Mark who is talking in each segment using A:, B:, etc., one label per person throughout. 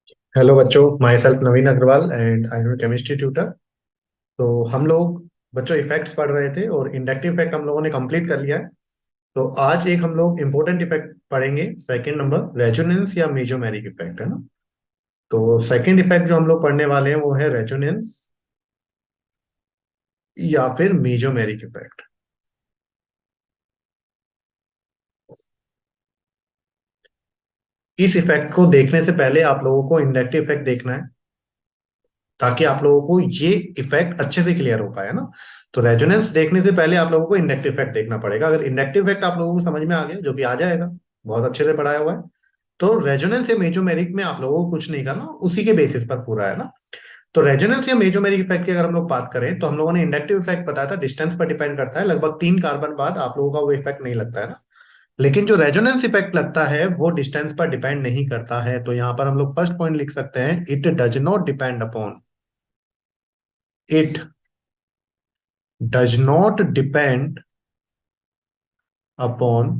A: Hello बच्चों, myself Naveen Agarwal and I am chemistry tutor. तो हम लोग बच्चों इफेक्ट्स पढ़ रहे थे और इंडक्टिव इफेक्ट हम लोगों ने कंप्लीट कर लिया है। तो आज एक हम लोग इम्पोर्टेंट इफेक्ट पढ़ेंगे, सेकंड नंबर रेजोनेंस या मेसोमेरिक इफेक्ट, है ना। तो सेकंड इफेक्ट जो हम लोग पढ़ने वाले हैं वो है रेजोनेंस या फिर मेसोमेरिक इफेक्ट। इस इफेक्ट को देखने से पहले आप लोगों को इंडक्टिव इफेक्ट देखना है, ताकि आप लोगों को ये इफेक्ट अच्छे से क्लियर हो पाए, ना। तो रेजोनेंस देखने से पहले आप लोगों को इंडक्टिव इफेक्ट देखना पड़ेगा। अगर इंडक्टिव इफेक्ट आप लोगों को समझ में आ गया, जो कि आ जाएगा, बहुत अच्छे से पढ़ाया हुआ है, तो रेजोनेंस या मेसोमेरिक में आप लोगों को कुछ नहीं करना, उसी के बेसिस पर पूरा है, ना। तो रेजोनेंस या मेसोमेरिक इफेक्ट की अगर हम लोग बात करें, तो हम लोगों ने इंडक्टिव इफेक्ट बताया था, डिस्टेंस पर डिपेंड करता है, लगभग 3 कार्बन बाद आप लोगों का वो इफेक्ट नहीं लगता है, ना। लेकिन जो रेजोनेंस इफेक्ट लगता है वो डिस्टेंस पर डिपेंड नहीं करता है। तो यहाँ पर हम लोग फर्स्ट पॉइंट लिख सकते हैं, it does not depend upon, it does not depend upon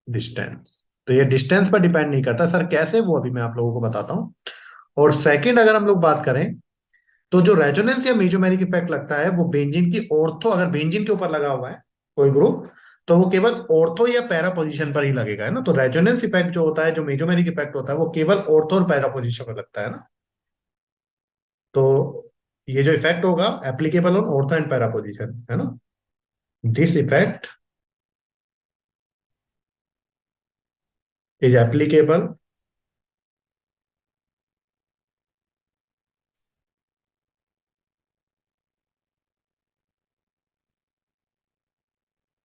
A: distance. तो ये डिस्टेंस पर डिपेंड नहीं करता। सर कैसे, वो अभी मैं आप लोगों को बताता हूँ। और सेकंड अगर हम लोग बात करें, तो जो रेजोनेंस या मेसोमेरिक इफेक्ट लगता है वो बेंजीन की ऑर्थो, अगर बेंजीन के ऊपर लगा हुआ है कोई ग्रुप, तो वो केवल ऑर्थो या पैरा पोजीशन पर ही लगेगा, है ना। तो रेजोनेंस इफेक्ट जो होता है, जो मेसोमेरिक इफेक्ट होता है, वो केवल ऑर्थो और पैरा पोजीशन पर लगता है, ना। तो ये जो इफेक्ट होगा applicable on ortho and para position, है ना। दिस इफेक्ट इज एप्लीकेबल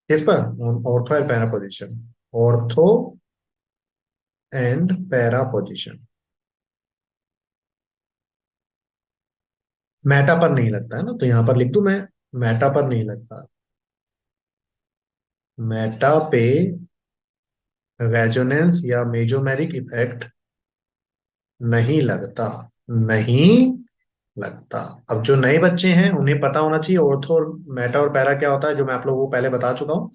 A: किस पर, ortho and para position, ortho and para position. Meta पर नहीं लगता है, ना। तो यहां पर लिख दूं मैं, मेटा पर नहीं लगता, मेटा पे रेजोनेंस या मेसोमेरिक इफेक्ट नहीं लगता, नहीं लगता। अब जो नए बच्चे हैं उन्हें पता होना चाहिए ऑर्थो और मेटा और पैरा क्या होता है, जो मैं आप लोगों को पहले बता चुका हूं।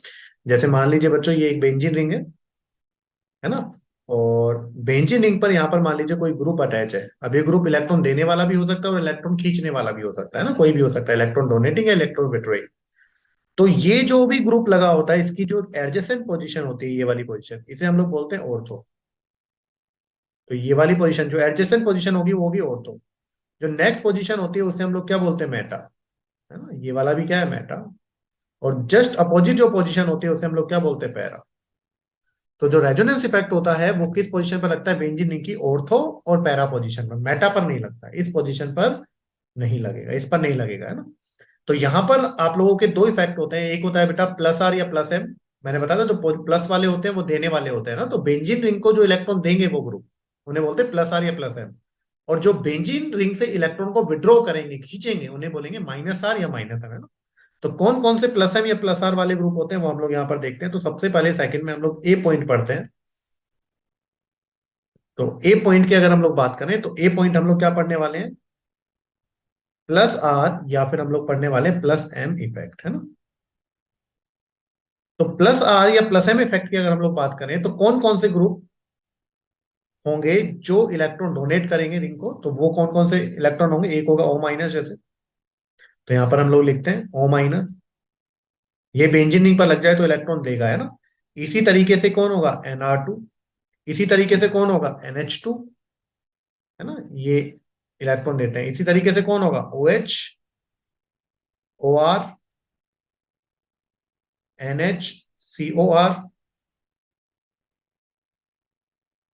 A: जैसे मान लीजिए बच्चों, ये एक बेंजीन रिंग है ना। और बेंजीन रिंग पर यहाँ पर मान लीजिए कोई ग्रुप अटैच है। अब ये ग्रुप इलेक्ट्रॉन देने वाला भी हो सकता है और इलेक्ट्रॉन खींचने वाला भी हो सकता है, ना। कोई भी हो सकता है, इलेक्ट्रॉन डोनेटिंग या इलेक्ट्रॉन विड्रॉइंग। तो ये जो भी ग्रुप लगा होता है, इसकी जो एडजेसेंट पोजीशन होती है, ये वाली पोजीशन, इसे हम लोग बोलते हैं ऑर्थो। तो ये वाली पोजीशन जो एडजेसेंट पोजीशन होगी वो होगी ऑर्थो। जो नेक्स्ट पोजीशन होती है उसे हम लोग क्या बोलते हैं, मेटा, है ना। ये वाला भी क्या है, मेटा। और जस्ट अपोजिट जो पोजीशन होती है उसे हम लोग क्या बोलते हैं, पैरा। तो जो रेजोनेंस इफेक्ट होता है वो किस पोजीशन पर लगता है, बेंजीन रिंग की ऑर्थो और पैरा पोजीशन पर, मेटा पर नहीं लगता, इस पोजीशन पर नहीं लगेगा, इस पर नहीं लगेगा, है ना। तो यहां पर आप लोगों के दो इफेक्ट होते हैं, एक होता है बेटा प्लस आर या प्लस एम। मैंने बताया था, जो प्लस वाले होते हैं वो देने वाले होते हैं, ना। तो बेंजीन रिंग को जो इलेक्ट्रॉन देंगे वो ग्रुप, उन्हें बोलते हैं प्लस आर या प्लस एम। और जो बेंजीन रिंग से इलेक्ट्रॉन को विड्रॉ करेंगे, खींचेंगे, उन्हें बोलेंगे माइनस आर या माइनस एम, है ना। तो कौन कौन से प्लस एम या प्लस आर वाले ग्रुप होते हैं वो हम लोग यहाँ पर देखते हैं। तो सबसे पहले सेकंड में हम लोग ए पॉइंट पढ़ते हैं। तो ए पॉइंट की अगर हम लोग बात करें, तो ए पॉइंट हम लोग क्या पढ़ने वाले हैं, प्लस आर, या फिर हम लोग पढ़ने वाले हैं प्लस एम इफेक्ट, है ना। तो प्लस आर या प्लस एम इफेक्ट की अगर हम लोग बात करें, तो कौन कौन से ग्रुप होंगे जो इलेक्ट्रॉन डोनेट करेंगे रिंग को, तो वो कौन कौन से इलेक्ट्रॉन होंगे, एक होगा ओ माइनस जैसे। तो यहां पर हम लोग लिखते हैं ओ माइनस, ये बेंजीन रिंग पर लग जाए तो इलेक्ट्रॉन देगा, है ना। इसी तरीके से कौन होगा, Nr2। इसी तरीके से कौन होगा, NH2, है ना। ये इलेक्ट्रॉन देते हैं। इसी तरीके से कौन होगा, OH, OR, NH, COR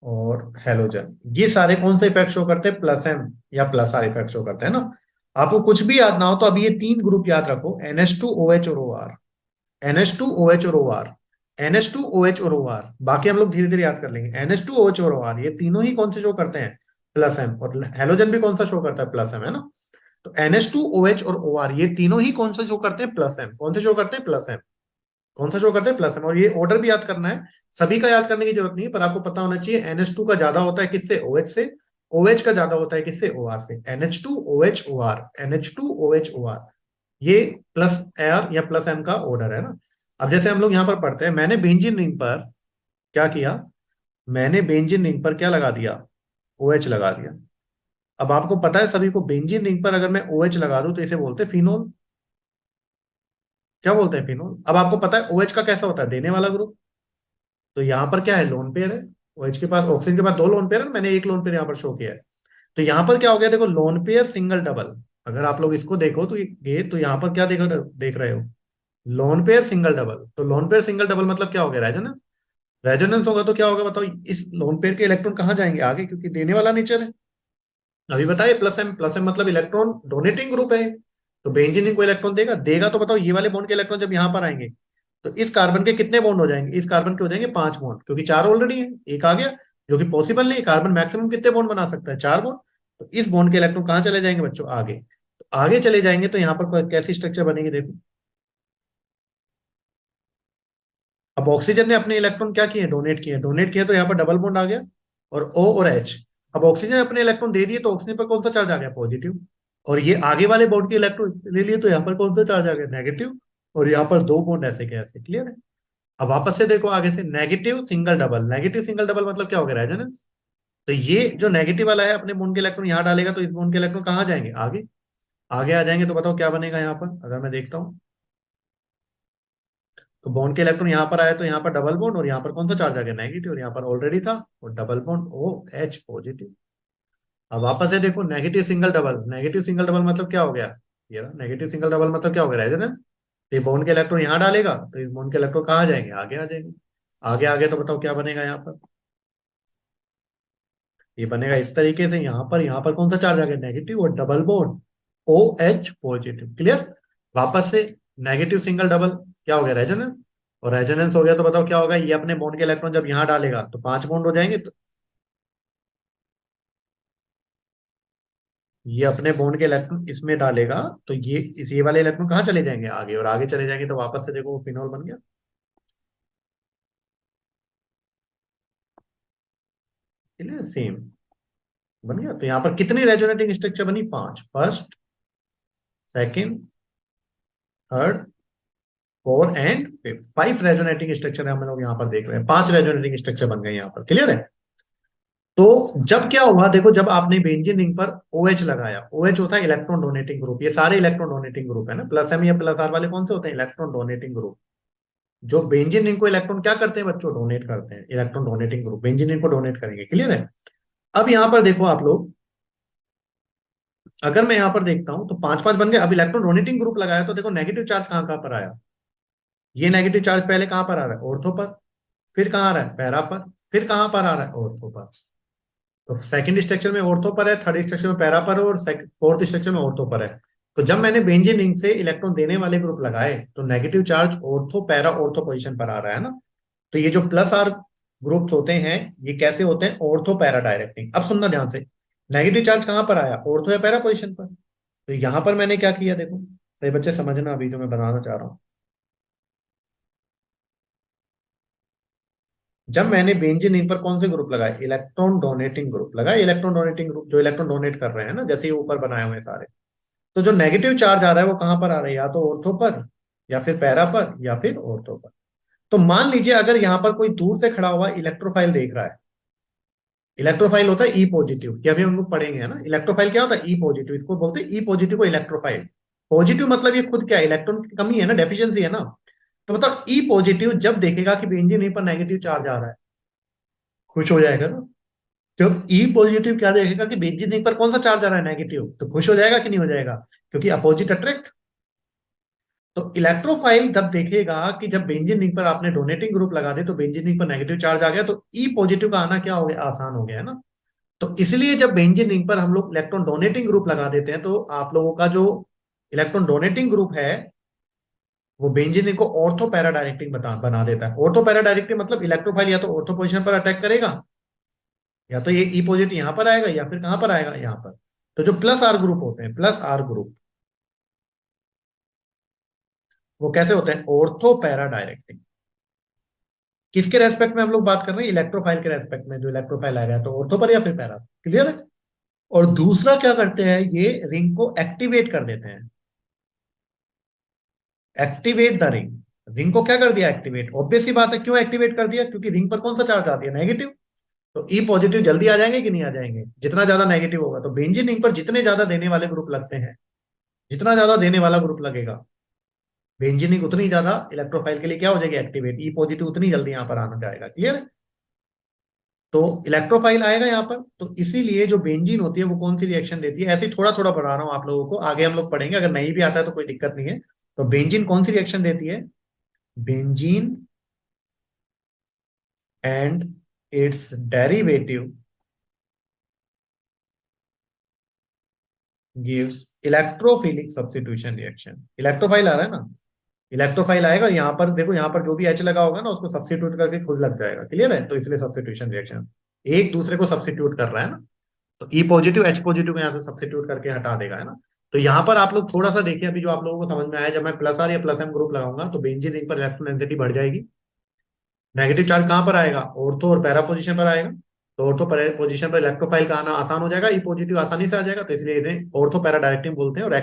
A: और हेलोजन। ये सारे कौन से इफेक्ट शो करते हैं, प्लस एम या प्लस आर इफेक्ट शो करते हैं, ना। आपको कुछ भी याद ना हो तो अभी ये तीन ग्रुप याद रखो, NH2, OH और OR, NH2, OH और OR, NH2, OH और OR। बाकी हम लोग धीरे धीरे याद कर लेंगे। NH2, OH और OR ये तीनों ही कौन से शो करते हैं, प्लस एम। और हेलोजन भी कौन सा शो करता है, प्लस एम, है ना। तो NH2, OH और OR ये तीनों ही कौन सा शो करते हैं, प्लस एम। कौन से शो करते हैं, प्लस एम। कौन सा शो करते हैं, प्लस एम। और ये ऑर्डर भी याद करना है, सभी का याद करने की जरूरत नहीं है, पर आपको पता होना चाहिए NH2 का ज्यादा होता है किससे, OH से। OH का ज्यादा होता है किससे, OR से। NH2, OH, OR, NH2, OH, OR, ये प्लस आर या प्लस एम का ऑर्डर है, ना। अब जैसे हम लोग यहाँ पर पढ़ते हैं, मैंने बेंजीन रिंग पर क्या किया, मैंने बेंजीन रिंग पर क्या लगा दिया, OH लगा दिया। अब आपको पता है सभी को, बेंजीन रिंग पर अगर मैं OH लगा दूं तो इसे बोलते हैं फिनोल। क्या बोलते हैं? फिनोल। अब आपको पता है OH का कैसा होता है, देने वाला ग्रुप। तो यहाँ पर क्या है, लोन पेयर है। OH के पास, ऑक्सीजन के पास दो लोन पेयर है, मैंने एक लोन पेयर यहाँ पर शो किया है। तो यहाँ पर क्या हो गया, देखो, लोन पेयर सिंगल डबल। अगर आप लोग इसको देखो तो ये तो यहाँ पर क्या देख रहे हो, लोन पेयर सिंगल डबल। तो लोन पेयर सिंगल डबल मतलब क्या हो गया, रेजोनेंस। रेजोनेंस होगा तो क्या होगा बताओ, इस लोन पेयर के इलेक्ट्रॉन कहाँ जाएंगे आगे, क्योंकि देने वाला नेचर है। अभी बताइए, प्लस एम, प्लस एम मतलब इलेक्ट्रॉन डोनेटिंग ग्रुप है। तो बेंजीन को इलेक्ट्रॉन देगा देगा, तो बताओ ये वाले बॉन्ड के इलेक्ट्रॉन जब यहाँ पर आएंगे तो इस कार्बन के कितने बॉन्ड हो जाएंगे, इस कार्बन के हो जाएंगे 5 बॉन्ड, क्योंकि चार ऑलरेडी है, एक आ गया, जो कि पॉसिबल नहीं। कार्बन मैक्सिमम कितने बॉन्ड बना सकता है, 4 बॉन्ड। तो इस बॉन्ड के इलेक्ट्रॉन कहाँ चले जाएंगे बच्चों, आगे। तो आगे चले जाएंगे तो यहाँ पर कैसी स्ट्रक्चर बनेगी, देखो। अब ऑक्सीजन ने अपने इलेक्ट्रॉन क्या किए, डोनेट किए, तो यहाँ पर डबल बॉन्ड आ गया, और O और H। अब ऑक्सीजन ने अपने इलेक्ट्रॉन दे दिए तो ऑक्सीजन पर कौन सा चार्ज आ गया, पॉजिटिव। और ये आगे वाले बॉन्ड के इलेक्ट्रॉन ले लिए तो यहाँ पर कौन सा चार्ज आ गया, नेगेटिव। और यहाँ पर दो बॉन्ड ऐसे के ऐसे, क्लियर है। अब वापस से देखो आगे से, negative single double. Negative single double मतलब क्या हो गया, रेजोनेंस। तो ये जो नेगेटिव वाला है अपने बॉन्ड के इलेक्ट्रॉन यहाँ डालेगा तो इस बॉन्ड के इलेक्ट्रॉन कहाँ जाएंगे, आगे। आगे आ जाएंगे तो बताओ क्या बनेगा यहाँ पर, अगर मैं देखता हूँ तो बॉन्ड के इलेक्ट्रॉन यहाँ पर आया तो यहाँ पर डबल बॉन्ड, और यहाँ पर कौन सा चार्ज आ गया, नेगेटिव, और यहाँ पर ऑलरेडी था, और डबल बॉन्ड OH पॉजिटिव। अब वापस से देखो, नेगेटिव सिंगल डबल मतलब क्या हो गया, ये नेगेटिव सिंगल डबल मतलब क्या हो गया, रेजोनेंस। तो ये बॉन्ड के इलेक्ट्रॉन यहाँ डालेगा तो इस बॉन्ड के इलेक्ट्रॉन कहाँ जाएंगे, आगे आ जाएंगे। आगे आगे तो बताओ क्या बनेगा यहाँ पर, ये बनेगा इस तरीके से। यहाँ पर कौन सा चार्ज आ गया, नेगेटिव, और double bond OH positive, clear. वापस से, नेगेटिव सिंगल डबल क्या हो गया, रेजोनेंस। और रेजोनेंस हो गया तो बताओ क्या होगा, ये अपने बॉन्ड के इलेक्ट्रॉन जब यहाँ डालेगा तो 5 बॉन्ड हो जाएंगे। तो ये अपने बॉन्ड के इलेक्ट्रॉन इसमें डालेगा तो ये वाले इलेक्ट्रॉन कहाँ चले जाएंगे, आगे, और आगे चले जाएंगे तो वापस से देखो वो फिनॉल बन गया, क्लियर, सेम बन गया। तो यहाँ पर कितनी रेजोनेटिंग स्ट्रक्चर बनी, 5। First, second, third, 4 and 5। 5 resonating structure हम लोग यहाँ पर देख रहे हैं, 5 रेजोनेटिंग स्ट्रक्चर बन गए यहाँ पर, क्लियर है। तो जब क्या हुआ देखो, जब आपने बेंजीन रिंग पर OH लगाया, OH होता है इलेक्ट्रॉन डोनेटिंग ग्रुप, ये सारे इलेक्ट्रॉन डोनेटिंग ग्रुप है ना, प्लस एम या प्लस आर वाले कौन से होते हैं, इलेक्ट्रॉन डोनेटिंग ग्रुप। जो बेंजीन रिंग को इलेक्ट्रॉन क्या करते हैं बच्चों, डोनेट करते हैं, electron donating group benzene ring को डोनेट करेंगे, क्लियर है। अब यहाँ पर देखो आप लोग, अगर मैं यहाँ पर देखता हूं तो 5 5 बन गए। अब इलेक्ट्रॉन डोनेटिंग ग्रुप लगाया तो देखो नेगेटिव चार्ज कहाँ कहाँ पर आया, ये नेगेटिव चार्ज पहले कहाँ पर आ रहा है, ऑर्थो पर, फिर कहाँ आ रहा है, पैरा पर, फिर कहाँ पर आ रहा है, ऑर्थो पर। तो सेकंड स्ट्रक्चर में ऑर्थो पर है, थर्ड स्ट्रक्चर में पैरा पर है, और फोर्थ स्ट्रक्चर में ऑर्थो पर है। तो जब मैंने बेंजीन रिंग से इलेक्ट्रॉन देने वाले ग्रुप लगाए तो negative charge ortho para ortho position पर आ रहा है ना। तो ये जो प्लस आर ग्रुप्स होते हैं ये कैसे होते हैं, ऑर्थो पैरा डायरेक्टिंग। अब सुनना ध्यान से, नेगेटिव चार्ज कहाँ पर आया, ऑर्थो या पैरा पोजीशन पर। तो यहां पर मैंने क्या किया देखो, सही बच्चे समझना अभी जो मैं बनाना चाह रहा हूँ। जब मैंने बेंजीन रिंग पर कौन से ग्रुप लगाए, इलेक्ट्रॉन डोनेटिंग ग्रुप लगाए, इलेक्ट्रॉन डोनेटिंग ग्रुप जो इलेक्ट्रॉन डोनेट कर रहे हैं ना, जैसे ये ऊपर बनाए हुए हैं सारे। तो जो नेगेटिव चार्ज आ रहा है वो कहां पर आ रहा है, या तो ऑर्थो पर, या फिर पैरा पर, या फिर ऑर्थो पर। तो मान लीजिए अगर यहाँ पर कोई दूर से खड़ा हुआ इलेक्ट्रोफाइल देख रहा है, इलेक्ट्रोफाइल होता है ई पॉजिटिव, ये अभी हम लोग पढ़ेंगे है ना, इलेक्ट्रोफाइल क्या होता है, ई पॉजिटिव, इसको बोलते हैं ई पॉजिटिव को इलेक्ट्रोफाइल। पॉजिटिव मतलब ये खुद क्या है, इलेक्ट्रॉन की कमी है ना, डेफिशिएंसी है ना। तो मतलब ई पॉजिटिव जब देखेगा कि बेंजीन पर नेगेटिव चार्ज आ रहा है, खुश हो जाएगा ना। जब ई पॉजिटिव क्या देखेगा कि बेंजीन पर कौन सा चार्ज आ रहा है, नेगेटिव, तो खुश हो जाएगा कि नहीं हो जाएगा, क्योंकि अपोजिट अट्रैक्ट। तो इलेक्ट्रोफाइल जब देखेगा कि जब बेंजीन रिंग पर आपने डोनेटिंग ग्रुप लगा दे तो बेंजीन रिंग पर नेगेटिव चार्ज आ गया, तो ई पॉजिटिव का आना क्या हो गया, आसान हो गया है ना। तो इसलिए जब बेंजीन रिंग पर हम लोग इलेक्ट्रॉन डोनेटिंग ग्रुप लगा देते हैं तो आप लोगों का जो इलेक्ट्रॉन डोनेटिंग ग्रुप है वो बेंजीन रिंग को ऑर्थो पैरा डायरेक्टिंग बना देता है। ऑर्थो पैरा डायरेक्टिंग मतलब इलेक्ट्रोफाइल या तो ऑर्थो पोजिशन पर अटैक करेगा, या तो ये ई पॉजिटिव यहां पर आएगा, या फिर कहां पर आएगा, यहाँ पर। तो जो प्लस आर ग्रुप होते हैं, प्लस आर ग्रुप, वो कैसे होते हैं, ऑर्थो पैरा डायरेक्टिंग। किसके रेस्पेक्ट में हम लोग बात कर रहे हैं, इलेक्ट्रोफाइल के रेस्पेक्ट में, जो इलेक्ट्रोफाइल आ गया तो ऑर्थो पर या फिर पैरा, क्लियर है। और दूसरा क्या करते हैं, ये रिंग को एक्टिवेट कर देते हैं, एक्टिवेट द रिंग। रिंग को क्या कर दिया, एक्टिवेट। ऑब्वियस सी बात है, क्यों एक्टिवेट कर दिया, क्योंकि रिंग पर कौन सा चार्ज आ दिया, नेगेटिव। तो ई पॉजिटिव जल्दी आ जाएंगे कि नहीं आ जाएंगे, जितना ज्यादा नेगेटिव होगा। तो बेंजीन रिंग पर जितने ज्यादा देने वाले ग्रुप लगते हैं, जितना ज्यादा देने वाला ग्रुप लगेगा, बेंजीन रिंग उतनी ज्यादा इलेक्ट्रोफाइल के लिए क्या हो जाएगी, एक्टिवेट। ई पॉजिटिव उतनी जल्दी यहाँ पर आना जाएगा। क्लियर है? तो इलेक्ट्रोफाइल आएगा यहाँ पर। तो इसीलिए जो बेंजीन होती है वो कौन सी रिएक्शन देती है, ऐसे ही थोड़ा थोड़ा बढ़ा रहा हूँ आप लोगों को, आगे हम लोग पढ़ेंगे, अगर नहीं भी आता है तो कोई दिक्कत नहीं है। तो बेंजीन कौन सी रिएक्शन देती है, benzene and its derivative gives electrophilic substitution reaction. Electrophile आ रहा है ना, इलेक्ट्रोफाइल आएगा, यहाँ पर देखो, यहाँ पर जो भी एच लगा होगा ना उसको सब्स्टिट्यूट करके खुद लग जाएगा। क्लियर है? तो इसलिए सब्स्टिट्यूशन रिएक्शन, एक दूसरे को सब्स्टिट्यूट कर रहा है ना। तो ई पॉजिटिव एच पॉजिटिव को यहाँ से सब्स्टिट्यूट करके हटा देगा, है ना। तो यहाँ पर आप लोग थोड़ा सा देखिए, अभी जो आप लोगों को समझ में आया, जब मैं प्लस आर या प्लस एम ग्रुप लगाऊंगा तो बेंजीन रिंग पर इलेक्ट्रॉन डेंसिटी बढ़ जाएगी। नेगेटिव चार्ज कहाँ पर आएगा, ऑर्थो और पैरा पोजीशन पर आएगा। तो ऑर्थो पोजीशन पर इलेक्ट्रोफाइल का आना आसान हो जाएगा, ई पॉजिटिव आसानी से आ जाएगा। तो इसलिए इन्हें ऑर्थो पैरा डायरेक्टिव बोलते हैं, और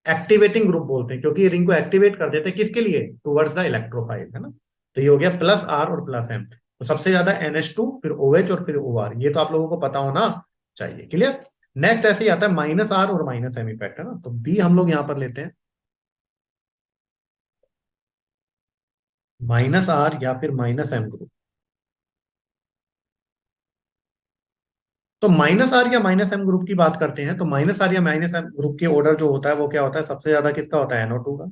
A: एक्टिवेटिंग ग्रुप बोलते हैं, क्योंकि ये रिंग को एक्टिवेट कर देते हैं किसके लिए, टुवर्ड्स द इलेक्ट्रोफाइल, है ना। तो ये हो गया प्लस आर और प्लस एम। तो सबसे ज्यादा NH2, फिर OH और फिर OR, ये तो आप लोगों को पता होना चाहिए। क्लियर? नेक्स्ट ऐसे ही आता है माइनस आर और माइनस एम इफेक्ट, है ना। तो बी हम लोग यहां पर लेते हैं, माइनस आर या फिर माइनस एम ग्रुप। तो माइनस आर या माइनस एम ग्रुप की बात करते हैं, तो माइनस आर या माइनस एम ग्रुप के ऑर्डर जो होता है वो क्या होता है, सबसे ज्यादा किसका होता है, NO2 का।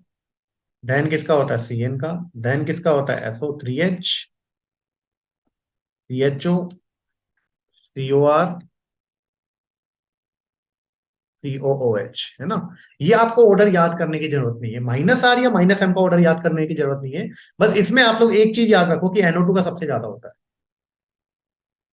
A: देन किसका होता है, CN का। देन किसका होता है, SO3H, CHO, COR, COOH, है ना। ये आपको ऑर्डर याद करने की जरूरत नहीं है, माइनस आर या माइनस एम का ऑर्डर याद करने की जरूरत नहीं है। बस इसमें आप लोग एक चीज याद रखो कि NO2 का सबसे ज्यादा होता है।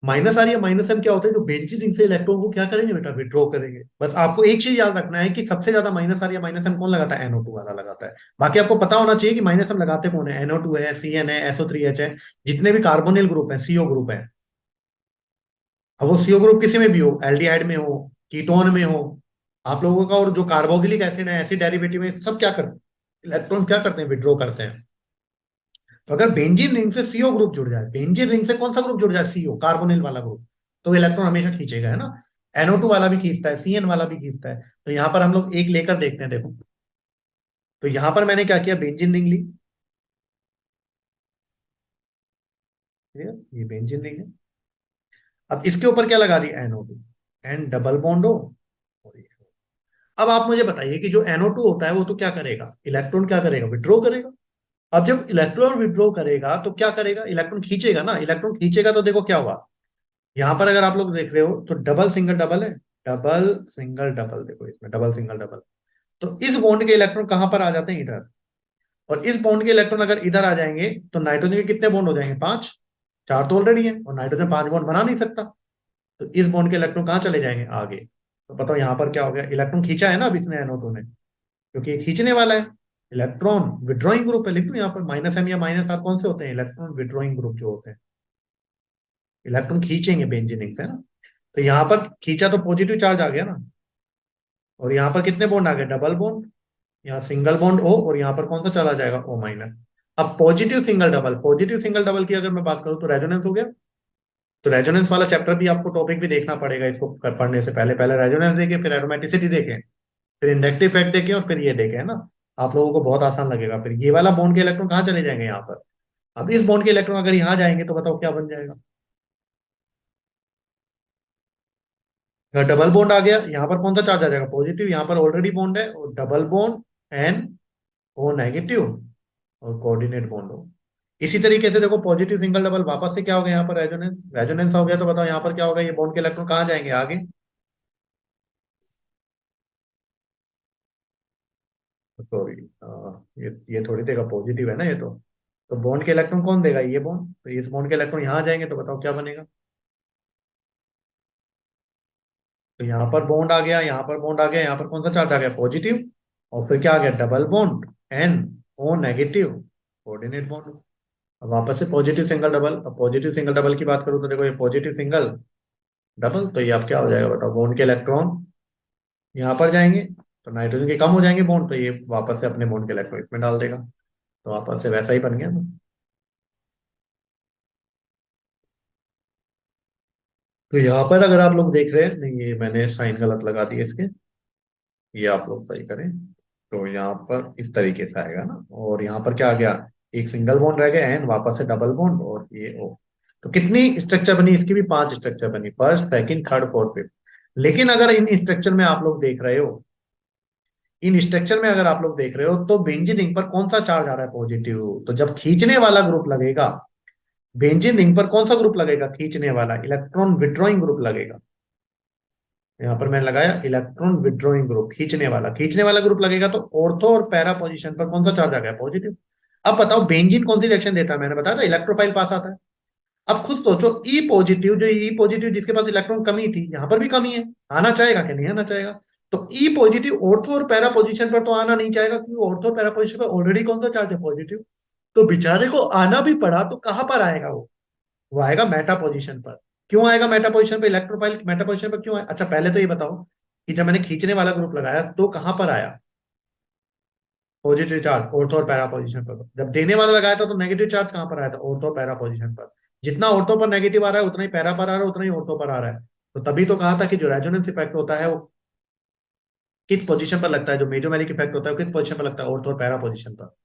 A: माइनस आर या माइनस एम क्या होता है, जो बेंजीन रिंग से इलेक्ट्रॉन को क्या करेंगे बेटा, विड्रॉ करेंगे। बस आपको एक चीज याद रखना है कि सबसे ज्यादा माइनस आर या माइनस एम कौन लगाता है, NO2 वाला लगाता है। बाकी आपको पता होना चाहिए कि माइनस एम लगाते कौन है, NO2 है, CN है, SO3H है, जितने भी कार्बोनिल ग्रुप है, CO ग्रुप है। अब वो CO ग्रुप किसी में भी हो, एल्डिहाइड में हो, कीटोन में हो, आप लोगों का, और जो कार्बोक्सिलिक एसिड है, एसिड डेरिवेटिव में, सब क्या करते हैं, इलेक्ट्रॉन क्या करते हैं, विड्रॉ करते हैं। तो अगर बेंजीन रिंग से CO ग्रुप जुड़ जाए, बेंजीन रिंग से कौन सा ग्रुप जुड़ जाए, CO कार्बोनिल वाला ग्रुप, तो इलेक्ट्रॉन हमेशा खींचेगा, है ना। NO2 वाला भी खींचता है, CN वाला भी खींचता है। तो यहां पर हम लोग एक लेकर देखते हैं, देखो। तो यहां पर मैंने क्या किया, बेंजीन रिंग ली। ठीक है? ये बेंजीन रिंग है। अब इसके ऊपर क्या लगा दी, NO2, एंड डबल बॉन्ड हो। और ये। अब आप मुझे बताइए कि जो NO2 होता है वो तो क्या करेगा, इलेक्ट्रॉन क्या करेगा, विड्रॉ करेगा। अब जब इलेक्ट्रॉन विड्रॉ करेगा तो क्या करेगा, इलेक्ट्रॉन खींचेगा ना, इलेक्ट्रॉन खींचेगा तो देखो क्या हुआ। यहां पर अगर आप लोग देख रहे हो तो डबल सिंगल डबल है, डबल सिंगल डबल, देखो इसमें डबल सिंगल डबल। तो इस बॉन्ड के इलेक्ट्रॉन कहां पर आ जाते हैं, इधर। और इस बॉन्ड के इलेक्ट्रॉन अगर इधर आ जाएंगे तो नाइट्रोजन के कितने बॉन्ड हो जाएंगे, पांच। चार तो ऑलरेडी है, और नाइट्रोजन पांच बॉन्ड बना नहीं सकता। तो इस बॉन्ड के इलेक्ट्रॉन कहाँ चले जाएंगे, आगे। तो बताओ यहाँ पर क्या हो गया, इलेक्ट्रॉन खींचा है ना अब इसने, NO2 ने, क्योंकि ये खींचने वाला है। इलेक्ट्रॉन विड्रॉइंग ग्रुप है, लिख दो यहाँ पर, माइनस एम या माइनस आर कौन से होते हैं, इलेक्ट्रॉन विड्रॉइंग ग्रुप जो होते हैं। इलेक्ट्रॉन खींचेंगे बेंजीनिंग से, है ना। तो यहाँ पर खींचा तो पॉजिटिव चार्ज आ गया ना, और यहाँ पर कितने बॉन्ड आ गए, डबल बॉन्ड। यहाँ सिंगल बॉन्ड O, और यहाँ पर कौन सा चला जाएगा, O माइनस। अब पॉजिटिव सिंगल डबल की अगर मैं बात करूँ तो रेजोनेंस हो गया। तो रेजोनेंस वाला चैप्टर भी आपको टॉपिक भी देखना पड़ेगा, इसको पढ़ने से पहले पहले रेजोनेंस देखें, फिर एरोमेटिसिटी देखें, फिर इंडक्टिव इफेक्ट देखें, और फिर ये देखें, है ना। आप लोगों को बहुत आसान लगेगा। फिर ये वाला बॉन्ड के इलेक्ट्रॉन कहाँ चले जाएंगे, यहाँ पर। अब इस बॉन्ड के इलेक्ट्रॉन अगर यहाँ जाएंगे तो बताओ क्या बन जाएगा, डबल बॉन्ड आ गया, यहाँ पर कौन सा चार्ज आ जाएगा, पॉजिटिव, यहाँ पर ऑलरेडी बॉन्ड है, और double bond and O negative, और कोऑर्डिनेट बॉन्ड हो। इसी तरीके से देखो, पॉजिटिव सिंगल डबल वापस से क्या हो गया, यहाँ पर रेजोनेंस, रेजोनेंस हो गया। तो बताओ यहाँ पर क्या होगा, ये बॉन्ड के इलेक्ट्रॉन कहाँ जाएंगे, आगे। सॉरी, ये थोड़ी देगा, पॉजिटिव है ना ये तो बॉन्ड के इलेक्ट्रॉन कौन देगा, ये बॉन्ड। तो इस बॉन्ड के इलेक्ट्रॉन यहाँ आ जाएंगे, तो बताओ क्या बनेगा। तो यहाँ पर बॉन्ड आ गया, यहाँ पर बॉन्ड आ गया, यहाँ पर कौन सा चार्ज आ गया, पॉजिटिव। और फिर क्या आ गया, double bond and O negative, coordinate bond. अब वापस से पॉजिटिव सिंगल डबल। अब पॉजिटिव सिंगल डबल की बात करूँ तो देखो, ये पॉजिटिव सिंगल डबल, तो ये अब क्या हो जाएगा बताओ, बॉन्ड के इलेक्ट्रॉन यहाँ पर जाएंगे, तो नाइट्रोजन के कम हो जाएंगे बॉन्ड, तो ये वापस से अपने बॉन्ड के इलेक्ट्रॉन इसमें डाल देगा। तो वापस से वैसा ही बन गया ना। तो यहाँ पर अगर आप लोग देख रहे हैं, नहीं ये मैंने साइन गलत लगा दिया इसके, ये आप लोग सही करें। तो यहाँ पर इस तरीके से आएगा ना, और यहाँ पर क्या आ गया, एक सिंगल बॉन्ड रह गया एन, वापस से डबल बॉन्ड और ये ओ। तो कितनी स्ट्रक्चर बनी इसकी भी, 5 स्ट्रक्चर बनी, first second third fourth fifth. लेकिन अगर इन स्ट्रक्चर में आप लोग देख रहे हो, इन स्ट्रक्चर में अगर आप लोग देख रहे हो, तो बेंजीन रिंग पर कौन सा चार्ज आ रहा है, पॉजिटिव। तो जब खींचने वाला ग्रुप लगेगा, बेंजीन रिंग पर कौन सा ग्रुप लगेगा, खींचने वाला, इलेक्ट्रॉन विड्रॉइंग ग्रुप लगेगा। यहाँ पर मैंने लगाया इलेक्ट्रॉन विड्रॉइंग ग्रुप, खींचने वाला ग्रुप लगेगा। तो ऑर्थो और पैरा पोजीशन पर कौन सा चार्ज आ गया, पॉजिटिव। अब बताओ बेंजीन कौन सी रिएक्शन देता है, मैंने बताया था इलेक्ट्रोफाइल पास आता है। अब खुद सोचो, ई पॉजिटिव, जो ई पॉजिटिव जिसके पास इलेक्ट्रॉन कमी थी, यहां पर भी कमी है, आना चाहेगा कि नहीं आना चाहेगा। तो ई पॉजिटिव ऑर्थो और पैरा पोजीशन पर तो आना नहीं चाहेगा, क्योंकि ऑर्थो और पैरा पोजीशन पर ऑलरेडी कौन सा चार्ज है, पॉजिटिव। तो बेचारे को आना भी पड़ा तो कहां पर आएगा वो आएगा मेटा पोजीशन पर। क्यों आएगा मेटा पोजीशन पर, इलेक्ट्रोफाइल मेटा पोजीशन पर क्यों आए। अच्छा पहले तो ये बताओ कि जब मैंने खींचने वाला ग्रुप लगाया तो कहां पर आया, पॉजिटिव चार्ज ऑर्थो और पैरा पोजीशन पर। जब देने वाला लगाया था तो नेगेटिव चार्ज कहां पर आया था, ऑर्थो और पैरा पोजीशन पर। जितना ऑर्थो पर नेगेटिव आ रहा है उतना ही पैरा पर आ रहा है, उतना ही ऑर्थो पर आ रहा है। तो तभी तो कहा था कि जो रेजोनेंस इफेक्ट होता है वो किस पोजीशन पर लगता है, जो मेजोमेरिक इफेक्ट होता है वो किस पोजीशन पर लगता है, ऑर्थो और पैरा पोजीशन पर।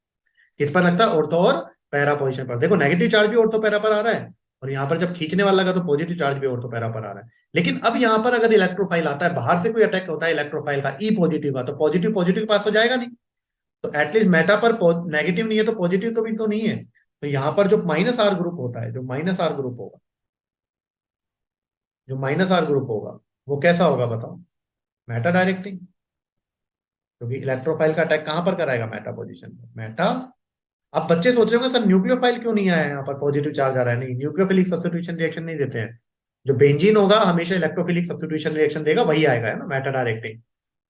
A: किस पर लगता है, ऑर्थो और पैरा पोजीशन पर। देखो नेगेटिव चार्ज भी ऑर्थो पैरा पर आ रहा है, और यहाँ पर जब खींचने वाला लगा तो पॉजिटिव चार्ज भी ऑर्थो पैरा पर आ रहा है। लेकिन अब यहाँ पर अगर इलेक्ट्रोफाइल आता है, बाहर से कोई अटैक होता है इलेक्ट्रोफाइल का, ई पॉजिटिव का, तो पॉजिटिव पॉजिटिव पास हो जाएगा नहीं। तो एटलीस्ट मेटा पर नेगेटिव नहीं है तो पॉजिटिव तो भी तो नहीं है। तो यहाँ पर जो माइनस आर ग्रुप होता है, जो माइनस आर ग्रुप होगा, जो माइनस आर ग्रुप होगा, वो कैसा होगा बताओ, मेटा डायरेक्टिंग। क्योंकि इलेक्ट्रोफाइल का अटैक कहां पर कराएगा, मेटा पोजीशन पर, मेटा। अब बच्चे सोच रहे होंगे सर न्यूक्लियोफाइल क्यों नहीं आया, यहाँ पर पॉजिटिव चार्ज आ रहा है। नहीं, न्यूक्लियोफिलिक सब्स्टिट्यूशन रिएक्शन नहीं देते हैं। जो बेंजीन होगा हमेशा इलेक्ट्रोफिलिक सब्स्टिट्यूशन रिएक्शन देगा, वही आएगा, है ना, मेटा डायरेक्टिंग।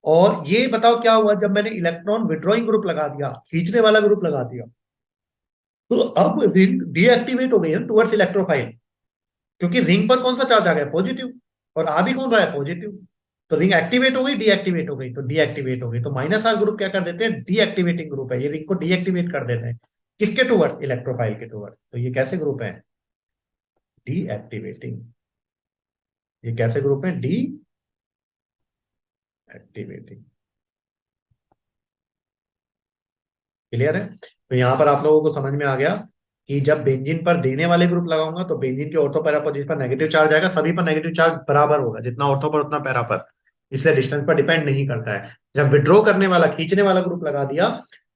A: और ये बताओ क्या हुआ, जब मैंने इलेक्ट्रॉन विड्रॉइंग ग्रुप लगा दिया, खींचने वाला ग्रुप लगा दिया, तो अब रिंग डीएक्टिवेट हो गई है टुवर्ड्स इलेक्ट्रोफाइल। क्योंकि रिंग पर कौन सा चार्ज आ गया, पॉजिटिव, और आ भी कौन रहा है, पॉजिटिव। तो रिंग एक्टिवेट हो गई, डीएक्टिवेट हो गई, तो डीएक्टिवेट हो गई, तो माइनस आर ग्रुप क्या कर देते हैं, डीएक्टिवेटिंग ग्रुप है, ये रिंग को डीएक्टिवेट कर देते हैं। किसके टुवर्ड्स, इलेक्ट्रोफाइल के टुवर्ड्स। तो ये कैसे ग्रुप है, डीएक्टिवेटिंग। ये कैसे ग्रुप है, डीएक्टिवेटिंग। क्लियर है। तो यहाँ पर आप लोगों को समझ में आ गया कि जब बेंजीन पर देने वाले ग्रुप लगाऊंगा तो बेंजीन के ऑर्थो पैरा पर जिस पर नेगेटिव चार्ज आएगा, सभी पर नेगेटिव चार्ज बराबर होगा, जितना ऑर्थो पर उतना पैरा पर। इससे डिस्टेंस पर डिपेंड नहीं करता है। जब विड्रॉ करने वाला, खींचने वाला ग्रुप लगा दिया,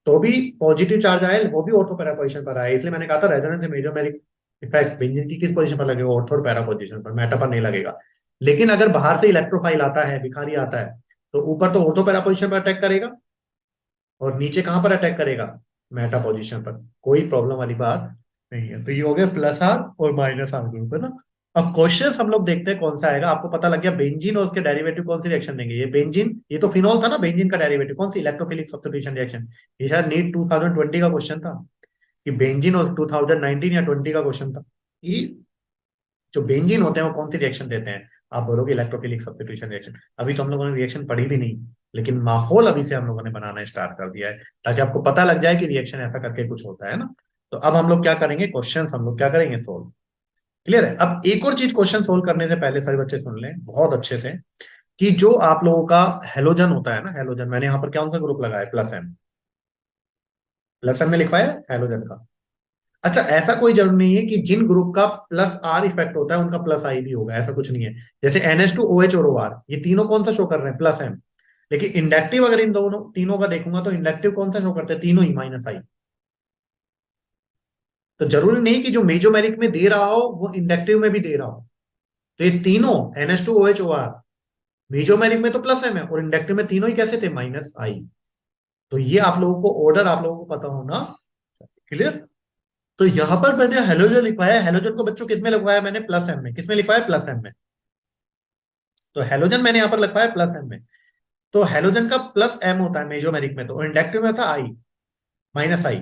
A: तो भी पॉजिटिव चार्ज आए, वो भी ऑर्थो पैरा पोजिशन पर आए। इसलिए मैंने कहा था रेजोनेंस मेजोमेरिक इफेक्ट बेंजीन की किस पोजीशन पर लगेगा, ऑर्थो और पैरा पोजीशन पर, मेटा पर नहीं लगेगा। लेकिन अगर बाहर से इलेक्ट्रोफाइल आता है, भिखारी आता है, तो ऊपर तो ऑर्थो पैरा पोजीशन पर अटैक करेगा, और नीचे कहां पर अटैक करेगा, मेटा पोजीशन पर। कोई प्रॉब्लम वाली बात नहीं है। तो ये हो गया प्लस आर और माइनस आर ग्रुप, है ना। अब क्वेश्चन हम लोग देखते हैं कौन सा आएगा। आपको पता लग गया बेंजीन और उसके डेरिवेटिव कौन सी रिएक्शन देंगे। ये बेंजीन, ये तो फिनोल था ना, बेंजीन का डेरिवेटिव कौन सी, इलेक्ट्रोफिलिक सब्स्टिट्यूशन रिएक्शन। ये शायद नीट 2020 का क्वेश्चन था, कि बेंजीन, और 2019 या 20 का क्वेश्चन था कि जो बेंजीन होते हैं वो कौन सी रिएक्शन देते हैं। आप बोलोगे इलेक्ट्रोफिलिक सब्स्टिट्यूशन रिएक्शन। अभी तो हम लोगों ने रिएक्शन पढ़ी भी नहीं, लेकिन माहौल अभी से हम लोगों ने बनाना स्टार्ट कर दिया है, ताकि आपको पता लग जाए कि रिएक्शन ऐसा करके कुछ होता है ना। तो अब हम लोग क्या करेंगे, क्वेश्चन हम लोग क्या करेंगे, सोल्व। क्लियर है। अब एक और चीज क्वेश्चन सोल्व करने से पहले सभी बच्चे सुन लें बहुत अच्छे से, कि जो आप लोगों का हेलोजन होता है ना, हेलोजन, मैंने यहाँ पर कौन सा ग्रुप लगाया, प्लस एम। प्लस एम में लिखवाया हेलोजन का। अच्छा ऐसा कोई जरूरी नहीं है कि जिन ग्रुप का प्लस आर इफेक्ट होता है उनका प्लस आई भी होगा, ऐसा कुछ नहीं है। जैसे NH2OH और OR, ये तीनों कौन सा शो कर रहे हैं, प्लस एम। लेकिन इंडक्टिव अगर इन दोनों तीनों का देखूंगा तो इंडक्टिव कौन सा शो करते हैं, तीनों ही माइनस आई। तो जरूरी नहीं कि जो मेजोमेरिक में दे रहा हो वो इंडक्टिव में भी दे रहा हो। तो ये तीनों NH2OH OR मेजोमेरिक में तो प्लस एम है, और इंडक्टिव में तीनों ही कैसे थे, माइनस आई। तो ये आप लोगों को ऑर्डर आप लोगों को पता होना। क्लियर। तो यहां पर मैंने हेलोजन लिखवाया, हेलोजन को बच्चों किसमें लिखवाया मैंने, प्लस एम में। किसमें लिखवाया, प्लस एम में। तो हेलोजन मैंने यहाँ पर लिखवाया प्लस एम में। तो हेलोजन का प्लस एम होता है मेजोमेरिक में, तो इंडक्टिव में था आई, माइनस आई।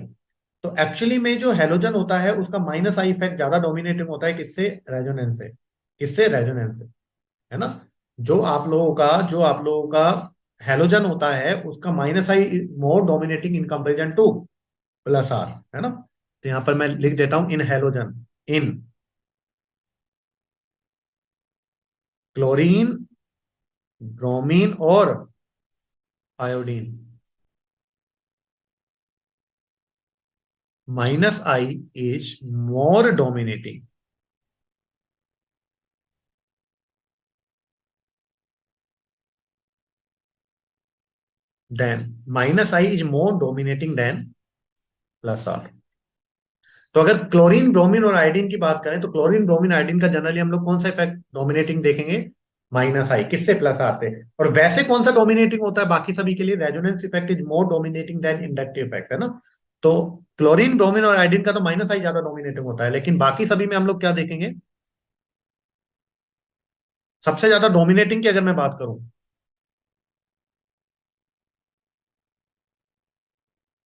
A: तो एक्चुअली में जो हेलोजन होता है उसका माइनस आई इफेक्ट ज्यादा डोमिनेटिंग होता है, किससे, रेजोनेंस से। किससे, रेजोनेंस से, है ना। जो आप लोगों का हेलोजन होता है उसका minus I more dominating in comparison to plus R, है ना। तो यहां पर मैं लिख देता हूं in halogen, in chlorine, bromine और iodine, -I is more dominating than, -I is more dominating than +R। तो अगर क्लोरीन, ब्रोमीन और आयोडीन की बात करें तो क्लोरीन, ब्रोमीन, आयोडीन का जनरली हम लोग कौन सा इफेक्ट डोमिनेटिंग देखेंगे? -I, किससे? +R से। और वैसे कौन सा डोमिनेटिंग होता है बाकी सभी के लिए? Resonance effect is more dominating than inductive effect, है ना। तो क्लोरीन, ब्रोमीन और आयोडीन का तो -I ज्यादा डोमिनेटिंग होता है, लेकिन बाकी सभी में हम लोग क्या देखेंगे? सबसे ज्यादा डोमिनेटिंग की अगर मैं बात करूं,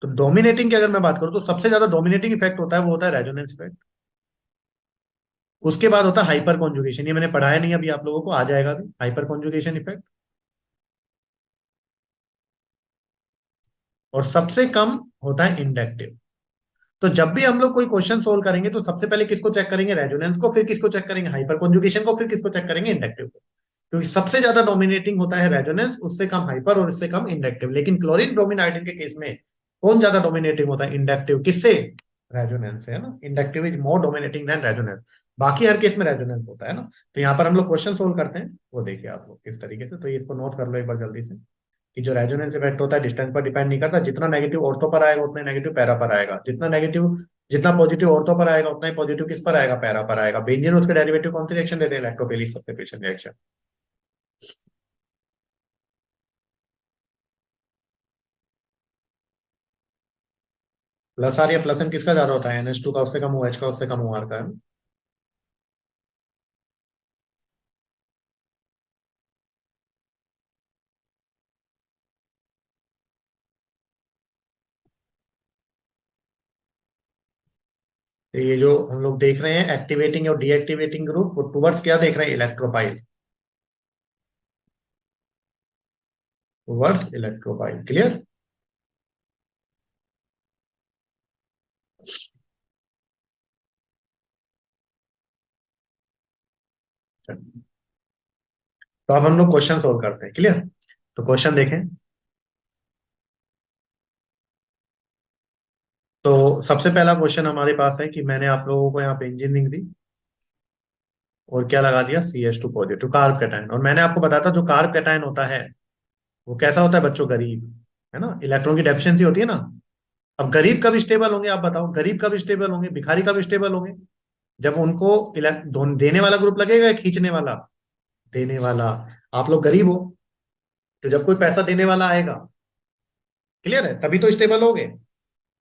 A: तो डोमिनेटिंग की अगर मैं बात करूं तो सबसे ज्यादा डोमिनेटिंग इफेक्ट होता है, वो होता है रेजोनेंस इफेक्ट। उसके बाद होता है हाइपर कॉन्जुगेशन, ये मैंने पढ़ाया नहीं अभी, आप लोगों को आ जाएगा अभी, हाइपर कॉन्जुगेशन इफेक्ट। और सबसे कम होता है इंडक्टिव। तो जब भी हम लोग कोई क्वेश्चन सोल्व करेंगे तो सबसे पहले किसको चेक करेंगे? रेजोनेंस को, फिर किसको चेक करेंगे? हाइपर कॉन्जुगेशन को, फिर किसको चेक करेंगे? इंडक्टिव को। क्योंकि सबसे ज्यादा डोमिनेटिंग होता है रेजोनेंस, उससे कम हाइपर और इससे कम इंडक्टिव। लेकिन क्लोरीन, ब्रोमीन, आयोडीन के केस में कौन ज्यादा डोमिनेटिंग होता है? इंडक्टिव। किससे? रेजोनेंस से, है ना। Inductive is more dominating than resonance. बाकी हर केस में रेजोनेंस होता है ना। तो यहाँ पर हम लोग क्वेश्चन सोल्व करते हैं, वो देखिए आप लोग किस तरीके से। तो इसको नोट कर लो एक बार जल्दी से, कि जो रेजोनेंस इफेक्ट होता है डिस्टेंस पर डिपेंड नहीं करता। जितना नेगेटिव ऑर्थो पर आएगा उतना नेगेटिव पैरा पर आएगा, जितना पॉजिटिव ऑर्थो पर आएगा उतना ही पॉजिटिव किस पर आएगा? पैरा पर आएगा। बेंजीन उसके डेरिवेटिव कौन सी रिएक्शन देते हैं? Electrophilic substitution reaction. +R या +N किसका ज्यादा होता है? NH2 का उससे कम, OH का उससे कम, OR का, है। तो ये जो हम लोग देख रहे हैं एक्टिवेटिंग और डीएक्टिवेटिंग ग्रुप, वो टुवर्ड्स क्या देख रहे हैं? Electrophile, towards electrophile. क्लियर? तो अब हम लोग क्वेश्चन सोल्व करते हैं। क्लियर? तो क्वेश्चन देखें। तो सबसे पहला क्वेश्चन हमारे पास है कि मैंने आप लोगों को यहाँ पे इंजीनियरिंग दी और क्या लगा दिया? CH2 positive, carb cation. और मैंने आपको बताया था जो कार्ब कैटायन होता है वो कैसा होता है बच्चों? गरीब, है ना। इलेक्ट्रॉन की डेफिशिएंसी होती है ना। अब गरीब कब स्टेबल होंगे? आप बताओ, गरीब कब स्टेबल होंगे, भिखारी कब स्टेबल होंगे? जब उनको देने वाला ग्रुप लगेगा या खींचने वाला? देने वाला। आप लोग गरीब हो, तो जब कोई पैसा देने वाला आएगा, क्लियर है, तभी तो स्टेबल होगे।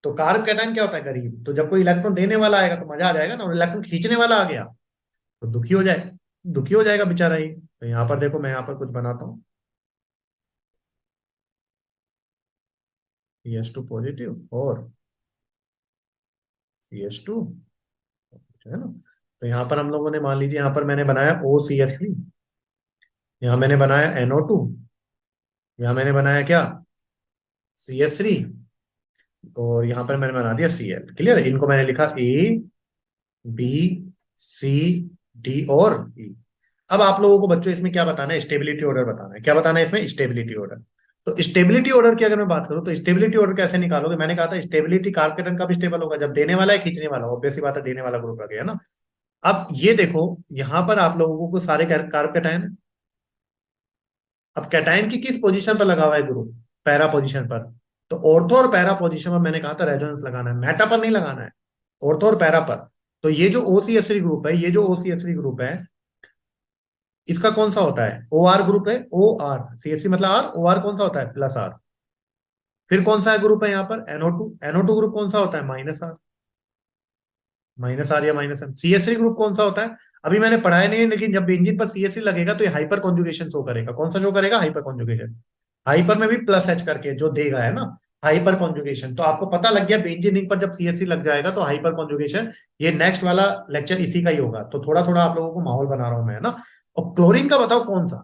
A: तो कार्ब कैटायन क्या होता है? गरीब। तो जब कोई इलेक्ट्रॉन देने वाला आएगा तो मजा आ जाएगा ना, और इलेक्ट्रॉन खींचने वाला आ गया तो दुखी हो जाएगा बेचारा ही। तो यहाँ पर देखो, मैं यहाँ पर कुछ बनाता हूँ, CH2 पॉजिटिव और CH2, है ना। तो यहाँ पर हम लोगों ने, मान लीजिए यहाँ पर मैंने बनाया OCH3, यहाँ मैंने बनाया NO2, यहाँ मैंने बनाया क्या? CH3, और यहाँ पर मैंने बना दिया Cl। क्लियर है? इनको मैंने लिखा A B C D और E। अब आप लोगों को बच्चों इसमें क्या बताना है? स्टेबिलिटी ऑर्डर बताना है। क्या बताना है इसमें? Stability order. तो स्टेबिलिटी ऑर्डर की अगर मैं बात करूं तो स्टेबिलिटी ऑर्डर कैसे निकालोगे? मैंने कहा था स्टेबिलिटी कार्बोकेटन का भी स्टेबल होगा जब देने वाला है खींचने वाला, ऑब्वियस सी बात है, देने वाला ग्रुप आ गया ना। अब ये देखो, यहां पर आप लोगों को सारे कार्बोकेटायन है। अब कैटायन की किस पोजीशन पर लगा हुआ है ग्रुप? पैरा पोजीशन पर। तो ऑर्थो और पैरा पोजीशन पर मैंने कहा था रेजोनेंस लगाना है, मेटा पर नहीं लगाना है, ऑर्थो और पैरा पर। तो ये जो OCH3 ग्रुप है, ये जो OCH3 ग्रुप है, इसका कौन सा होता है? OR ग्रुप है। OR, CH3 मतलब R, OR कौन सा होता है? +R। फिर कौन सा ग्रुप है यहाँ पर? NO2। NO2 ग्रुप कौन सा होता है? -R। -R या -M। CH3 ग्रुप कौन सा होता है? अभी मैंने पढ़ाया नहीं है, लेकिन जब बेंजीन पर CH3 लगेगा तो ये हाइपर कॉन्जुगेशन शो करेगा। कौन सा शो करेगा? Hyper conjugation. हाइपर में भी +H करके जो देगा, है ना, हाइपर कॉन्जुगेशन। तो आपको पता लग गया बेंजीन रिंग पर जब CH3 लग जाएगा तो हाइपर कॉन्जुगेशन। ये नेक्स्ट वाला लेक्चर इसी का ही होगा, तो थोड़ा थोड़ा आप लोगों को माहौल बना रहा हूं मैं, है ना। और क्लोरीन का बताओ कौन सा?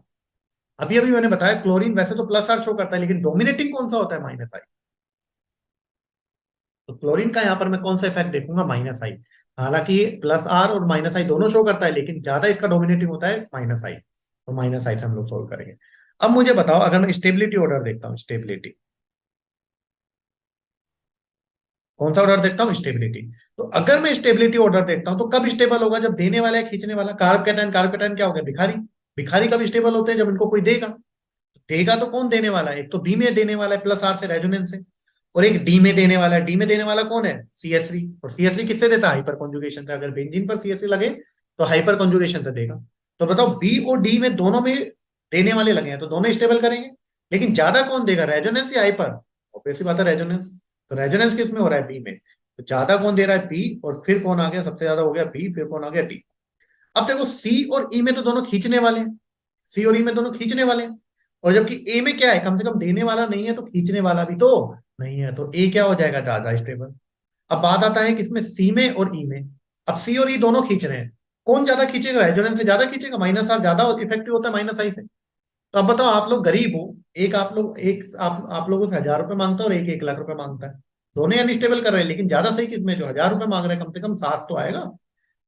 A: अभी अभी मैंने बताया क्लोरीन वैसे तो +R शो करता है, लेकिन डोमिनेटिंग कौन सा होता है? -I। तो क्लोरीन का यहाँ पर मैं कौन सा इफेक्ट देखूंगा? -I। हालांकि +R और -I दोनों शो करता है, लेकिन ज्यादा इसका डोमिनेटिंग होता है -I। तो माइनस आई से हम लोग सोल्व करेंगे। अब मुझे बताओ, अगर मैं स्टेबिलिटी ऑर्डर देखता हूँ, स्टेबिलिटी कौन सा ऑर्डर देखता हूँ, स्टेबिलिटी। तो अगर मैं स्टेबिलिटी ऑर्डर देखता हूँ तो कब स्टेबल होगा, जब देने वाला है खींचने वाला। कार्ब कैटायन क्या हो गया, भिखारी। भिखारी कब स्टेबल होते हैं, जब इनको कोई देगा। देगा तो कौन देने वाला है, एक तो बी में देने वाला है प्लस आर से रेजोनेंस से, और एक डी में देने वाला है। डी में देने वाला कौन है, CH3। और CH3 किससे देता है, हाइपर कॉन्जुगेशन से। अगर बेंजीन पर CH3 लगे तो हाइपर कॉन्जुगेशन से देगा। तो बताओ बी और डी में दोनों में देने वाले लगे हैं तो दोनों स्टेबल करेंगे। लेकिन ज्यादा कौन देगा, रेजोनेंस या हाइपर। ऑब्वियस सी बात है, रेजोनेंस। तो रेजोनेंस किस में हो रहा है, बी में। तो ज्यादा कौन दे रहा है, बी। और फिर कौन आ गया, सबसे ज्यादा हो गया बी, फिर कौन आ गया, डी। अब देखो सी और ई में तो दोनों खींचने वाले हैं, सी और ई में दोनों खींचने वाले हैं। और जबकि ए में क्या है, कम से कम देने वाला नहीं है तो खींचने वाला भी तो नहीं है, तो ए क्या हो जाएगा, ज्यादा स्टेबल। अब बात आता है किसमें, सी में और ई में। अब सी और ई दोनों खींच रहे हैं, कौन ज्यादा खींचेगा, रेजोनेंस से ज्यादा खींचेगा, माइनस आर ज्यादा इफेक्टिव होता है माइनस आई से। तो अब बताओ, आप लोग गरीब हो, एक आप लोग एक आप लोगों से 1,000 रुपए मांगता है और एक 1 लाख रुपए मांगता है। दोनों अनस्टेबल कर रहे हैं, लेकिन ज्यादा सही किसमें, जो 1,000 रुपए मांग रहे हैं, कम से कम सात तो आएगा।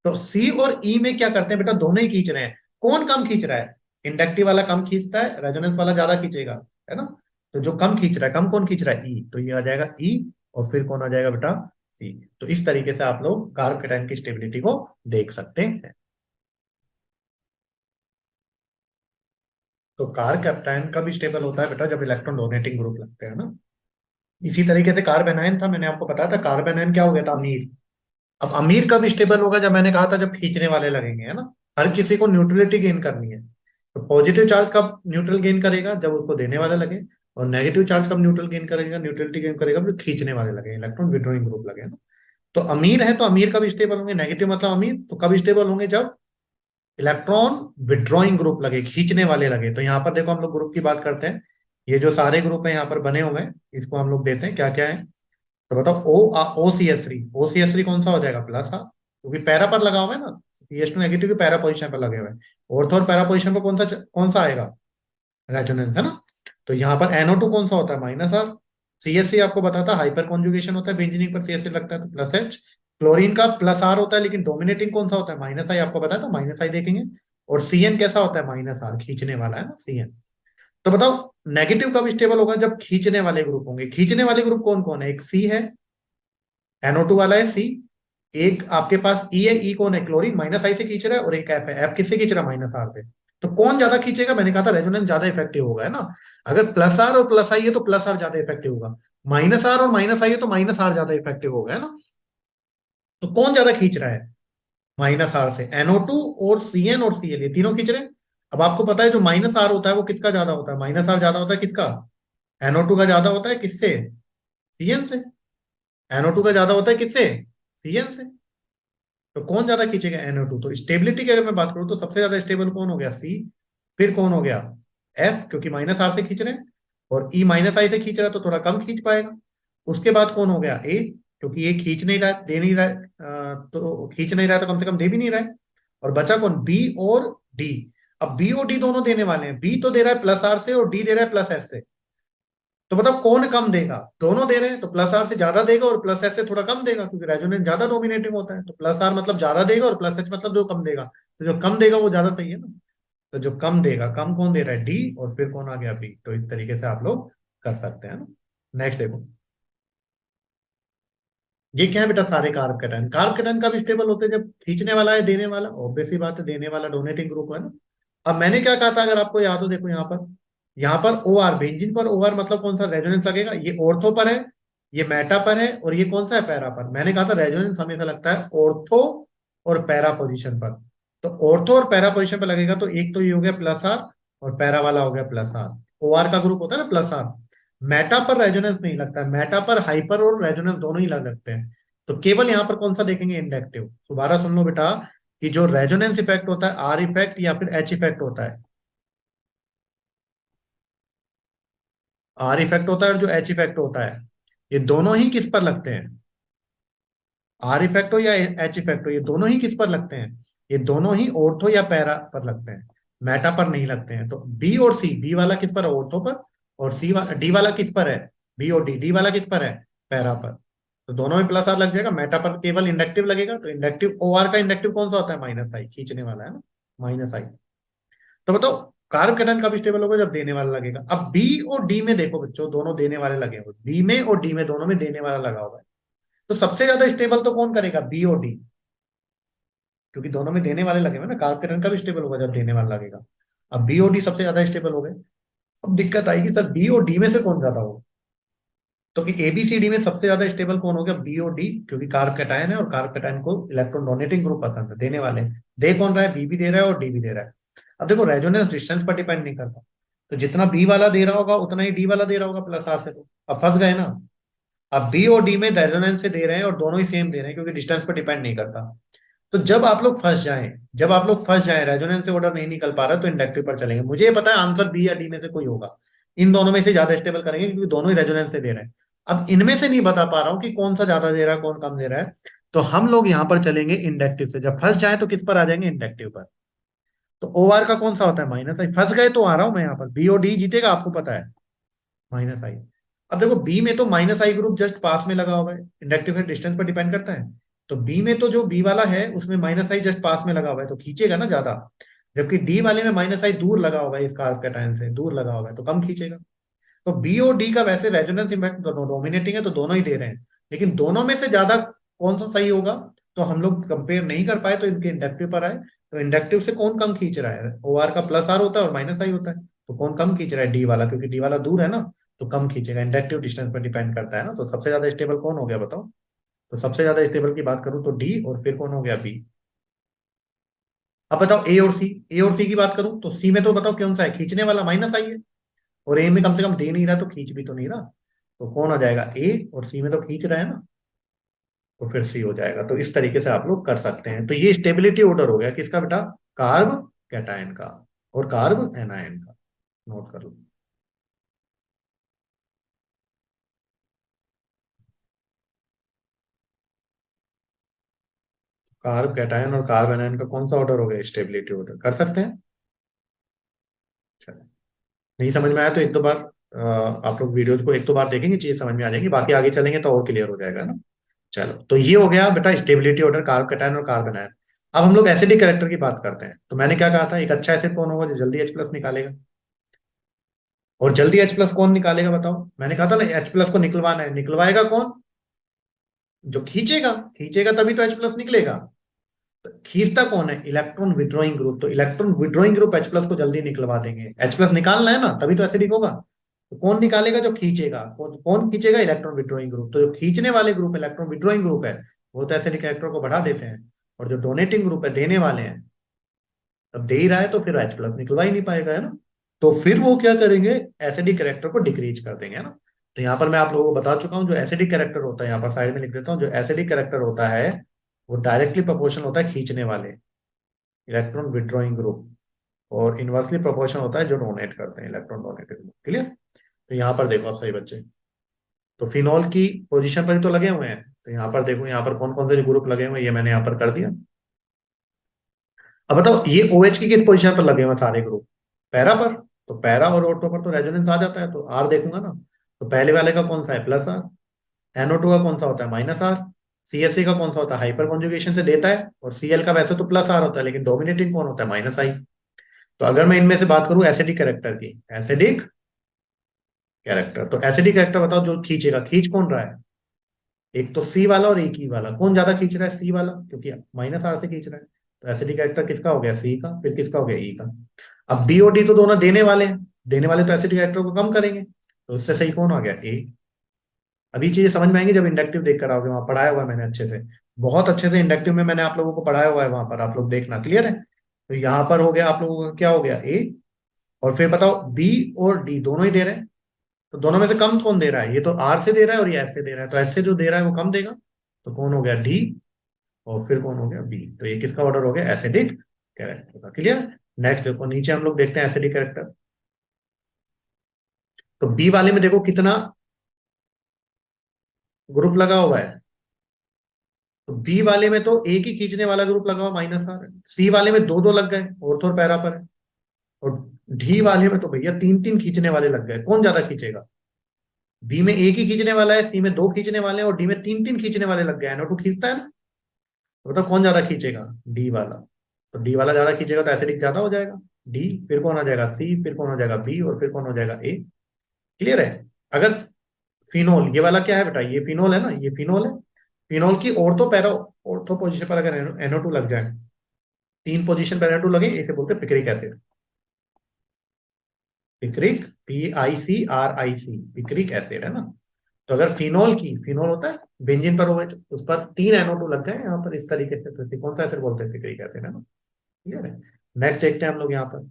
A: तो सी और ई में क्या करते हैं बेटा, दोनों ही खींच रहे हैं। कौन कम खींच रहा है, इंडक्टिव वाला कम खींचता है, रेजोनेंस वाला ज्यादा खींचेगा, है ना। तो जो कम खींच रहा है, कम कौन खींच रहा है, ई। तो ये आ जाएगा ई, और फिर कौन आ जाएगा बेटा, सी। तो इस तरीके से आप लोग कार्ब कैटायन की स्टेबिलिटी को देख सकते हैं। तो कार्ब कैटायन का भी स्टेबल होता है बेटा जब इलेक्ट्रॉन डोनेटिंग ग्रुप लगते हैं ना। इसी तरीके से कार्बेनाइन था, मैंने आपको बताया था, कार्बेनाइन क्या हो गया था, अमीर। अब अमीर कब स्टेबल होगा, जब मैंने कहा था जब खींचने वाले लगेंगे, है ना। हर किसी को न्यूट्रलिटी गेन करनी है। तो पॉजिटिव चार्ज कब न्यूट्रल गेन करेगा, जब उसको देने वाला लगे। और नेगेटिव चार्ज कब न्यूट्रल गेन करेगा, न्यूट्रलिटी गेन करेगा जब खींचने वाले लगे, इलेक्ट्रॉन विड्रॉइंग ग्रुप लगे, है ना। तो अमीर है तो अमीर कब स्टेबल होंगे, नेगेटिव मतलब अमीर, तो कब स्टेबल होंगे, जब इलेक्ट्रॉन विड्रॉइंग ग्रुप लगे, खींचने वाले लगे। तो यहाँ पर देखो हम लोग ग्रुप की बात करते हैं। ये जो सारे ग्रुप है यहाँ पर बने हुए हैं, इसको हम लोग देते हैं क्या क्या है। तो बताओ ओ सी एस थ्री कौन सा हो जाएगा, प्लस। हाँ, क्योंकि पैरा पर लगा हुआ है ना। CH2 नेगेटिव भी पैरा पोजिशन पर लगे हुए हैं। ऑर्थो और पैरा पोजिशन पर कौन सा आएगा, रेजोनेंस, है ना। तो यहाँ पर NO2 कौन सा होता है, माइनस आर। CH3 आपको बताता हाइपर कॉन्जुगेशन होता है, बेंजीनिक पर CH3 लगता है तो प्लस H। क्लोरीन का प्लस आर होता है, लेकिन डोमिनेटिंग कौन सा होता है, माइनस आई, आपको बताया था माइनस आई देखेंगे। और CN कैसा होता है, माइनस आर, खींचने वाला है ना, CN। तो बताओ नेगेटिव कब स्टेबल होगा, जब खींचने वाले ग्रुप होंगे। खींचने वाले ग्रुप कौन कौन है, एक सी है, NO2 वाला है सी। एक आपके पास ई है, ई कौन है, क्लोरीन, माइनस आई से खींच रहा है। और एक एफ है, एफ किससे खींच रहा है, माइनस आर से। तो कौन ज्यादा खींचेगा, मैंने कहा था रेजोनेंस ज्यादा इफेक्टिव होगा, है ना। अगर प्लस आर और प्लस आई है तो प्लस आर ज्यादा इफेक्टिव होगा। माइनस आर और माइनस आई है तो माइनस आर ज्यादा इफेक्टिव होगा, है ना। तो कौन ज्यादा खींच रहा है, माइनस आर से। NO2 और CN और Cl ये तीनों खींच रहे हैं। अब आपको पता है जो माइनस आर होता है वो किसका ज्यादा होता है, माइनस आर ज्यादा होता है किसका, NO2 का ज्यादा होता है किससे, CN से। NO2 का ज्यादा होता है किससे, CN से। तो कौन ज्यादा खींचेगा, NO2। तो स्टेबिलिटी की अगर मैं बात करूं तो सबसे ज्यादा स्टेबल कौन हो गया, सी। फिर कौन हो गया, एफ, क्योंकि माइनस आर से खींच रहे हैं। और ई माइनस आई से खींच रहा है तो थोड़ा कम खींच पाएगा। उसके बाद कौन हो गया, ए, क्योंकि ये खींच नहीं रहा है, दे नहीं रहा है, तो खींच नहीं रहा है तो कम से कम दे भी नहीं रहा है। और बचा कौन, बी और डी। अब बी और डी दोनों देने वाले हैं, बी तो दे रहा है प्लस आर से और डी दे रहा है प्लस एस से। तो बताओ कौन कम देगा, दोनों दे रहे हैं तो प्लस आर से ज्यादा देगा और प्लस एस से थोड़ा कम देगा, क्योंकि रेजोनेंस ज्यादा डोमिनेटिंग होता है। तो प्लस आर मतलब ज्यादा देगा और प्लस एच मतलब जो कम देगा। तो जो कम देगा वो ज्यादा सही है ना। तो जो कम देगा, कम कौन दे रहा है, डी, और फिर कौन आ गया, बी। तो इस तरीके से आप लोग कर सकते हैं ना। नेक्स्ट देखो, ये क्या है बेटा, सारे कार्ब कैटायन। कार्ब कैटायन का भी स्टेबल होते हैं जब खींचने वाला है, देने वाला, ऑब्वियस सी बात है, देने वाला डोनेटिंग ग्रुप है ना। अब मैंने क्या कहा था, अगर आपको याद हो, देखो यहाँ पर OR, बेंजीन पर OR मतलब कौन सा, रेजोनेंस लगेगा। ये ऑर्थो पर है, ये मेटा पर है, और ये कौन सा है, पैरा पर। मैंने कहा था रेजोनेंस हमेशा लगता है ऑर्थो और पैरा पोजिशन पर। तो ऑर्थो और पैरा पोजिशन पर लगेगा तो एक तो ये हो गया प्लस आर, और पैरा वाला हो गया प्लस आर। OR का ग्रुप होता है ना प्लस आर। मेटा पर रेजोनेंस नहीं लगता है, मेटा पर हाइपर और रेजोनेंस दोनों ही लग लगते हैं। तो केवल यहाँ पर कौन सा देखेंगे, इंडक्टिव। दोबारा सुन लो बेटा, कि जो रेजोनेंस इफेक्ट होता है, आर इफेक्ट या फिर एच इफेक्ट होता है। आर इफेक्ट होता है और जो एच इफेक्ट होता है, ये दोनों ही किस पर लगते हैं, आर इफेक्ट हो या एच इफेक्ट हो, ये दोनों ही किस पर लगते हैं, ये दोनों ही ऑर्थो या पैरा पर लगते हैं, मेटा पर नहीं लगते हैं। तो बी और सी, बी वाला किस पर है, ऑर्थो पर। और डी वाला किस पर है, बी और डी वाला किस पर है, पैरा पर। तो दोनों में प्लस आर लग जाएगा, मेटा पर केवल इंडक्टिव लगेगा। तो इंडक्टिव OR का इंडक्टिव कौन सा होता है, माइनस आई, खींचने वाला है ना, माइनस आई। तो बताओ कार्ब कैटायन कब स्टेबल होगा, जब देने वाला लगेगा। अब बी और डी में देखो बच्चों, दोनों देने वाले लगे हुए, बी में और डी में दोनों में देने वाला लगा हुआ है। तो सबसे ज्यादा स्टेबल तो कौन करेगा, बी और डी, क्योंकि दोनों में देने वाले लगे हुए ना। कार्ब कैटायन कब स्टेबल होगा, जब देने वाला लगेगा। अब बी और डी सबसे ज्यादा स्टेबल हो गए। अब दिक्कत आएगी सर बी और डी में से कौन ज्यादा होगा। तो एबीसीडी में सबसे ज्यादा स्टेबल कौन हो गया, बी और डी, क्योंकि कार्ब कैटायन है और कार्ब कैटायन को इलेक्ट्रॉन डोनेटिंग ग्रुप पसंद है, देने वाले। दे कौन रहा है, बी भी दे रहा है और डी भी दे रहा है। अब देखो रेजोनेंस डिस्टेंस पर डिपेंड नहीं करता, तो जितना बी वाला दे रहा होगा उतना ही डी वाला दे रहा होगा प्लस आर से। तो अब फंस गए ना। अब बी और डी में रेजोनेंस से दे रहे हैं और दोनों ही सेम दे रहे हैं, क्योंकि डिस्टेंस पर डिपेंड नहीं करता। तो जब आप लोग फंस जाएं रेजोनेंस से ऑर्डर नहीं निकल पा रहा, तो इंडक्टिव पर चलेंगे। मुझे ये पता है आंसर बी या डी में से कोई होगा, इन दोनों में से ज्यादा स्टेबल करेंगे, क्योंकि दोनों ही रेजोनेंस से दे रहे हैं। अब इनमें से नहीं बता पा रहा हूं कि कौन सा ज्यादा दे रहा है कौन कम दे रहा है, तो हम लोग यहां पर चलेंगे इंडक्टिव से। जब फंस जाए तो किस पर आ जाएंगे, इंडक्टिव पर। तो ओ आर का कौन सा होता है, माइनस आई। फंस गए तो आ रहा हूं मैं यहाँ पर, बी और डी जीतेगा आपको पता है, माइनस आई। अब देखो बी में तो माइनस आई ग्रुप जस्ट पास में लगा हुआ है, इंडक्टिव है डिस्टेंस पर डिपेंड करता है। तो बी में तो जो बी वाला है उसमें माइनस आई जस्ट पास में लगा हुआ है, तो खींचेगा ना ज्यादा। जबकि डी वाले में माइनस आई दूर लगा हुआ है, इस कार्ब कैटायन से दूर लगा हुआ है, तो कम खींचेगा। तो बी और डी का वैसे रेजोनेंस इम्पैक्ट दोनों डोमिनेटिंग है, तो दोनों ही दे रहे हैं। लेकिन दोनों में से ज्यादा कौन सा सही होगा, तो हम लोग कंपेयर नहीं कर पाए, तो इनके इंडक्टिव पर आए। तो इंडक्टिव से कौन कम खींच रहा है, ओ आर का प्लस आर होता है और माइनस आई होता है। तो कौन कम खींच रहा है, डी वाला, क्योंकि डी वाला दूर है ना, तो कम खींचेगा। इंडक्टिव डिस्टेंस पर डिपेंड करता है ना। तो सबसे ज्यादा स्टेबल कौन हो गया बताओ। तो सबसे ज्यादा स्टेबल की बात करूं तो डी, और फिर कौन हो गया, बी। अब बताओ ए और सी। ए और सी की बात करूं तो सी में तो बताओ कौन सा है, खींचने वाला माइनस आई है, और ए में कम से कम दे नहीं रहा, तो खींच भी तो नहीं रहा। तो कौन हो जाएगा, ए, और सी में तो खींच रहा है ना, तो फिर सी हो जाएगा। तो इस तरीके से आप लोग कर सकते हैं। तो ये स्टेबिलिटी ऑर्डर हो गया किसका बेटा, कार्ब कैटायन का और कार्ब एनायन का। नोट कर लो। कार्ब कैटायन और कार्ब एनायन का कौन सा ऑर्डर हो गया, स्टेबिलिटी ऑर्डर। कर सकते हैं। चलो, नहीं समझ में आया तो एक दो बार आप लोग वीडियोज को एक दो बार देखेंगे, चीज समझ में आ जाएगी। बाकी आगे चलेंगे तो और क्लियर हो जाएगा ना। चलो, तो ये हो गया बेटा स्टेबिलिटी ऑर्डर, कार्ब कैटायन और कार्ब एनायन। अब हम लोग एसिडिक कैरेक्टर की बात करते हैं। तो मैंने क्या कहा था, एक अच्छा एसिड कौन होगा जो जल्दी H प्लस निकालेगा, और जल्दी H प्लस कौन निकालेगा बताओ। मैंने कहा था ना H प्लस को निकलवाना है, निकलवाएगा कौन, जो खींचेगा। खींचेगा तभी तो H प्लस निकलेगा। तो खींचता कौन है, इलेक्ट्रॉन विड्रॉइंग ग्रुप। तो electron withdrawing group H plus को जल्दी निकलवा देंगे। H प्लस निकालना है ना, तभी तो एसिडिक होगा। तो कौन निकालेगा, जो खींचेगा। कौन खींचेगा, इलेक्ट्रॉन विड्रॉइंग ग्रुप। तो जो खींचने वाले ग्रुप इलेक्ट्रॉन विड्रॉइंग ग्रुप है, वो तो एसिडिक कैरेक्टर को बढ़ा देते हैं। और जो डोनेटिंग ग्रुप है, देने वाले हैं, अब दे ही रहा है तो फिर H प्लस निकलवा ही नहीं पाएगा, है ना। तो फिर वो क्या करेंगे, एसिडिक कैरेक्टर को डिक्रीज कर देंगे, है ना। तो यहाँ पर मैं आप लोगों को बता चुका हूँ, जो एसिडिक कैरेक्टर होता है, यहाँ पर साइड में लिख देता हूँ, जो एसिडिक कैरेक्टर होता है वो डायरेक्टली प्रोपोर्शनल होता है खींचने वाले इलेक्ट्रॉन विड्रॉइंग ग्रुप, और इनवर्सली प्रोपोर्शनल होता है जो डोनेट करते हैं इलेक्ट्रॉन डोनेटिंग ग्रुप। क्लियर। तो यहाँ पर देखो आप सही बच्चे, तो फिनॉल की पोजीशन पर ही तो लगे हुए हैं। तो यहाँ पर देखो, यहाँ पर कौन कौन से ग्रुप लगे हुए हैं, ये मैंने यहाँ पर कर दिया। अब बताओ ये OH की किस पोजीशन पर लगे हुए हैं सारे ग्रुप, पैरा पर। तो पैरा और ऑटो पर तो रेजोनेंस आ जाता है, तो आर देखूंगा ना। तो पहले वाले का कौन सा है, प्लस आर। NO2 का कौन सा होता है, माइनस आर। CSA का कौन सा होता है, हाइपर कॉन्जुगेशन से देता है। और Cl का वैसे तो प्लस आर होता है, लेकिन डोमिनेटिंग कौन होता है, माइनस आई। तो अगर मैं इनमें से बात करूं एसिडिक कैरेक्टर की, एसिडिक कैरेक्टर, तो एसिडिक कैरेक्टर बताओ जो खींचेगा, खींच कौन रहा है। एक तो सी वाला और एक ही वाला, कौन ज्यादा खींच रहा है, सी वाला, क्योंकि माइनस आर से खींच रहा है। तो एसिडिक कैरेक्टर किसका हो गया, सी का। फिर किसका हो गया, ई का। अब बी और डी तो दोनों देने वाले हैं, देने वाले तो एसिडिक कैरेक्टर को कम करेंगे, तो उससे सही कौन आ गया, ए। अभी चीजें समझ में आएंगी जब इंडक्टिव देख कर आओगे, वहां पढ़ाया हुआ है मैंने अच्छे से, बहुत अच्छे से इंडक्टिव में मैंने आप लोगों को पढ़ाया हुआ है, वहां पर आप लोग देखना, क्लियर है। तो यहाँ पर हो गया आप लोगों का क्या हो गया, ए। और फिर बताओ बी और डी दोनों ही दे रहे हैं, तो दोनों में से कम कौन दे रहा है, ये तो आर से दे रहा है और ये एस से दे रहा है, तो एस से जो दे रहा है वो कम देगा। तो कौन हो गया, डी। और फिर कौन हो गया, बी। तो ये किसका ऑर्डर हो गया, एसिडिक कैरेक्टर का। क्लियर। नेक्स्ट देखो, नीचे हम लोग देखते हैं एसिडिक कैरेक्टर। तो बी वाले में देखो कितना ग्रुप लगा हुआ है। तो बी वाले में तो एक ही खींचने वाला ग्रुप लगा हुआ, माइनस आर। सी वाले में दो दो लग गए, ऑर्थो और पैरा पर है। और डी वाले में तो भैया तीन तीन खींचने वाले लग गए, कौन ज्यादा खींचेगा। बी में एक ही खींचने वाला है, सी में दो खींचने वाले हैं, और डी में तीन तीन खींचने वाले लग गए। NO2 खींचता है ना, तो बताओ कौन ज्यादा खींचेगा, डी वाला। तो डी वाला ज्यादा खींचेगा तो एसिडिक ज्यादा हो जाएगा, डी, फिर कौन आ जाएगा सी, फिर कौन हो जाएगा बी, और फिर कौन हो जाएगा ए। क्लियर है? अगर फिनोल, ये वाला क्या है बेटा, ये फिनोल है ना, ये फिनोल है। फिनोल की ऑर्थो पैरा, ऑर्थो पोजीशन पर अगर NO2 लग जाए, 3 पोजीशन पर NO2 लगे, इसे बोलते हैं picric acid. Picric, PICRIC, picric acid है ना। तो अगर फिनोल की, फिनोल होता है बेंजीन पर OH, उस पर 3 NO2 लग जाए यहाँ पर इस तरीके से, तो इसे कौन सा एसिड बोलते हैं, पिक्रिक एसिड है ना। क्लियर है? नेक्स्ट देखते हैं हम लोग यहाँ पर।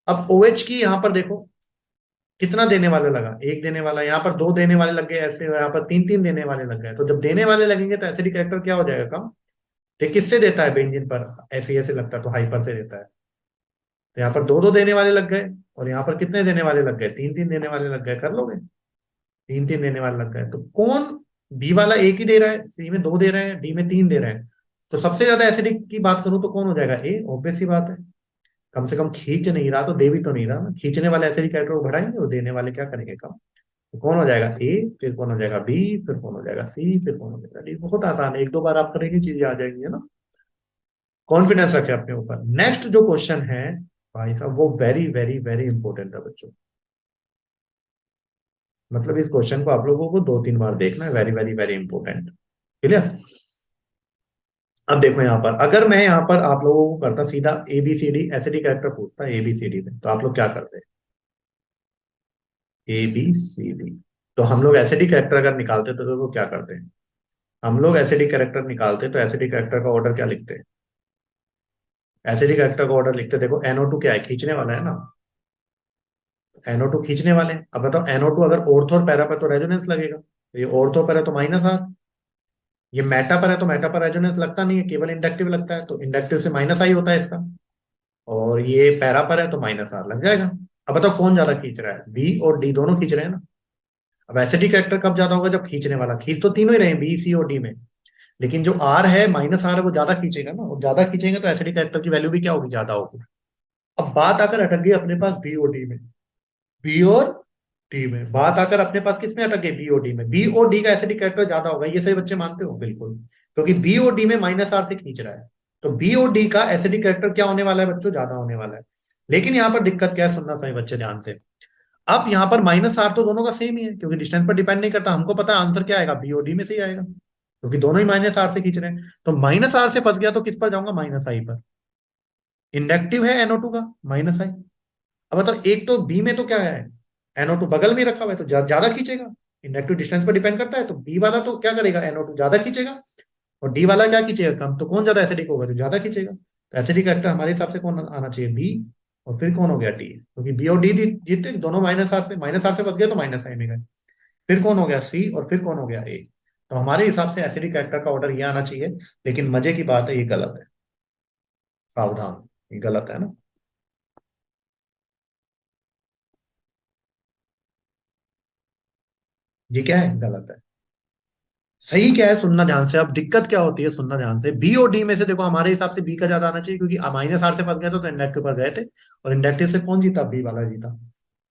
A: अब OH की यहाँ पर देखो कितना देने वाले लगा, एक देने वाला, यहाँ पर 2 देने वाले लग गए ऐसे, यहाँ पर 3 3 देने वाले लग गए। तो जब देने वाले लगेंगे तो एसिडिक कैरेक्टर क्या हो जाएगा, कम। तो किससे देता है, बेंजीन पर ऐसे ऐसे लगता है तो हाइपर से देता है। तो यहाँ पर 2 2 देने वाले लग गए, और यहाँ पर कितने देने वाले लग गए, 3 3 देने वाले लग गए, कर लोगे। 3 3 देने वाले लग गए, तो कौन, बी वाला एक ही दे रहा है, सी में 2 दे रहे हैं, डी में 3 दे रहे हैं। तो सबसे ज्यादा एसिडिक की बात करूं तो कौन हो जाएगा, ए, ऑब्वियस सी बात है। कम से कम खींच नहीं रहा तो दे भी तो नहीं रहा ना, खींचने वाले एसिडिक कैरेक्टर को बढ़ाएंगे और देने वाले क्या करेंगे, कम। तो कौन हो जाएगा, ए, फिर कौन हो जाएगा बी, फिर कौन हो जाएगा सी, फिर कौन हो जाएगा डी। बहुत आसान है, एक दो बार आप करेंगे चीजें आ जाएंगी, है ना। कॉन्फिडेंस रखें अपने ऊपर। नेक्स्ट जो क्वेश्चन है भाई साहब, वो वेरी वेरी वेरी इंपॉर्टेंट है बच्चों। मतलब इस क्वेश्चन को आप लोगों को 2 3 बार देखना है, very very very important. Clear? अब देखो यहाँ पर, अगर मैं यहाँ पर आप लोगों को करता सीधा ABCD एसिडिक कैरेक्टर पूछता ABCD में, तो आप लोग क्या करते? ABCD। तो हम लोग एसिडिक कैरेक्टर अगर निकालते तो वो क्या करते हैं, हम लोग एसिडिक कैरेक्टर निकालते तो एसिडिक कैरेक्टर का ऑर्डर क्या लिखते हैं, एसिडिक कैरेक्टर का ऑर्डर लिखते, देखो NO2 क्या है, खींचने वाला है ना। NO2 खींचने वाले हैं। अब बताओ NO2 अगर ऑर्थो और पैरा पर तो रेजोनेंस लगेगा, तो ये ऑर्थो पर है तो -R, ये मेटा पर है तो मेटा पर रेजोनेंस लगता नहीं है, केवल इंडक्टिव लगता है, तो इंडक्टिव से -I होता है इसका। और ये पैरा पर है तो -R लग जाएगा। अब बताओ कौन ज्यादा खींच रहा है, बी और डी दोनों खींच रहे हैं ना। अब एसिडिक कैरेक्टर कब ज्यादा होगा, जब खींचने वाला, खींच तो तीनों ही रहे हैं, बी सी और डी में, लेकिन जो आर है, -R है, वो ज्यादा खींचेगा ना, और ज्यादा खींचेंगे तो एसिडिक कैरेक्टर की वैल्यू भी क्या होगी, ज्यादा होगी। अब बात आकर अटक गई अपने पास बी और डी में, बी और डी में बात आकर अपने पास किस में अटक गई, बी और डी में। बी और डी का एसिडिक कैरेक्टर ज्यादा होगा, ये सही बच्चे मानते हो, बिल्कुल, क्योंकि बी और डी में -R से खींच रहा है। तो बी और डी का एसिडिक कैरेक्टर क्या होने वाला है बच्चों, ज्यादा होने वाला है। लेकिन यहाँ पर दिक्कत क्या है, सुनना सही बच्चे ध्यान से। अब यहाँ पर -R तो दोनों का सेम ही है, क्योंकि डिस्टेंस पर डिपेंड नहीं करता, हमको पता है आंसर क्या आएगा, बी और डी में से ही आएगा, क्योंकि दोनों ही -R से खींच रहे हैं। तो -R से फंस गया तो किस पर जाऊंगा, -I पर। इंडक्टिव है NO2 का, -I। अब बताओ, एक तो बी में तो क्या है, NO2 बगल में रखा हुआ है तो ज्यादा खींचेगा, इंडक्टिव डिस्टेंस पर डिपेंड करता है, तो बी वाला तो क्या करेगा, NO2 ज्यादा खींचेगा, और डी वाला क्या खींचेगा, कम। तो कौन ज्यादा एसिडिक होगा, जो ज्यादा खींचेगा। तो एसिडिक फैक्टर हमारे हिसाब से कौन आना चाहिए, बी, और फिर कौन हो गया, डी, क्योंकि बी और डी जीते दोनों -R से बच गए तो -I में गए। फिर कौन हो गया, सी, और फिर कौन हो गया, ए। तो हमारे हिसाब से एसिडिक फैक्टर का ऑर्डर ये आना चाहिए। लेकिन मजे की बात है, ये गलत है, सावधान, ये गलत है ना। ये क्या है, गलत है। सही क्या है, सुनना ध्यान से। अब दिक्कत क्या होती है, सुनना ध्यान से। बी और डी में से देखो, हमारे हिसाब से बी का ज्यादा आना चाहिए, क्योंकि -R से फंस गए तो इंडक्टिव पर गए थे, और इंडक्टिव से कौन जीता, बी वाला जीता।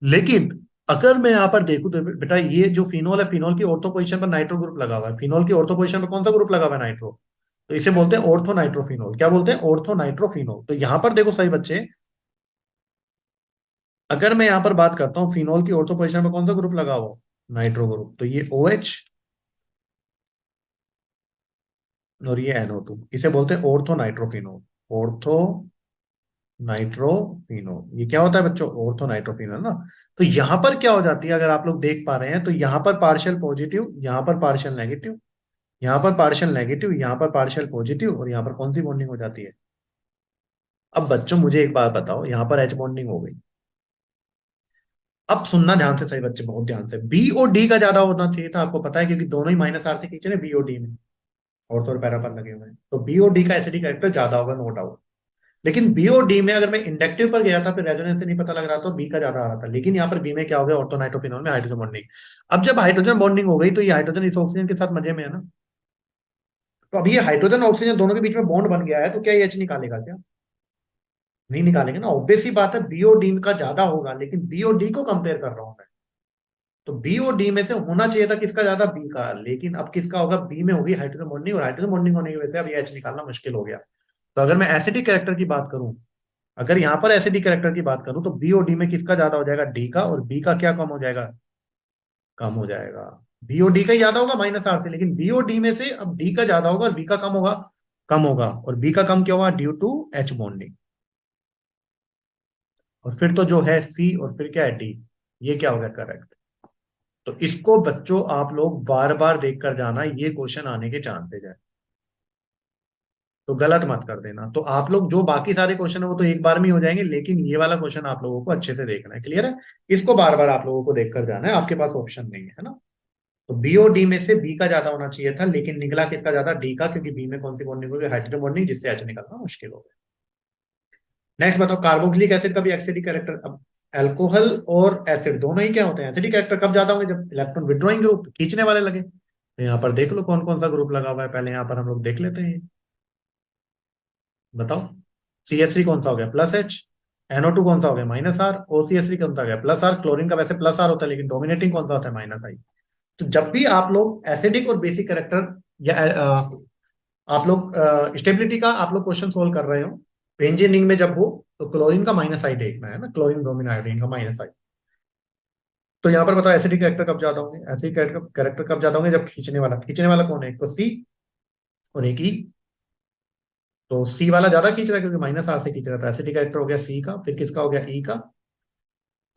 A: लेकिन अगर मैं यहाँ पर देखूं तो बेटा, ये जो फिनोल है, फिनोल की ऑर्थो पोजीशन पर नाइट्रो ग्रुप लगा हुआ है, फिनोल की ऑर्थो पोजीशन पर कौन सा ग्रुप लगा हुआ है, नाइट्रो। तो इसे बोलते हैं ऑर्थो नाइट्रोफिनोल। क्या बोलते हैं, ऑर्थो नाइट्रोफिनोल। तो यहाँ पर देखो सही बच्चे, अगर मैं यहाँ पर बात करता हूँ फिनोल की ऑर्थो पोजीशन पर कौन सा ग्रुप लगा हुआ, नाइट्रो ग्रुप, तो ये OH और ये NO2, इसे बोलते हैं ऑर्थो नाइट्रोफिनोल। ऑर्थो नाइट्रोफिनोल, ये क्या होता है बच्चों, ऑर्थो नाइट्रोफिनोल ना। तो यहां पर क्या हो जाती है, अगर आप लोग देख पा रहे हैं, तो यहां पर पार्शियल पॉजिटिव, यहां पर पार्शियल नेगेटिव, यहां पर पार्शियल नेगेटिव, यहां पर पार्शियल पॉजिटिव, और यहां पर कौन सी बॉन्डिंग हो जाती है। अब बच्चों मुझे एक बात बताओ, यहां पर H बॉन्डिंग हो गई। अब सुनना ध्यान से सही बच्चे, बहुत ध्यान से। बी और डी का ज्यादा होना चाहिए था, आपको पता है, क्योंकि दोनों ही -R से खींचे रहे, बी और डी में, और तो पैरा पर लगे हुए हैं, तो बी और डी का एसिडिक कैरेक्टर ज्यादा होगा, नो डाउट। लेकिन बी और डी में अगर मैं इंडक्टिव पर गया था, फिर रेजोनेंस से नहीं पता लग रहा था, बी का ज्यादा आ रहा था। लेकिन यहाँ पर बी में क्या हो गया, ऑर्थोनाइट्रोफिनॉल में हाइड्रोजन बॉन्डिंग। अब जब हाइड्रोजन बॉन्डिंग हो गई, तो ये हाइड्रोजन इस ऑक्सीजन के साथ मजे में है ना। तो अब ये हाइड्रोजन ऑक्सीजन दोनों के बीच में बॉन्ड बन गया है, तो क्या ये H निकालेगा क्या, नहीं निकालेंगे ना, ऑब्वियस ही बात है, बी और डी का ज्यादा होगा। लेकिन बी और डी को कंपेयर कर रहा हूं मैं, तो बी और डी में से होना चाहिए था किसका ज्यादा, बी का। लेकिन अब किसका होगा, बी में होगी हाइड्रोजन बॉन्डिंग, और हाइड्रोजन बॉन्डिंग होने की वजह से अब ये H निकालना मुश्किल हो गया। तो अगर मैं एसिडिक कैरेक्टर की बात करूं, अगर यहाँ पर एसिडिक कैरेक्टर की बात करूं तो बी और डी में किसका ज्यादा हो जाएगा, डी का, और बी का क्या कम हो जाएगा, कम हो जाएगा। बी और डी का ही ज्यादा होगा माइनस आर से, लेकिन बी और डी में से अब डी का ज्यादा होगा और बी का कम होगा, कम होगा। और बी का कम क्या होगा, ड्यू टू एच बॉन्डिंग। और फिर तो जो है सी और फिर क्या है डी, ये क्या हो गया, करेक्ट। तो इसको बच्चों आप लोग बार बार देख कर जाना, ये क्वेश्चन आने के चांसेस है, तो गलत मत कर देना। तो आप लोग जो बाकी सारे क्वेश्चन है वो तो एक बार में ही हो जाएंगे, लेकिन ये वाला क्वेश्चन आप लोगों को अच्छे से देखना है, क्लियर है। इसको बार बार आप लोगों को देख कर जाना है, आपके पास ऑप्शन नहीं है ना। तो बी और डी में से बी का ज्यादा होना चाहिए था, लेकिन निकला किसका ज्यादा, डी का, क्योंकि बी में कौन सी बॉन्डिंग होगी, हाइड्रोजन बॉन्डिंग, जिससे एच निकलना मुश्किल हो गया। नेक्स्ट बताओ, कार्बोक्सिलिक एसिड का भी एसिडिक कैरेक्टर। अब अल्कोहल और एसिड दोनों ही क्या होते हैं, एसिडिक कैरेक्टर कब ज्यादा होंगे, जब इलेक्ट्रॉन विड्रॉइंग ग्रुप खींचने वाले लगे। तो यहाँ पर देख लो कौन कौन सा ग्रुप लगा हुआ है, पहले यहाँ पर हम लोग देख लेते हैं। बताओ, सी एच थ्री कौन सा हो गया, प्लस एच। NO2 कौन सा हो गया, माइनस आर। OCH3 कौन सा हो गया, प्लस आर। क्लोरीन का वैसे प्लस आर होता है, लेकिन डोमिनेटिंग कौन सा होता है, माइनस आई। तो जब भी आप लोग एसिडिक और बेसिक कैरेक्टर या आप लोग स्टेबिलिटी का आप लोग क्वेश्चन सोल्व कर रहे हो, इंजीनियरिंग में जब हो, तो क्लोरीन का माइनस आई देखना है ना, क्लोरीन ब्रोमीन आयोडीन का माइनस आई। तो यहाँ पर बताओ, एसिडिक कैरेक्टर कब ज्यादा होंगे, एसिडिक कैरेक्टर कब ज्यादा होंगे, जब खींचने वाला कौन है, एक तो सी और एक ई। तो सी वाला ज्यादा खींच रहा है क्योंकि माइनस आर से खींच रहा था, एसिडिक कैरेक्टर हो गया सी का, फिर किसका हो गया, ई का।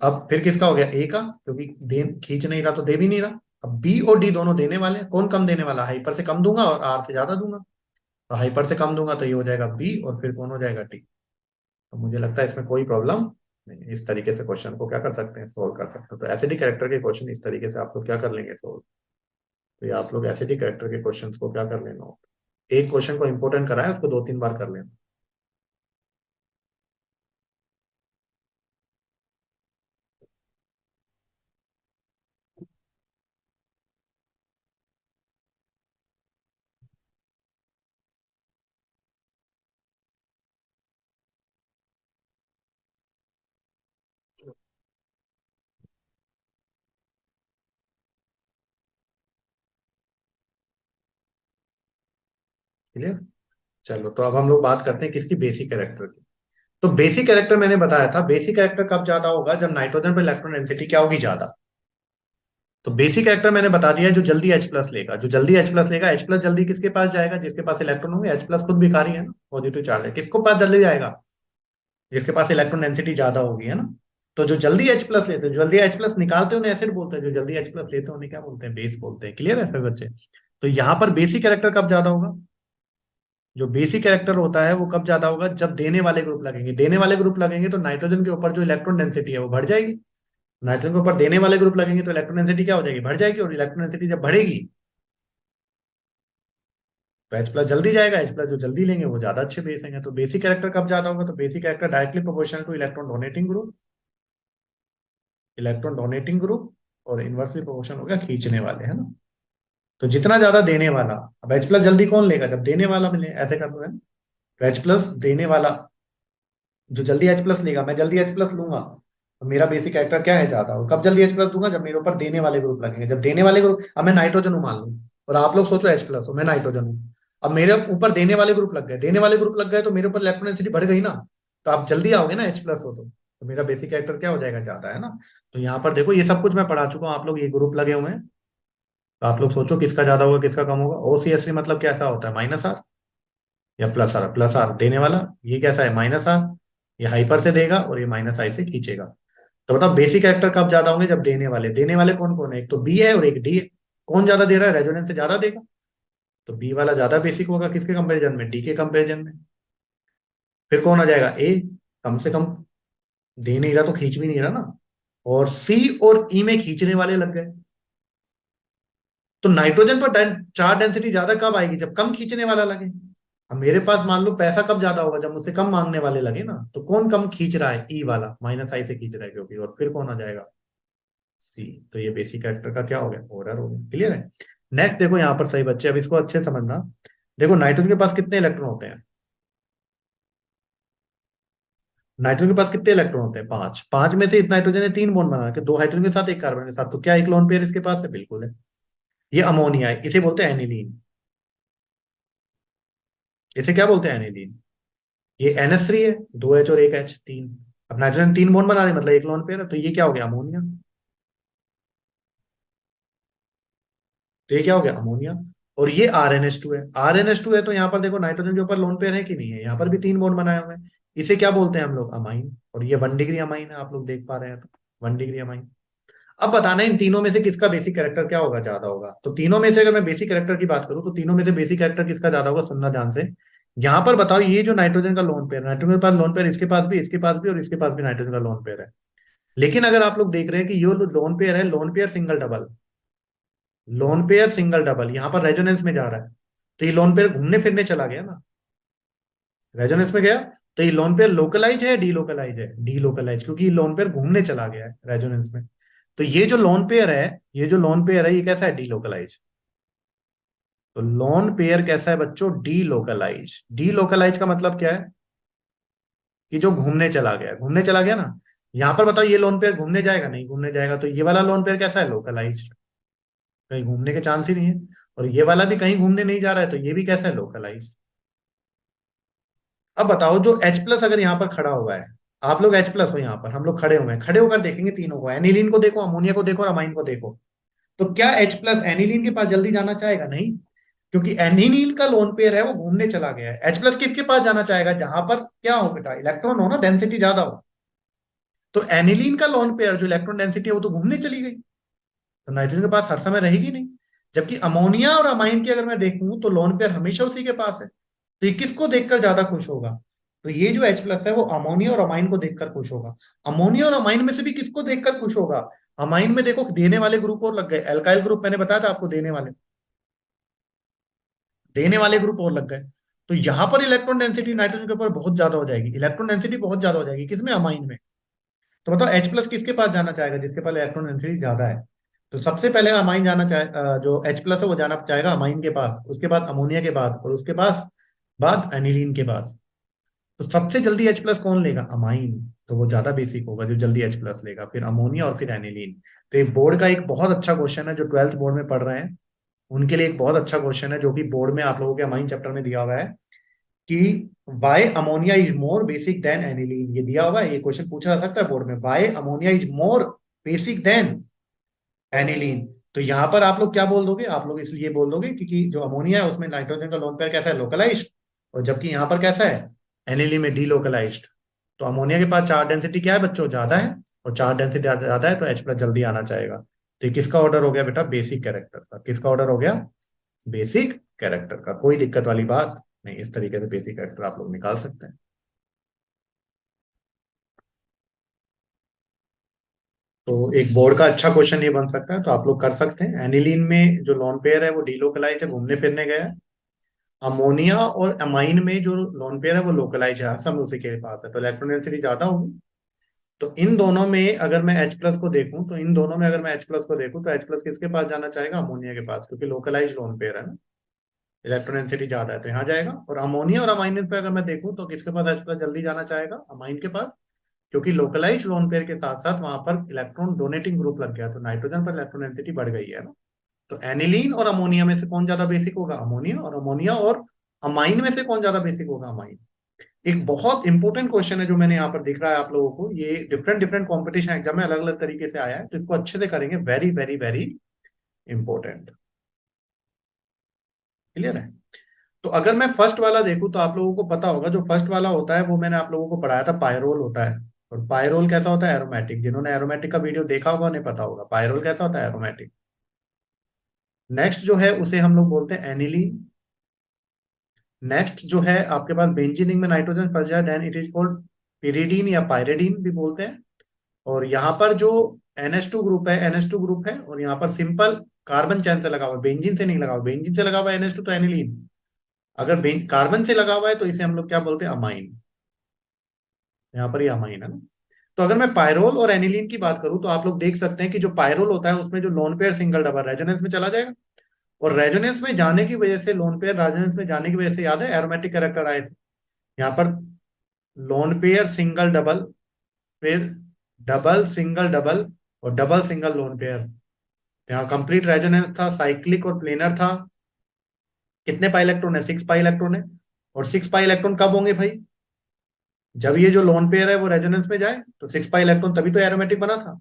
A: अब फिर किसका हो गया, ए का, क्योंकि दे खींच नहीं रहा तो दे भी नहीं रहा। अब बी और डी दोनों देने वाले हैं, कौन कम देने वाला, हाइपर से कम दूंगा और आर से ज्यादा दूंगा। तो हाइपर से कम दूंगा तो ये हो जाएगा बी, और फिर कौन हो जाएगा, डी। तो मुझे लगता है इसमें कोई प्रॉब्लम नहीं है। इस तरीके से क्वेश्चन को क्या कर सकते हैं, सोल्व कर सकते हैं। तो एसिडिक कैरेक्टर के क्वेश्चन इस तरीके से आप लोग क्या कर लेंगे, सोल्व। तो ये आप लोग एसिडिक कैरेक्टर के क्वेश्चन को क्या कर लेना, एक क्वेश्चन को इंपोर्टेंट कराए उसको 2-3 बार कर लेना। क्लियर। चलो, तो अब हम लोग बात करते हैं किसकी, बेसिक कैरेक्टर की। तो बेसिक कैरेक्टर मैंने बताया था, बेसिक कैरेक्टर कब ज्यादा होगा, जब नाइट्रोजन पर इलेक्ट्रॉन डेंसिटी क्या होगी, ज्यादा। तो बेसिक कैरेक्टर मैंने बता दिया है, जो जल्दी H प्लस लेगा, जो जल्दी H प्लस लेगा। H प्लस जल्दी किसके पास जाएगा, जिसके पास इलेक्ट्रॉन होंगे। H प्लस खुद भिखारी है ना, पॉजिटिव चार्ज है, किसको पास जल्दी जाएगा, जिसके पास इलेक्ट्रॉन डेंसिटी ज्यादा होगी, है ना। तो जो जल्दी H प्लस लेते हैं, जो जल्दी H प्लस निकालते हैं उन्हें एसिड बोलते हैं, जो जल्दी H प्लस लेते हैं उन्हें क्या बोलते हैं, बेस बोलते हैं। क्लियर है सर बच्चे। तो यहाँ पर बेसिक कैरेक्टर कब ज्यादा होगा, जो बेसिक कैरेक्टर होता है वो कब ज्यादा होगा, जब देने वाले ग्रुप लगेंगे। देने वाले ग्रुप लगेंगे तो नाइट्रोजन के ऊपर जो इलेक्ट्रॉन डेंसिटी है वो बढ़ जाएगी। नाइट्रोजन के ऊपर देने वाले ग्रुप लगेंगे तो इलेक्ट्रॉन डेंसिटी क्या हो जाएगी, बढ़ जाएगी। और इलेक्ट्रॉन डेंसिटी जब बढ़ेगी तो H प्लस जल्दी जाएगा। H प्लस जो जल्दी लेंगे वो ज्यादा अच्छे बेस हैं। तो बेसिक कैरेक्टर कब ज्यादा होगा, तो basic character directly proportional two electron donating group, electron donating group, और इनवर्सली प्रोपोर्शनल हो गया खींचने वाले, है ना। तो जितना ज्यादा देने वाला, अब H प्लस जल्दी कौन लेगा, जब देने वाला मिले, ऐसे कर दो है ना। तो H प्लस देने वाला, जो जल्दी H प्लस लेगा, मैं जल्दी H प्लस लूंगा, तो मेरा बेसिक कैरेक्टर क्या है, ज्यादा। और कब जल्दी H प्लस दूंगा, जब मेरे ऊपर देने वाले ग्रुप लगेंगे। जब देने वाले ग्रुप, अब मैं नाइट्रोजन हूं मान लूं, और आप लोग सोचो H प्लस हो, मैं नाइट्रोजन हूँ। अब मेरे ऊपर देने वाले ग्रुप लग गए, देने वाले ग्रुप लग गए तो मेरे ऊपर इलेक्ट्रॉन डेंसिटी बढ़ गई ना। तो आप जल्दी आओगे ना H प्लस हो तो मेरा बेसिक कैरेक्टर क्या हो जाएगा, ज्यादा, है ना। तो यहाँ पर देखो, ये सब कुछ मैं पढ़ा चुका हूँ, आप लोग ये ग्रुप लगे हुए हैं। तो आप लोग सोचो किसका ज्यादा होगा, किसका कम होगा। OCH3 मतलब कैसा होता है, माइनस आर या प्लस आर। प्लस आर देने वाला, ये कैसा है, माइनस आर। ये हाइपर से देगा और ये माइनस आई से खींचेगा। तो बताओ बेसिक कैरेक्टर कब ज्यादा होंगे, जब देने वाले कौन कौन है, एक तो बी है और एक डी है। कौन ज्यादा दे रहा है, रेजोनेंस से ज्यादा देगा। तो बी वाला ज्यादा बेसिक होगा किसके कंपैरिजन में, डी के कंपैरिजन में। फिर कौन आ जाएगा, ए, कम से कम दे नहीं रहा तो खींच भी नहीं रहा ना। और सी और ई में खींचने वाले लग गए। तो नाइट्रोजन पर चार्ज डेंसिटी ज्यादा कब आएगी, जब कम खींचने वाला लगे। अब मेरे पास मान लो पैसा कब ज्यादा होगा, जब मुझसे कम मांगने वाले लगे ना। तो कौन कम खींच रहा है, ई वाला, माइनस आई से खींच रहा है क्योंकि। और फिर कौन आ जाएगा, सी। तो ये बेसिक कैरेक्टर का क्या हो गया, ऑर्डर हो गया। क्लियर है। नेक्स्ट देखो यहाँ पर, सही बच्चे अब इसको अच्छे समझना। देखो नाइट्रोजन के पास कितने इलेक्ट्रॉन होते हैं, नाइट्रोजन के पास कितने इलेक्ट्रॉन होते हैं, 5। 5 में से इतना नाइट्रोजन ने 3 बॉन्ड बना के, 2 हाइड्रोजन के साथ, 1 कार्बन के साथ। तो क्या एक लोन पेयर इसके पास है, बिल्कुल है। ये अमोनिया है, इसे बोलते हैं एनिलीन। इसे क्या बोलते हैं, एनिलीन। ये NH3 है, 2 H और 1 H, तीन। अब नाइट्रोजन तीन बॉन्ड बना रहे मतलब एक लोन पेयर है, तो ये क्या हो गया, अमोनिया। तो ये क्या हो गया, अमोनिया। और ये RnH2 है, RnH2 है, तो यहाँ पर देखो नाइट्रोजन के ऊपर लोन पेयर है कि नहीं है, यहाँ पर भी तीन बॉन्ड बनाए हुए हैं। इसे क्या बोलते हैं हम लोग, अमाइन। और ये 1 डिग्री अमाइन है, आप लोग देख पा रहे हैं, तो 1 डिग्री अमाइन। अब बताना है इन तीनों में से किसका बेसिक कैरेक्टर क्या होगा, ज्यादा होगा। तो तीनों में से अगर मैं बेसिक कैरेक्टर की बात करूं, तो तीनों में से बेसिक कैरेक्टर किसका ज्यादा होगा, सुनना ध्यान से। यहाँ पर बताओ, ये जो नाइट्रोजन का लोन पेयर, नाइट्रोजन के पास लोन पेयर, इसके पास भी, इसके पास भी, और इसके पास भी नाइट्रोजन का लोन पेयर है। लेकिन अगर आप लोग देख रहे हैं कि ये लोन पेयर है, lone pair single double, lone pair single double, यहाँ पर रेजोनेंस में जा रहा है, तो ये लोन पेयर घूमने फिरने चला गया ना, रेजोनेंस में गया। तो ये लोन पेयर लोकलाइज है, डीलोकलाइज है, डीलोकलाइज, क्योंकि ये लोन पेयर घूमने चला गया है रेजोनेंस में। तो ये जो लोन पेयर है, ये जो लोन पेयर है, ये कैसा है, डीलोकलाइज। तो लोन पेयर कैसा है बच्चों, डीलोकलाइज। डीलोकलाइज का मतलब क्या है, कि जो घूमने चला गया, घूमने चला गया ना। यहां पर बताओ, ये लोन पेयर घूमने जाएगा, नहीं घूमने जाएगा, तो ये वाला लोन पेयर कैसा है, लोकलाइज, कहीं घूमने के चांस ही नहीं है। और ये वाला भी कहीं घूमने नहीं जा रहा है, तो ये भी कैसा है, लोकलाइज। अब बताओ, जो H प्लस अगर यहाँ पर खड़ा हुआ है, आप लोग H प्लस हो यहाँ पर, हम लोग खड़े हुए हैं, खड़े होकर देखेंगे तीनों को, एनिलीन को देखो, अमोनिया को देखो और अमाइन को देखो। तो क्या H प्लस एनिलीन के पास जल्दी जाना चाहेगा, नहीं। क्योंकि एनिलीन का लोन पेयर है, वो घूमने चला गया है। H प्लस किसके पास जाना चाहेगा, जहां पर क्या हो बेटा, इलेक्ट्रॉन हो ना, डेंसिटी ज्यादा हो। तो एनिलीन का लोन पेयर जो इलेक्ट्रॉन डेंसिटी है, वो तो घूमने चली गई, तो नाइट्रोजन के पास हर समय रहेगी नहीं। जबकि अमोनिया और अमाइन की अगर मैं देखूं, तो लोन पेयर हमेशा उसी के पास है। तो ये किसको देखकर ज्यादा खुश होगा, तो ये जो H प्लस है, वो अमोनिया और अमाइन को देखकर खुश होगा। अमोनिया और अमाइन में से भी किसको देखकर खुश होगा, अमाइन में देखो देने वाले ग्रुप और लग गए, एल्काइल ग्रुप मैंने बताया था आपको, देने वाले ग्रुप और लग गए। तो यहां पर इलेक्ट्रॉन डेंसिटी नाइट्रोजन के ऊपर बहुत ज्यादा हो जाएगी, इलेक्ट्रॉन डेंसिटी बहुत ज्यादा हो जाएगी, किसमें, अमाइन में। तो बताओ H प्लस किसके पास जाना चाहेगा, जिसके पास इलेक्ट्रॉन डेंसिटी ज्यादा है। तो सबसे पहले अमाइन जाना चाहे, जो H प्लस है वो जाना चाहेगा अमाइन के पास, उसके बाद अमोनिया के बाद, और उसके पास बाद एनिलीन के पास। तो सबसे जल्दी H प्लस कौन लेगा, अमाइन। तो वो ज्यादा बेसिक होगा जो जल्दी H प्लस लेगा, फिर अमोनिया और फिर एनिलीन। तो ये बोर्ड का एक बहुत अच्छा क्वेश्चन है, जो 12th बोर्ड में पढ़ रहे हैं उनके लिए एक बहुत अच्छा क्वेश्चन है, जो कि बोर्ड में आप लोगों के अमाइन चैप्टर में दिया हुआ है, कि why ammonia is more basic than aniline. ये दिया हुआ है, ये क्वेश्चन पूछा जा सकता है बोर्ड में, why ammonia is more basic than aniline. तो यहाँ पर आप लोग क्या बोल दोगे, आप लोग इसलिए बोल दोगे क्योंकि जो अमोनिया है उसमें नाइट्रोजन का लोन पेयर कैसा है, लोकलाइज्ड। और जबकि यहाँ पर कैसा है, एनिलीन में डीलोकलाइज्ड। तो अमोनिया के पास चार्ज डेंसिटी क्या है बच्चों, ज्यादा है, और चार्ज डेंसिटी ज्यादा है, तो H प्लस जल्दी आना चाहेगा। तो ये किसका ऑर्डर हो गया बेटा, बेसिक कैरेक्टर का। किसका ऑर्डर हो गया, बेसिक कैरेक्टर का। कोई दिक्कत वाली बात नहीं, इस तरीके से बेसिक कैरेक्टर आप लोग निकाल सकते हैं। तो एक बोर्ड का अच्छा क्वेश्चन ये बन सकता है, तो आप लोग कर सकते हैं। एनिलीन में जो लॉन पेयर है वो डीलोकलाइज है, घूमने फिरने गया है। अमोनिया और अमाइन में जो लॉन पेयर है वो लोकलाइज है, सब उसी के पास है, तो इलेक्ट्रॉन डेंसिटी ज्यादा होगी। तो इन दोनों में अगर मैं H प्लस को देखूं, तो इन दोनों में अगर मैं H प्लस को देखूं, तो H प्लस किसके पास जाना चाहेगा, अमोनिया के पास, क्योंकि लोकलाइज लोन पेयर है ना, इलेक्ट्रॉन डेंसिटी ज्यादा है, तो यहाँ जाएगा। और अमोनिया और अमाइन पे अगर मैं देखूं, तो किसके पास H प्लस जल्दी जाना चाहेगा, अमाइन के पास, क्योंकि लोकलाइज लोन पेयर के साथ साथ वहां पर इलेक्ट्रॉन डोनेटिंग ग्रुप लग गया, तो नाइट्रोजन पर इलेक्ट्रॉन डेंसिटी बढ़ गई है ना। तो एनिलीन और अमोनिया में से कौन ज्यादा बेसिक होगा, अमोनिया। और अमोनिया और अमाइन में से कौन ज्यादा बेसिक होगा, अमाइन। एक बहुत इंपॉर्टेंट क्वेश्चन है जो मैंने यहाँ पर दिख रहा है आप लोगों को, ये डिफरेंट डिफरेंट कॉम्पिटिशन एग्जाम में अलग अलग तरीके से आया है, तो इसको अच्छे से करेंगे, very very very important. Clear है। तो अगर मैं फर्स्ट वाला देखूं, तो आप लोगों को पता होगा, जो फर्स्ट वाला होता है वो मैंने आप लोगों को पढ़ाया था, पायरोल होता है। और पायरोल कैसा होता है, एरोमेटिक। जिन्होंने एरोमेटिक का वीडियो देखा होगा उन्हें पता होगा पायरोल कैसा होता है, एरोमेटिक। नेक्स्ट जो है उसे हम लोग बोलते हैं एनिलीन। नेक्स्ट जो है आपके पास, बेंजीनिंग में नाइट्रोजन फंस जाए, then it is called pyridine या पायरिडीन भी बोलते हैं। और यहाँ पर जो NH2 ग्रुप है, NH2 ग्रुप है, और यहाँ पर सिंपल कार्बन चैन से लगा हुआ है, बेंजीन से नहीं लगा हुआ, बेंजीन से लगा हुआ है NH2 तो एनिलीन। अगर कार्बन से लगा हुआ है तो इसे हम लोग क्या बोलते हैं, अमाइन। यहाँ पर ये अमाइन है ना। तो अगर मैं पायरोल और एनिलीन की बात करूं, तो आप लोग देख सकते हैं कि जो पायरोल होता है उसमें जो lone pair single double resonance में चला जाएगा। और रेजोनेंस में जाने की वजह से, लोन पेयर रेजोनेंस में जाने की वजह से, याद है एरोमेटिक कैरेक्टर आए थे यहाँ पर, लोन पेयर सिंगल डबल, फिर डबल सिंगल डबल, और डबल सिंगल लोन पेयर। यहाँ कंप्लीट रेजोनेंस था, साइक्लिक और प्लेनर था। कितने पाई इलेक्ट्रॉन है, 6 पाई इलेक्ट्रॉन है। और 6 पाई इलेक्ट्रॉन कब होंगे भाई, जब ये जो लोन पेयर है वो रेजोनेंस में जाए तो 6 पाई इलेक्ट्रॉन, तभी तो एरोमेटिक बना था।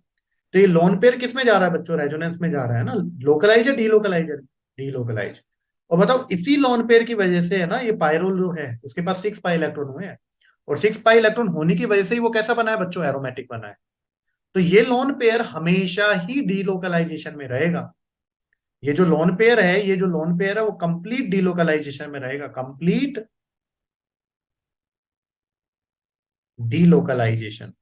A: तो ये लोन पेयर किस में जा रहा है बच्चों? रेजोनेंस में जा रहा है ना। लोकलाइज है डीलोकलाइज है? डीलोकलाइज। और बताओ इसी लोन पेयर की वजह से है ना, ये पायरोल जो है उसके पास 6 पाई इलेक्ट्रॉन हुए हैं, और 6 पाई इलेक्ट्रॉन होने की वजह से ही वो कैसा बना है बच्चों? एरोमेटिक बना है। तो ये लोन पेयर हमेशा ही डीलोकलाइजेशन में रहेगा। ये जो लोन पेयर है, ये जो लोन पेयर है वो कंप्लीट डीलोकलाइजेशन में रहेगा, कंप्लीट डीलोकलाइजेशन।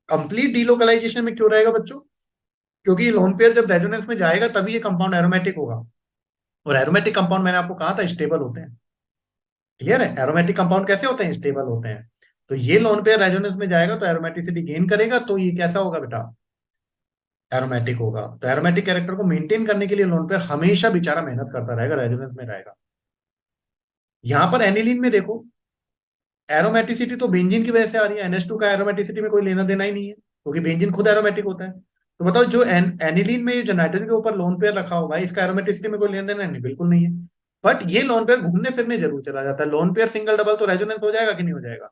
A: कंप्लीट डीलोकलाइजेशन में क्यों रहेगा बच्चों? क्योंकि ये लोन पेयर जब रेजोनेंस में जाएगा तभी ये कंपाउंड एरोमेटिक होगा। और एरोमेटिक कंपाउंड मैंने आपको कहा था स्टेबल होते हैं। क्लियर है? एरोमेटिक कंपाउंड कैसे होते हैं? स्टेबल होते हैं। तो ये लोन पेयर रेजोनेंस में जाएगा तो एरोमेटिसिटी गेन करेगा, तो ये कैसा होगा बेटा? एरोमेटिक होगा। तो एरोमेटिक कैरेक्टर को मेंटेन करने के लिए लोन पेयर हमेशा बेचारा मेहनत करता रहेगा, रेजोनेंस में रहेगा। यहां पर एनिलीन में देखो, एरोमेटिसिटी तो बेंजीन की वजह से आ रही है, NH2 का एरोमेटिसिटी में कोई लेना देना ही नहीं है, क्योंकि बेंजीन खुद एरोमेटिक होता है। तो बताओ जो एनिलीन में जो नाइट्रोजन के ऊपर लोन पेयर रखा होगा, इसका एरोमेटिसिटी में कोई लेना देना नहीं, बिल्कुल नहीं है। बट ये लोन पेयर घूमने फिरने जरूर चला जाता है। लोन पेयर सिंगल डबल तो रेजोनेंस हो जाएगा कि नहीं हो जाएगा?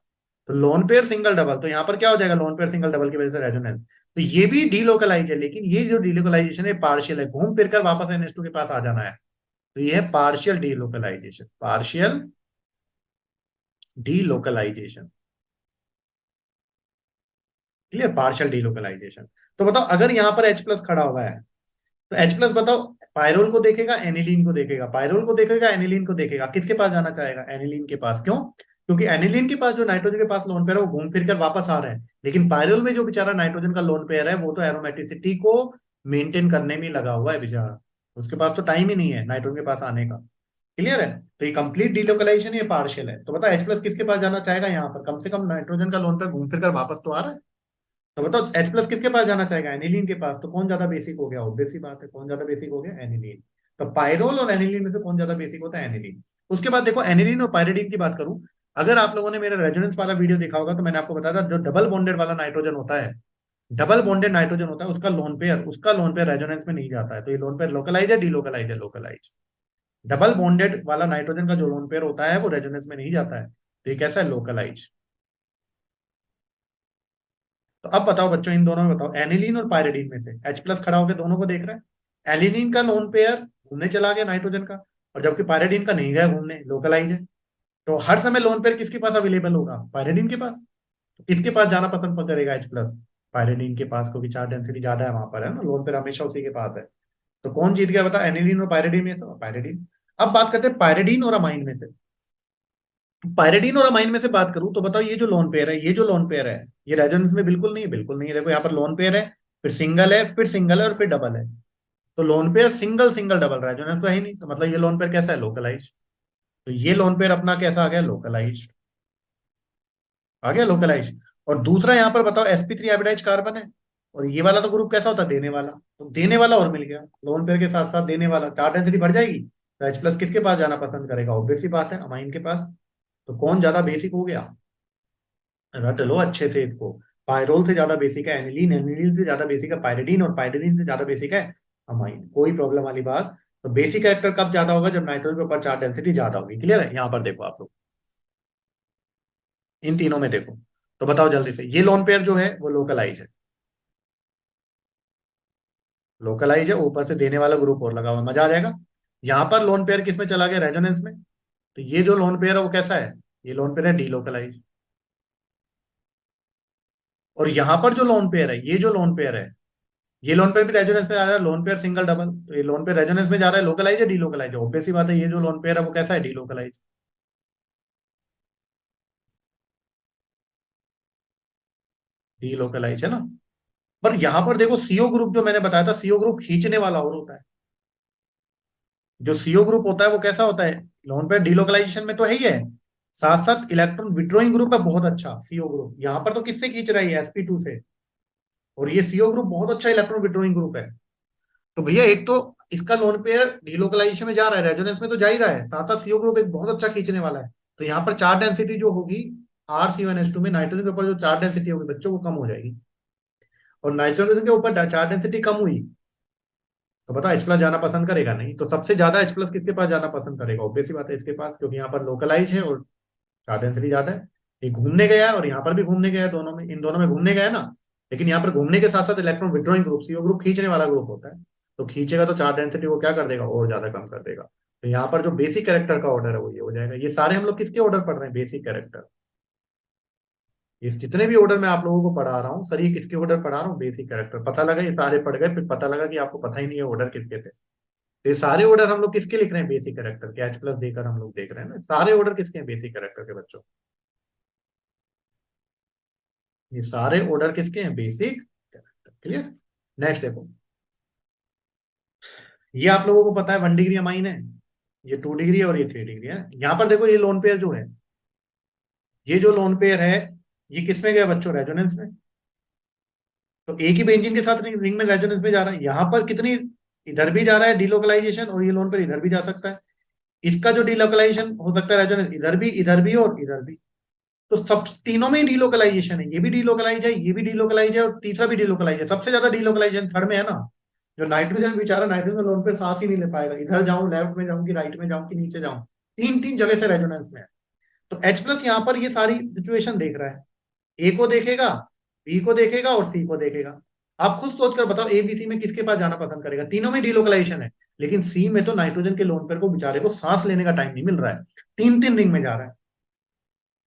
A: तो लोन पेयर सिंगल डबल, तो यहाँ पर क्या हो जाएगा? लोन पेयर सिंगल डबल की वजह से रेजोनेंस। तो ये भी डीलोकलाइज है, लेकिन ये जो डीलोकलाइजेशन है पार्शियल है, घूम फिर कर वापस NH2 के पास आ जाना है। तो ये है partial delocalisation, partial delocalisation. Clear? Partial delocalisation. तो बताओ अगर यहाँ पर H+ खड़ा हुआ है, तो H+ बताओ पायरोल को देखेगा, एनिलीन को देखेगा, पायरोल को देखेगा, एनिलीन को देखेगा, किसके पास जाना चाहेगा? एनिलीन के पास। क्यों? क्योंकि एनिलीन के पास जो नाइट्रोजन के पास लोन पेयर है वो घूम फिर कर वापस आ रहे हैं, लेकिन पायरोल में जो बेचारा नाइट्रोजन का लोन पेयर है वो तो एरोमेटिसिटी को मेंटेन करने में लगा हुआ है बेचारा। उसके पास तो टाइम ही नहीं है नाइट्रोजन के पास आने का। क्लियर है? तो ये कंप्लीट डीलोकलाइजेशन, ये पार्शियल है। तो बता H+ किसके पास जाना चाहेगा? यहाँ पर कम से कम नाइट्रोजन का लोन पेयर घूम फिर कर वापस तो आ रहा है। तो बताओ H+ किसके पास जाना चाहेगा? एनिलीन के पास। तो कौन ज्यादा बेसिक हो गया? ऑब्वियस सी बात है, कौन ज्यादा बेसिक हो गया? एनिलीन। तो पायरोल और एनिलीन में से कौन ज्यादा बेसिक होता है? एनिलीन। उसके बाद देखो एनिलीन और पायरिडीन की बात करूं, अगर आप लोगों ने मेरा रेजोनेंस वाला वीडियो देखा होगा तो मैंने आपको बताया था जो डबल बॉन्डेड वाला नाइट्रोजन होता है, डबल बॉन्डेड नाइट्रोजन होता है, उसका लोन पेयर रेजोनेंस में नहीं जाता है। तो ये लोन पेयर लोकलाइज है डीलोकलाइज है? लोकलाइज। डबल बॉन्डेड वाला नाइट्रोजन का जो लोन पेयर होता है वो रेजोनेंस में नहीं जाता है, तो ये कैसा है? लोकलाइज। तो अब बताओ बच्चों, इन दोनों में बताओ एनिलीन और पायरिडीन में से H+ खड़ा होकर दोनों को देख रहा है। एनिलीन का लोन पेयर घूमने चला गया नाइट्रोजन का, और जबकि पायरिडीन का नहीं गया घूमने, लोकलाइज है। तो हर समय लोन पेयर किसके पास अवेलेबल होगा? पायरिडीन के पास। तो किसके पास जाना पसंद करेगा H+? पायरिडीन के पास, क्योंकि चार्ज डेंसिटी ज्यादा है वहां पर, है ना, लोन पेयर हमेशा उसी के पास है। तो कौन जीत गया बता? एनिलीन और पायरिडीन में? तो पायरिडीन। अब बात करते हैं पायरिडीन और अमाइन में से। पायरिडीन और अमाइन में से बात करूं तो बताओ ये जो लोन पेयर है, ये जो लोन पेयर है, ये रेजोनेंस में बिल्कुल नहीं है, बिल्कुल नहीं है। देखो यहाँ पर लोन पेयर है, फिर सिंगल है, फिर सिंगल है, और फिर डबल है। तो lone pair single single double, resonance तो है ही नहीं, तो मतलब ये लोन पेयर कैसा है? लोकलाइज। तो ये लोन पेयर अपना कैसा आ गया? लोकलाइज। आ गया लोकलाइज। और दूसरा यहाँ पर बताओ sp3 हाइब्रिडाइज कार्बन है, और ये वाला तो ग्रुप कैसा होता है? देने वाला। तो देने वाला और मिल गया, लोन पेयर के साथ साथ देने वाला, चार डेंसिटी बढ़ जाएगी। तो H+ किसके पास जाना पसंद करेगा? ऑब्वियस सी बात है, अमाइन के पास। तो कौन ज्यादा बेसिक हो गया? रट लो अच्छे से इसको। पायरोल से ज्यादा बेसिक है एनिलीन, एनिलीन से ज्यादा बेसिक है पायरिडीन, और पायरिडीन से ज्यादा बेसिक है अमाइन। कोई प्रॉब्लम वाली बात? तो बेसिक कैरेक्टर कब ज्यादा होगा? जब नाइट्रोजन के ऊपर चार्ज डेंसिटी ज्यादा होगी। क्लियर है? यहाँ पर देखो आप लोग, इन तीनों में देखो। तो बताओ जल्दी से, ये लोन पेयर जो है वो लोकलाइज है, लोकलाइज है, ऊपर से देने वाला ग्रुप और लगा हुआ है, मजा आ जाएगा। यहाँ पर लोन पेयर किस में चला गया? रेजोनेंस में। तो ये जो लोन पेयर है वो कैसा है? ये लोन पेयर है डीलोकलाइज। और यहाँ पर जो लोन पेयर है, ये जो लोन पेयर है, ये लोन पेयर भी रेजोनेंस में आ रहा है, लोन पेयर सिंगल डबल, तो ये लोन पेयर रेजोनेंस में जा रहा है, लोकलाइज है डीलोकलाइज है? ऑब्वियस सी बात है, ये जो लोन पेयर है वो कैसा है? डीलोकलाइज। डीलोकलाइज है ना। पर यहां पर देखो सीओ ग्रुप जो मैंने बताया था, सीओ ग्रुप खींचने वाला और होता है। जो सीओ ग्रुप होता है वो कैसा होता है? लोन पेयर डीलोकलाइजेशन में तो है ही है, साथ साथ इलेक्ट्रॉन विड्रॉइंग ग्रुप है बहुत अच्छा सीओ ग्रुप। यहाँ पर तो किससे खींच रहा है? sp2 से। और ये सीओ ग्रुप बहुत अच्छा इलेक्ट्रॉन विड्रॉइंग ग्रुप है। तो भैया एक तो इसका लोन पेयर डीलोकलाइजेशन में जा रहा है, रेजोनेंस में तो जा ही रहा है, साथ साथ सीओ ग्रुप एक बहुत अच्छा खींचने वाला है। तो यहाँ पर चार्ज डेंसिटी जो होगी RCONH2 में, नाइट्रोजन के ऊपर जो चार्ज डेंसिटी होगी बच्चों वो कम हो जाएगी। और नाइट्रोजन के ऊपर चार्ज डेंसिटी कम हुई तो बता H+ जाना पसंद करेगा? नहीं। तो सबसे ज्यादा H+ किसके पास जाना पसंद करेगा? ऑब्वियस सी बात है इसके पास, क्योंकि यहाँ पर लोकलाइज है और चार्ज डेंसिटी ज्यादा है। ये घूमने गया है और यहाँ पर भी घूमने गया है, दोनों में, इन दोनों में घूमने गया है ना। लेकिन यहाँ पर घूमने के साथ साथ electron withdrawing group, CO group खींचने वाला ग्रुप होता है। तो खींचेगा तो चार्ज डेंसिटी को क्या कर देगा, और ज्यादा कम कर देगा। तो यहाँ पर जो बेसिक कैरेक्टर का ऑर्डर है वो ये हो जाएगा। ये सारे हम लोग किसके ऑर्डर पढ़ रहे हैं, बेसिक कैरेक्टर। ये जितने भी ऑर्डर मैं आप लोगों को पढ़ा रहा हूँ सर, ये किसके ऑर्डर पढ़ा रहा हूँ, बेसिक कैरेक्टर। पता लगा ये सारे पढ़ गए, फिर पता लगा कि आपको पता ही नहीं है ऑर्डर किसके थे। तो ये सारे ऑर्डर हम लोग किसके लिख रहे हैं, बेसिक कैरेक्टर के। एच प्लस देकर हम लोग देख रहे हैं ना, सारे ऑर्डर किसके हैं, बेसिक कैरेक्टर के बच्चों। ये सारे ऑर्डर किसके हैं, बेसिक कैरेक्टर। क्लियर। नेक्स्ट देखो, ये आप लोगों को पता है 1 डिग्री अमाइन है, ये 2 डिग्री है और ये 3 डिग्री है। यहां पर देखो ये लोन पेयर जो है, ये जो लोन पेयर है, ये किसमें गया बच्चों, रेजोनेंस में। तो एक ही बेंजीन के साथ रिंग में रेजोनेंस में जा रहा है। यहां पर कितनी, इधर भी जा रहा है डिलोकलाइजेशन, और ये लोन पेयर इधर भी जा सकता है। इसका जो डिलोकलाइजेशन हो सकता है रेजोनेंस, इधर भी और इधर भी। तो सब तीनों में ही डिलोकलाइजेशन है, ये भी डिलोकलाइज है, ये भी डिलोकलाइज है, और तीसरा भी डिलोकलाइज है। सबसे ज्यादा डिलोकलाइजेशन थर्ड में है ना। जो नाइट्रोजन बेचारा, नाइट्रोजन लोन पे सांस ही नहीं ले पाएगा, इधर जाऊं, लेफ्ट में जाऊं कि राइट में जाऊं कि नीचे जाऊं, तीन तीन जगह से रेजोनेंस में है। तो H प्लस यहाँ पर ये सारी सिचुएशन देख रहा है। ए को देखेगा, बी को देखेगा और सी को देखेगा। आप खुद सोच कर बताओ, ए बी सी में किसके पास जाना पसंद करेगा, तीनों में डिलोकलाइजेशन है। लेकिन सी में तो नाइट्रोजन के लोन पेयर को बेचारे को सांस लेने का टाइम नहीं मिल रहा है, तीन तीन रिंग में जा रहा है।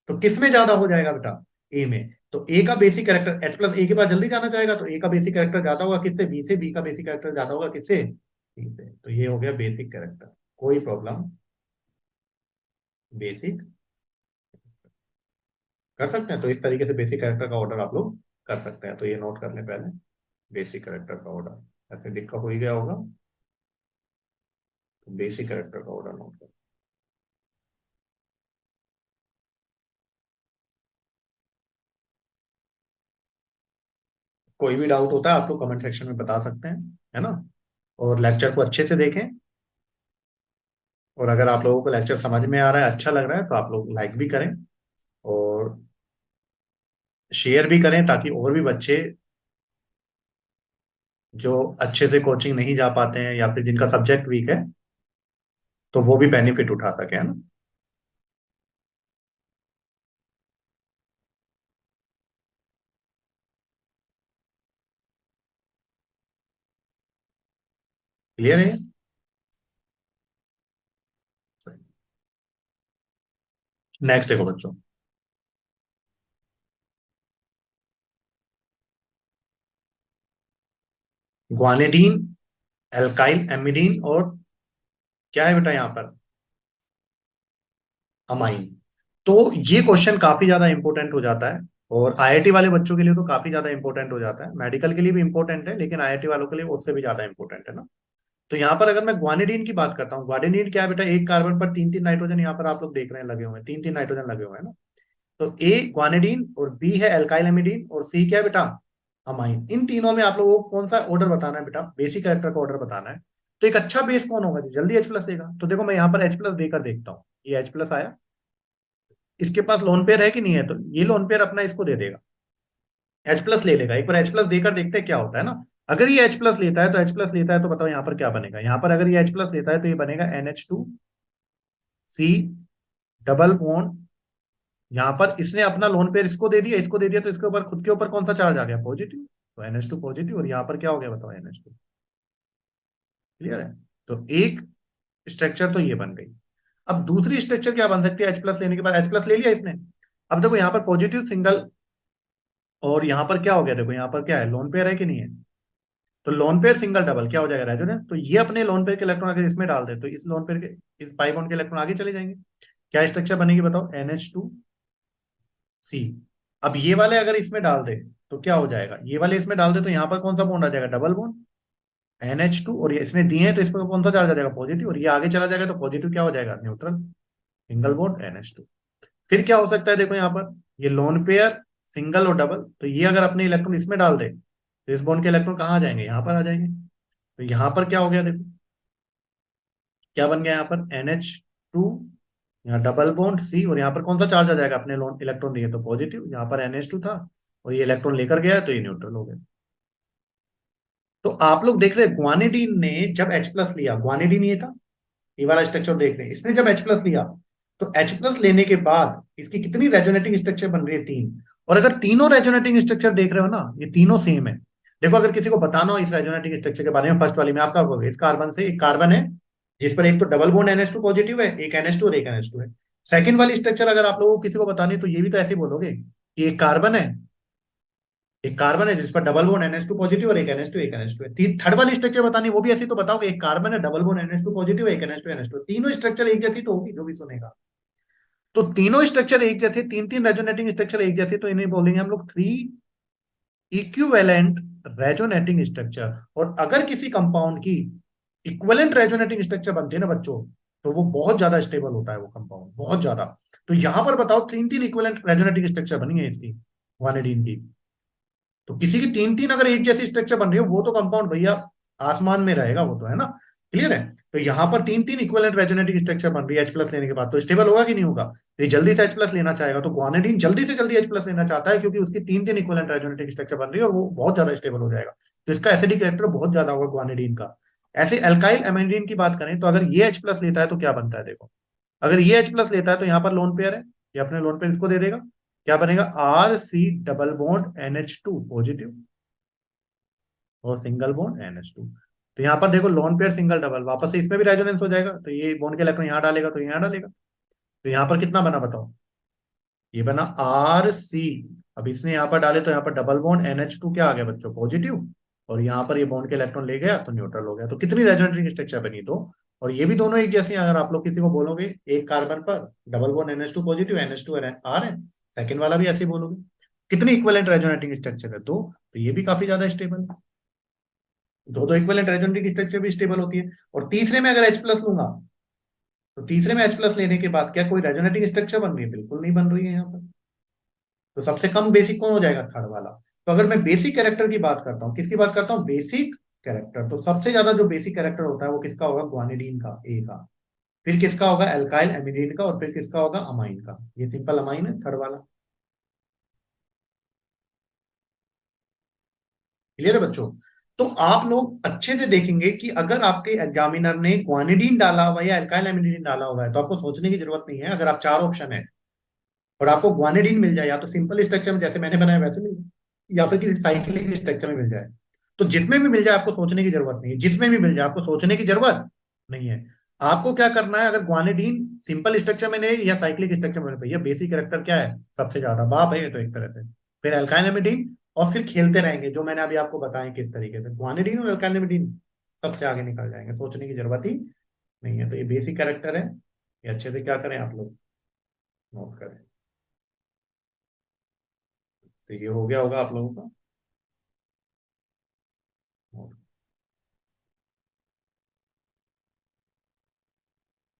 A: तो किस में ज्यादा हो जाएगा बेटा, ए में। तो ए का बेसिक कैरेक्टर, H प्लस ए के पास जल्दी जाना चाहेगा, तो ए का बेसिक कैरेक्टर ज्यादा होगा किससे, बी से। बी का बेसिक कैरेक्टर ज्यादा होगा किससे, सी से। तो ये हो गया बेसिक कैरेक्टर। कोई प्रॉब्लम, बेसिक कर सकते हैं। तो इस तरीके से बेसिक कैरेक्टर का ऑर्डर आप लोग कर सकते हैं। तो ये नोट कर लें पहले, बेसिक कैरेक्टर का ऑर्डर ऐसे लिखा हो ही गया होगा। तो बेसिक कैरेक्टर का ऑर्डर नोट कर। कोई भी डाउट होता है आप लोग कमेंट सेक्शन में बता सकते हैं, है ना। और लेक्चर को अच्छे से देखें। और अगर आप लोगों को लेक्चर समझ में आ रहा है, अच्छा लग रहा है, तो आप लोग लाइक भी करें और शेयर भी करें, ताकि और भी बच्चे जो अच्छे से कोचिंग नहीं जा पाते हैं या फिर जिनका सब्जेक्ट वीक है, तो वो भी बेनिफिट उठा सके, है ना। क्लियर है। नेक्स्ट देखो बच्चों, ग्वानिडीन, एल्काइल एमिडीन, और क्या है बेटा यहाँ पर, अमाइन। तो ये क्वेश्चन काफी ज्यादा इंपॉर्टेंट हो जाता है, और आईआईटी वाले बच्चों के लिए तो काफी ज्यादा इंपॉर्टेंट हो जाता है। मेडिकल के लिए भी इंपॉर्टेंट है, लेकिन आईआईटी वालों के लिए उससे भी ज्यादा इंपॉर्टेंट है ना। तो यहाँ पर अगर मैं ग्वानिडीन की बात करता हूँ, ग्वानिडीन क्या है बेटा, एक कार्बन पर तीन तीन नाइट्रोजन, यहाँ पर आप लोग देख रहे हैं लगे हुए हैं, तीन तीन नाइट्रोजन लगे हुए हैं ना। तो ए ग्वानिडीन, और बी है एल्काइलएमिडीन, और सी क्या है बेटा, अमाइन। इन तीनों में आप लोगों को कौन सा ऑर्डर बताना है बेटा, बेसिक कैरेक्टर का ऑर्डर बताना है। तो एक अच्छा बेस कौन होगा जो जल्दी H प्लस देगा। तो देखो मैं यहाँ पर H प्लस देकर देखता हूँ, ये H प्लस आया, इसके पास लोन पेयर है कि नहीं है, तो ये लोन पेयर अपना इसको दे देगा, H प्लस ले लेगा। एक बार H प्लस देकर देखते हैं क्या होता है ना। अगर ये H प्लस लेता है तो H प्लस लेता है तो बताओ यहाँ पर क्या बनेगा। यहाँ पर अगर ये H प्लस लेता है तो ये बनेगा NH2C डबल बॉन्ड। यहाँ पर इसने अपना लोन पेयर इसको दे दिया, इसको दे दिया, तो इसके ऊपर, खुद के ऊपर कौन सा चार्ज आ गया, पॉजिटिव। तो NH2 पॉजिटिव, और यहाँ पर क्या हो गया बताओ, NH2। क्लियर है। तो एक स्ट्रक्चर तो ये बन गई। अब दूसरी स्ट्रक्चर क्या बन सकती है, H प्लस लेने के बाद, H प्लस ले लिया इसने। अब देखो यहाँ पर पॉजिटिव सिंगल, और यहाँ पर क्या हो गया, देखो यहाँ पर क्या है, लोन पेयर है कि नहीं है। तो लोन पेयर सिंगल डबल क्या हो जाएगा, रेजोनेंस। तो ये अपने लोन पेयर के इलेक्ट्रॉन अगर इसमें डाल दे, तो इस लोन पेयर के, इस पाई बॉन्ड के इलेक्ट्रॉन आगे चले जाएंगे। क्या स्ट्रक्चर बनेगी बताओ, NH2C। अब ये वाले अगर इसमें डाल दे तो क्या हो जाएगा, ये वाले इसमें डाल दे तो यहाँ पर कौन सा बॉन्ड आ जाएगा, डबल बॉन्ड, NH2। और ये इसने दिए हैं तो इस पर कौन सा चार्ज आ जाएगा, पॉजिटिव। और ये आगे चला जाएगा तो पॉजिटिव क्या हो जाएगा, न्यूट्रल, सिंगल बॉन्ड NH2। फिर क्या हो सकता है, देखो यहाँ पर ये लोन पेयर सिंगल और डबल, तो ये अगर अपने इलेक्ट्रॉन इसमें डाल दे तो इस बॉन्ड के इलेक्ट्रॉन कहाँ आ जाएंगे, यहाँ पर आ जाएंगे। तो यहाँ पर क्या हो गया, देखो क्या बन गया, यहाँ पर NH2, यहाँ डबल बॉन्ड C, और यहाँ पर कौन सा चार्ज आ जाएगा, अपने लोन इलेक्ट्रॉन दिए तो पॉजिटिव। यहाँ पर NH2 था और ये इलेक्ट्रॉन लेकर गया तो ये न्यूट्रल हो गया। तो आप लोग देख रहे हैं ग्वानिडीन ने जब H प्लस लिया, ग्वानिडीन ये था, ये वाला स्ट्रक्चर देख रहे हैं, इसने जब H प्लस लिया तो H+ लेने के बाद इसकी कितनी रेजोनेटिंग स्ट्रक्चर बन रही है? 3। और अगर तीनों रेजोनेटिंग स्ट्रक्चर देख रहे हो ना, ये तीनों सेम है। देखो अगर किसी को बताना हो इस रेजोनेटिंग स्ट्रक्चर के बारे में, फर्स्ट वाली में आपका होगा, इस कार्बन से एक कार्बन है जिस पर एक तो डबल बॉन्ड NH2 पॉजिटिव है, एक NH2 और एक NH2 है। सेकंड वाली स्ट्रक्चर अगर आप लोगों को किसी को बतानी है तो ये भी तो ऐसे ही बोलोगे कि एक कार्बन है जिस पर डबल बॉन्ड NH2 पॉजिटिव और एक NH2 एक NH2 है। थर्ड वाली स्ट्रक्चर बतानी वो भी ऐसे तो बताओगे, एक कार्बन है, डबल बॉन्ड NH2 पॉजिटिव, एक NH2 NH2। तीनों स्ट्रक्चर एक जैसी तो होगी, जो भी सुनेगा। तो तीनों स्ट्रक्चर एक जैसे, तीन तीन रेजोनेटिंग स्ट्रक्चर एक जैसे, तो इन्हें बोलेंगे हम लोग थ्री इक्विवेलेंट रेजोनेटिंग स्ट्रक्चर। और अगर किसी कंपाउंड की इक्विवेलेंट रेजोनेटिंग स्ट्रक्चर बनती है ना बच्चों, तो वो बहुत ज्यादा स्टेबल होता है वो कंपाउंड, बहुत ज्यादा। तो यहां पर बताओ तीन तीन इक्विवेलेंट रेजोनेटिंग स्ट्रक्चर बनी है इसकी, गुआनिडीन की। तो किसी की तीन तीन अगर एक जैसी स्ट्रक्चर बन रही हो, वो तो कंपाउंड भैया आसमान में रहेगा वो तो, है ना। क्लियर है। तो यहाँ पर तीन तीन इक्विवेलेंट रेजोनेटिंग स्ट्रक्चर बन रही है H+ लेने के बाद, तो स्टेबल होगा कि नहीं होगा? तो ये जल्दी से H+ लेना चाहेगा, तो गुआनिडीन जल्दी से जल्दी H+ लेना चाहता है, क्योंकि उसकी तीन तीन इक्विवेलेंट रेजोनेटिंग स्ट्रक्चर बन रही है और वो बहुत ज्यादा स्टेबल हो जाएगा। तो इसका एसिडिक कैरेक्टर बहुत ज्यादा होगा गुआनिडीन का। ऐसे एल्काइल एमाइडीन की बात करें तो अगर ये H+ लेता है तो क्या बनता है देखो। अगर ये H+ लेता है तो यहाँ पर लोन पेयर है, ये अपने लोन पेयर इसको दे देगा, क्या बनेगा? RC double bond NH2 positive और सिंगल बॉन्ड NH2। तो यहाँ पर देखो लोन पेयर सिंगल डबल, वापस से इसमें भी रेजोनेंस हो जाएगा, तो ये बॉन्ड के इलेक्ट्रॉन यहाँ डालेगा तो यहाँ डालेगा। तो यहाँ पर कितना बना बताओ? ये बना RC। अब इसने यहाँ पर डाले तो यहाँ पर डबल बॉन्ड NH2 क्या आ गया बच्चों? पॉजिटिव। और यहाँ पर ये बॉन्ड के इलेक्ट्रॉन ले गया तो न्यूट्रल हो गया। तो कितनी रेजोनेटिंग स्ट्रक्चर बनी? दो। और ये भी दोनों एक जैसे हैं। अगर आप लोग किसी को बोलोगे एक कार्बन पर double bond NH2 positive, NH2 R है, सेकंड वाला भी ऐसे ही बोलोगे। कितनी इक्विवेलेंट रेजोनेटिंग स्ट्रक्चर है? दो। तो ये भी काफी ज्यादा स्टेबल है। दो दो इक्विवेलेंट रेजोनेटिंग स्ट्रक्चर भी स्टेबल होती है। और तीसरे में अगर H+ लूंगा, तो तीसरे में H+ लेने के बाद क्या कोई रेजोनेटिंग स्ट्रक्चर बन रही है? बिल्कुल नहीं बन रही है यहाँ पर। तो सबसे कम बेसिक कौन हो जाएगा? थर्ड वाला। तो अगर मैं बेसिक कैरेक्टर की बात करता हूँ, किसकी बात करता हूँ? Basic character. तो सबसे ज्यादा जो बेसिक कैरेक्टर होता है वो किसका होगा? ग्वानिडीन का, ए का। फिर किसका होगा? एल्काइल एमिडीन का। और फिर किसका होगा? अमाइन का। ये सिंपल अमाइन है, थर्ड वाला। क्लियर है बच्चों? तो आप लोग अच्छे से देखेंगे कि अगर आपके एग्जामिनर ने ग्वानिडीन डाला हुआ या एल्काइल एमिडीन डाला हुआ है, तो आपको सोचने की जरूरत नहीं है। अगर आप चार ऑप्शन है और आपको ग्वानिडीन मिल जाए, या तो सिंपल स्ट्रक्चर में जैसे मैंने बनाया वैसे मिल जाए, या फिर किसी साइक्लिक स्ट्रक्चर में मिल जाए, तो जिसमें भी मिल जाए आपको सोचने की जरूरत नहीं है। जिसमें भी मिल जाए आपको सोचने की जरूरत नहीं है। आपको क्या करना है? अगर ग्वानिडीन सिंपल स्ट्रक्चर में नहीं या साइक्लिक स्ट्रक्चर में, भैया बेसिक कैरेक्टर क्या है? सबसे ज्यादा बाप है ये तो एक तरह से। फिर एल्काइल, और फिर खेलते रहेंगे जो मैंने अभी आपको बताया किस तरीके से, ग्वानिडीन और एल्काइल सबसे आगे निकल जाएंगे, सोचने की जरूरत ही नहीं है। तो ये बेसिक कैरेक्टर है, ये अच्छे से क्या करें आप लोग नोट करें। तो ये हो गया होगा आप लोगों का।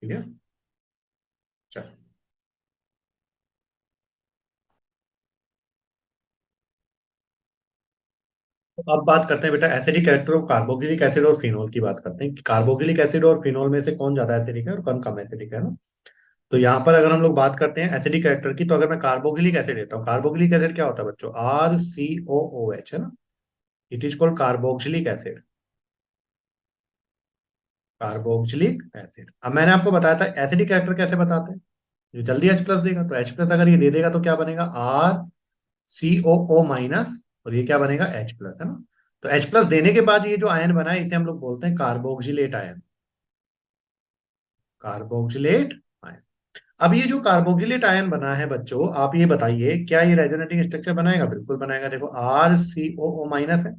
A: ठीक है, चलो। तो अब बात करते हैं बेटा acidic character of carboxylic acid और फिनोल की बात करते हैं कि कार्बोक्सिलिक एसिड और फिनोल में से कौन ज्यादा एसिडिक है और कौन कम एसिडिक है ना। तो यहाँ पर अगर हम लोग बात करते हैं एसिडिक कैरेक्टर की, तो अगर मैं कार्बोक्सिलिक एसिड लेता हूँ, कार्बोक्सिलिक एसिड क्या होता है बच्चों? RCOOH है ना। It is called carboxylic acid. Carboxylic acid. अब मैंने आपको बताया था एसिडिक कैरेक्टर कैसे बताते हैं, जो जल्दी H+ देगा, तो H+ अगर ये दे देगा तो क्या बनेगा? RCOO-, और ये क्या बनेगा? H+, है ना। तो H+ देने के बाद ये जो आयन बना है इसे हम लोग बोलते हैं कार्बोक्सिलेट आयन। Carboxylate ion. अब ये जो कार्बोक्सिलेट आयन बना है बच्चों, आप ये बताइए क्या ये रेजोनेटिंग स्ट्रक्चर बनाएगा? बिल्कुल बनाएगा। देखो RCOO- है।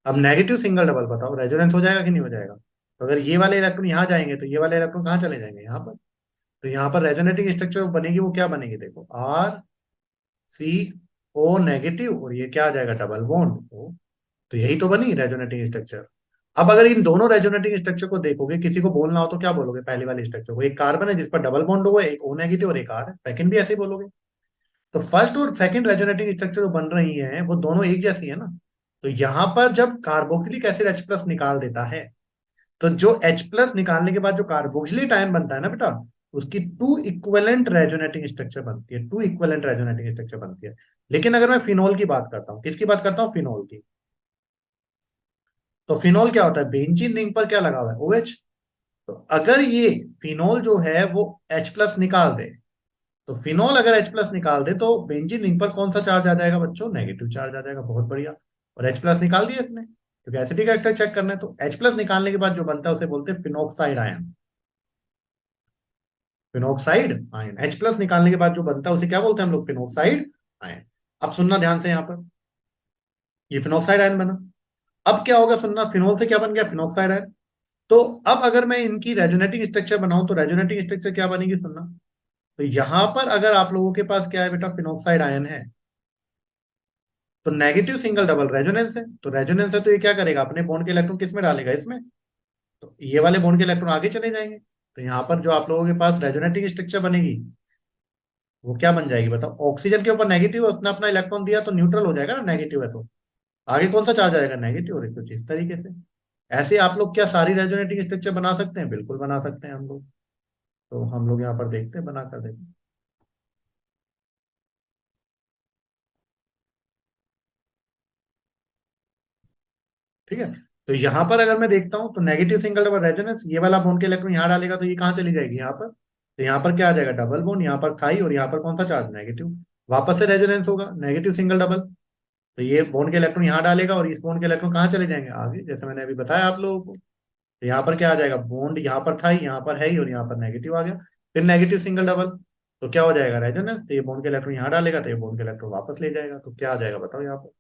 A: अब नेगेटिव सिंगल डबल बताओ, रेजोनेंस हो जाएगा कि नहीं हो जाएगा? तो अगर ये वाले इलेक्ट्रॉन यहाँ जाएंगे तो ये वाले इलेक्ट्रॉन कहाँ चले जाएंगे? यहाँ पर। तो यहाँ पर रेजोनेटिंग स्ट्रक्चर बनेगी, वो क्या बनेगी देखो? RCO- और ये क्या आ जाएगा? Double bond O। तो यही तो बनी रेजोनेटिंग स्ट्रक्चर। अब अगर इन दोनों रेजोनेटिंग स्ट्रक्चर को देखोगे, किसी को बोलना हो तो क्या बोलोगे? पहले वाले स्ट्रक्चर को, एक कार्बन है जिस पर डबल बॉन्ड हुआ है, एक O- और एक R है, सेकंड भी ऐसे ही बोलोगे। तो फर्स्ट और सेकंड रेजोनेटिंग स्ट्रक्चर जो बन रही है वो दोनों एक जैसी है ना। तो यहां पर जब कार्बोक्सिलिक एसिड H+ निकाल देता है, तो जो H+ निकालने के बाद जो कार्बोक्सिलेट आयन बनता है ना बेटा, उसकी टू इक्विवेलेंट रेजोनेटिंग स्ट्रक्चर बनती है, टू इक्विवेलेंट रेजोनेटिंग स्ट्रक्चर बनती है। लेकिन अगर मैं फिनोल की बात करता हूँ, किसकी बात करता हूँ? फिनोल की। तो फिनोल क्या होता है? बेंजीन रिंग पर क्या लगा हुआ है? OH। तो अगर ये फिनोल जो है वो H प्लस निकाल दे, तो फिनोल अगर H प्लस निकाल दे तो बेंजीन रिंग पर कौन सा चार्ज आ जाएगा बच्चों? नेगेटिव चार्ज आ जाएगा। बहुत बढ़िया। और H प्लस निकाल दिया इसने, क्योंकि एसिडिक कैरेक्टर चेक करना है। तो H प्लस निकालने के बाद जो बनता है उसे बोलते हैं phenoxide ion. Phenoxide ion. H plus निकालने के बाद जो बनता है उसे क्या बोलते हैं हम लोग? Phenoxide ion. अब सुनना ध्यान से, यहाँ पर ये फिनोक्साइड आयन बना। अब क्या होगा सुनना, फिनोल से क्या बन गया? Phenoxide ion. तो अब अगर मैं इनकी रेजोनेटिंग स्ट्रक्चर बनाऊं तो रेजोनेटिंग स्ट्रक्चर क्या बनेगी सुनना। तो यहां पर अगर आप लोगों के पास क्या है बेटा? फिनोक्साइड आयन है, तो नेगेटिव सिंगल डबल रेजोनेंस है। तो रेजोनेंस है तो ये क्या करेगा? अपने बॉन्ड के इलेक्ट्रॉन किस में डालेगा? इसमें। तो ये वाले बॉन्ड के इलेक्ट्रॉन आगे चले जाएंगे। तो यहाँ पर जो आप लोगों के पास रेजोनेटिंग स्ट्रक्चर बनेगी वो क्या बन जाएगी बताओ? ऑक्सीजन के ऊपर नेगेटिव, उसने अपना इलेक्ट्रॉन दिया तो न्यूट्रल हो जाएगा ना, नेगेटिव है तो आगे कौन सा चार्ज आएगा? नेगेटिव। और कुछ इस तरीके से। ऐसे आप लोग क्या सारी रेजोनेटिंग स्ट्रक्चर बना सकते हैं? बिल्कुल बना सकते हैं हम लोग। तो हम लोग यहाँ पर देखते हैं, बना कर देखते हैं। ठीक है। तो यहाँ पर अगर मैं देखता हूँ तो नेगेटिव सिंगल डबल रेजोनेंस, ये वाला बॉन्ड के इलेक्ट्रॉन यहाँ डालेगा तो ये कहाँ चली जाएगी? यहाँ पर। तो यहाँ पर क्या आ जाएगा? डबल बॉन्ड, यहाँ पर थाई, और यहाँ पर कौन सा चार्ज? नेगेटिव। वापस से रेजोनेंस होगा, नेगेटिव सिंगल डबल। तो ये बॉन्ड के इलेक्ट्रॉन यहाँ डालेगा और इस बॉन्ड के इलेक्ट्रॉन कहाँ चले जाएंगे? आगे, जैसे मैंने अभी बताया आप लोगों को। तो यहाँ पर क्या आ जाएगा? बॉन्ड यहाँ पर था, यहाँ पर है ही, और यहाँ पर नेगेटिव आ गया। फिर नेगेटिव सिंगल डबल, तो क्या हो जाएगा? रेजोनेंस। तो ये बॉन्ड के इलेक्ट्रॉन यहाँ डालेगा तो ये बॉन्ड के इलेक्ट्रॉन वापस ले जाएगा। तो क्या आ जाएगा बताओ यहाँ पर?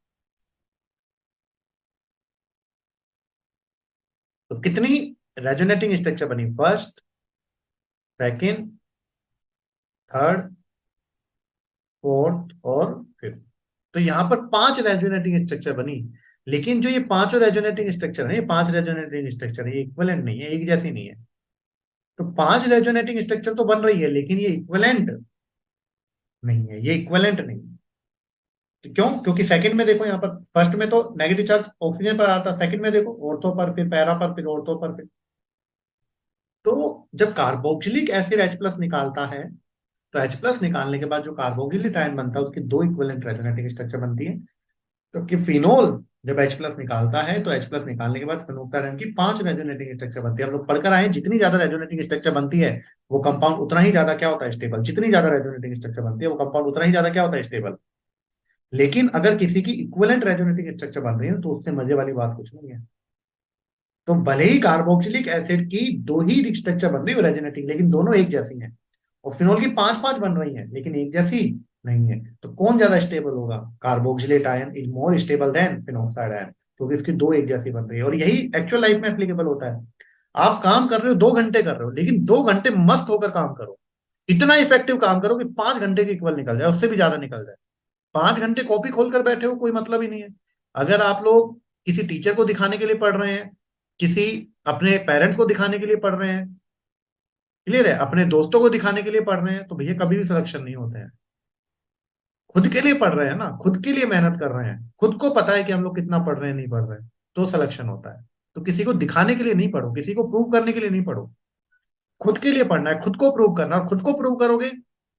A: तो कितनी रेजोनेटिंग स्ट्रक्चर बनी? फर्स्ट, सेकेंड, थर्ड, फोर्थ और फिफ्थ। तो यहाँ पर 5 रेजोनेटिंग स्ट्रक्चर बनी। लेकिन जो ये पांचों रेजोनेटिंग स्ट्रक्चर है, ये 5 रेजोनेटिंग स्ट्रक्चर है, ये इक्विवेलेंट नहीं है, एक जैसी नहीं है। तो 5 रेजोनेटिंग स्ट्रक्चर तो बन रही है, लेकिन ये इक्विवेलेंट नहीं है, ये इक्विवेलेंट नहीं है। तो क्यों? क्योंकि सेकंड में देखो, यहाँ पर फर्स्ट में तो नेगेटिव चार्ज ऑक्सीजन पर आता, सेकंड में देखो ऑर्थो पर, फिर पैरा पर, फिर ऑर्थो पर, फिर। तो जब कार्बोक्सिलिक एसिड H प्लस निकालता है, तो H प्लस निकालने के बाद जो कार्बोक्सिलिक आयन बनता है उसकी 2 इक्विवेलेंट रेजोनेटिंग स्ट्रक्चर बनती है। जबकि फिनोल जब H प्लस निकालता है तो H प्लस निकालने के बाद फिनोक्साइड की 5 रेजोनेटिंग स्ट्रक्चर बनती है। हम लोग पढ़कर आए हैं, जितनी ज्यादा रेजोनेटिंग स्ट्रक्चर बनती है वो कंपाउंड उतना ही ज्यादा क्या होता है? स्टेबल। जितनी ज्यादा रेजोनेटिंग स्ट्रक्चर बनती है वो कंपाउंड उतना ही ज्यादा क्या होता है? स्टेबल। लेकिन अगर किसी की इक्विवेलेंट रेजोनेटिंग स्ट्रक्चर बन रही है तो उससे मजे वाली बात कुछ नहीं है। तो भले ही कार्बोक्सिलिक एसिड की 2 ही स्ट्रक्चर बन रही हो रेजोनेटिंग, लेकिन दोनों एक जैसी हैं। और फिनोल की 5-5 बन रही हैं लेकिन एक जैसी नहीं है। तो कौन ज्यादा स्टेबल होगा? Carboxylate ion is more stable than phenoxide ion, क्योंकि इसकी 2 एक जैसी बन रही है। और यही एक्चुअल लाइफ में एप्लीकेबल होता है। आप काम कर रहे हो 2 घंटे कर रहे हो, लेकिन 2 घंटे मस्त होकर काम करो। इतना इफेक्टिव काम करो कि 5 घंटे की इक्वल निकल जाए, उससे भी ज्यादा निकल जाए। 5 घंटे कॉपी खोलकर बैठे हो, कोई मतलब ही नहीं है। अगर आप लोग किसी टीचर को दिखाने के लिए पढ़ रहे हैं, किसी अपने पेरेंट्स को दिखाने के लिए पढ़ रहे हैं, क्लियर है, अपने दोस्तों को दिखाने के लिए पढ़ रहे हैं, तो भैया कभी भी सिलेक्शन नहीं होते हैं। खुद के लिए पढ़ रहे हैं ना, खुद के लिए मेहनत कर रहे हैं, खुद को पता है कि हम लोग कितना पढ़ रहे हैं, नहीं पढ़ रहे हैं, तो सिलेक्शन होता है। तो किसी को दिखाने के लिए नहीं पढ़ो, किसी को प्रूव करने के लिए नहीं पढ़ो। खुद के लिए पढ़ना है, खुद को प्रूव करना है। और खुद को प्रूव करोगे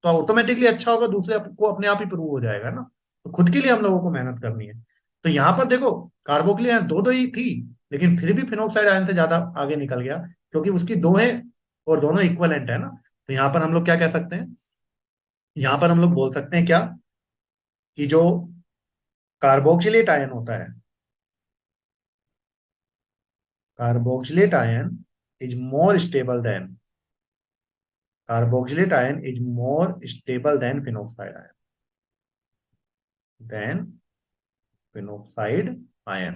A: तो ऑटोमेटिकली अच्छा होगा, दूसरे को अपने आप ही प्रूव हो जाएगा ना। तो खुद के लिए हम लोगों को मेहनत करनी है। तो यहाँ पर देखो, कार्बोक्सिलिक आयन दो दो ही थी, लेकिन फिर भी फिनोक्साइड आयन से ज्यादा आगे निकल गया, क्योंकि उसकी 2 है और दोनों इक्वलेंट है ना। तो यहाँ पर हम लोग क्या कह सकते हैं? यहाँ पर हम लोग बोल सकते हैं क्या, कि जो कार्बोक्सिलेट आयन होता है, carboxylate ion is more stable than, carboxylate ion is more stable than phenoxide ion, then phenoxide ion.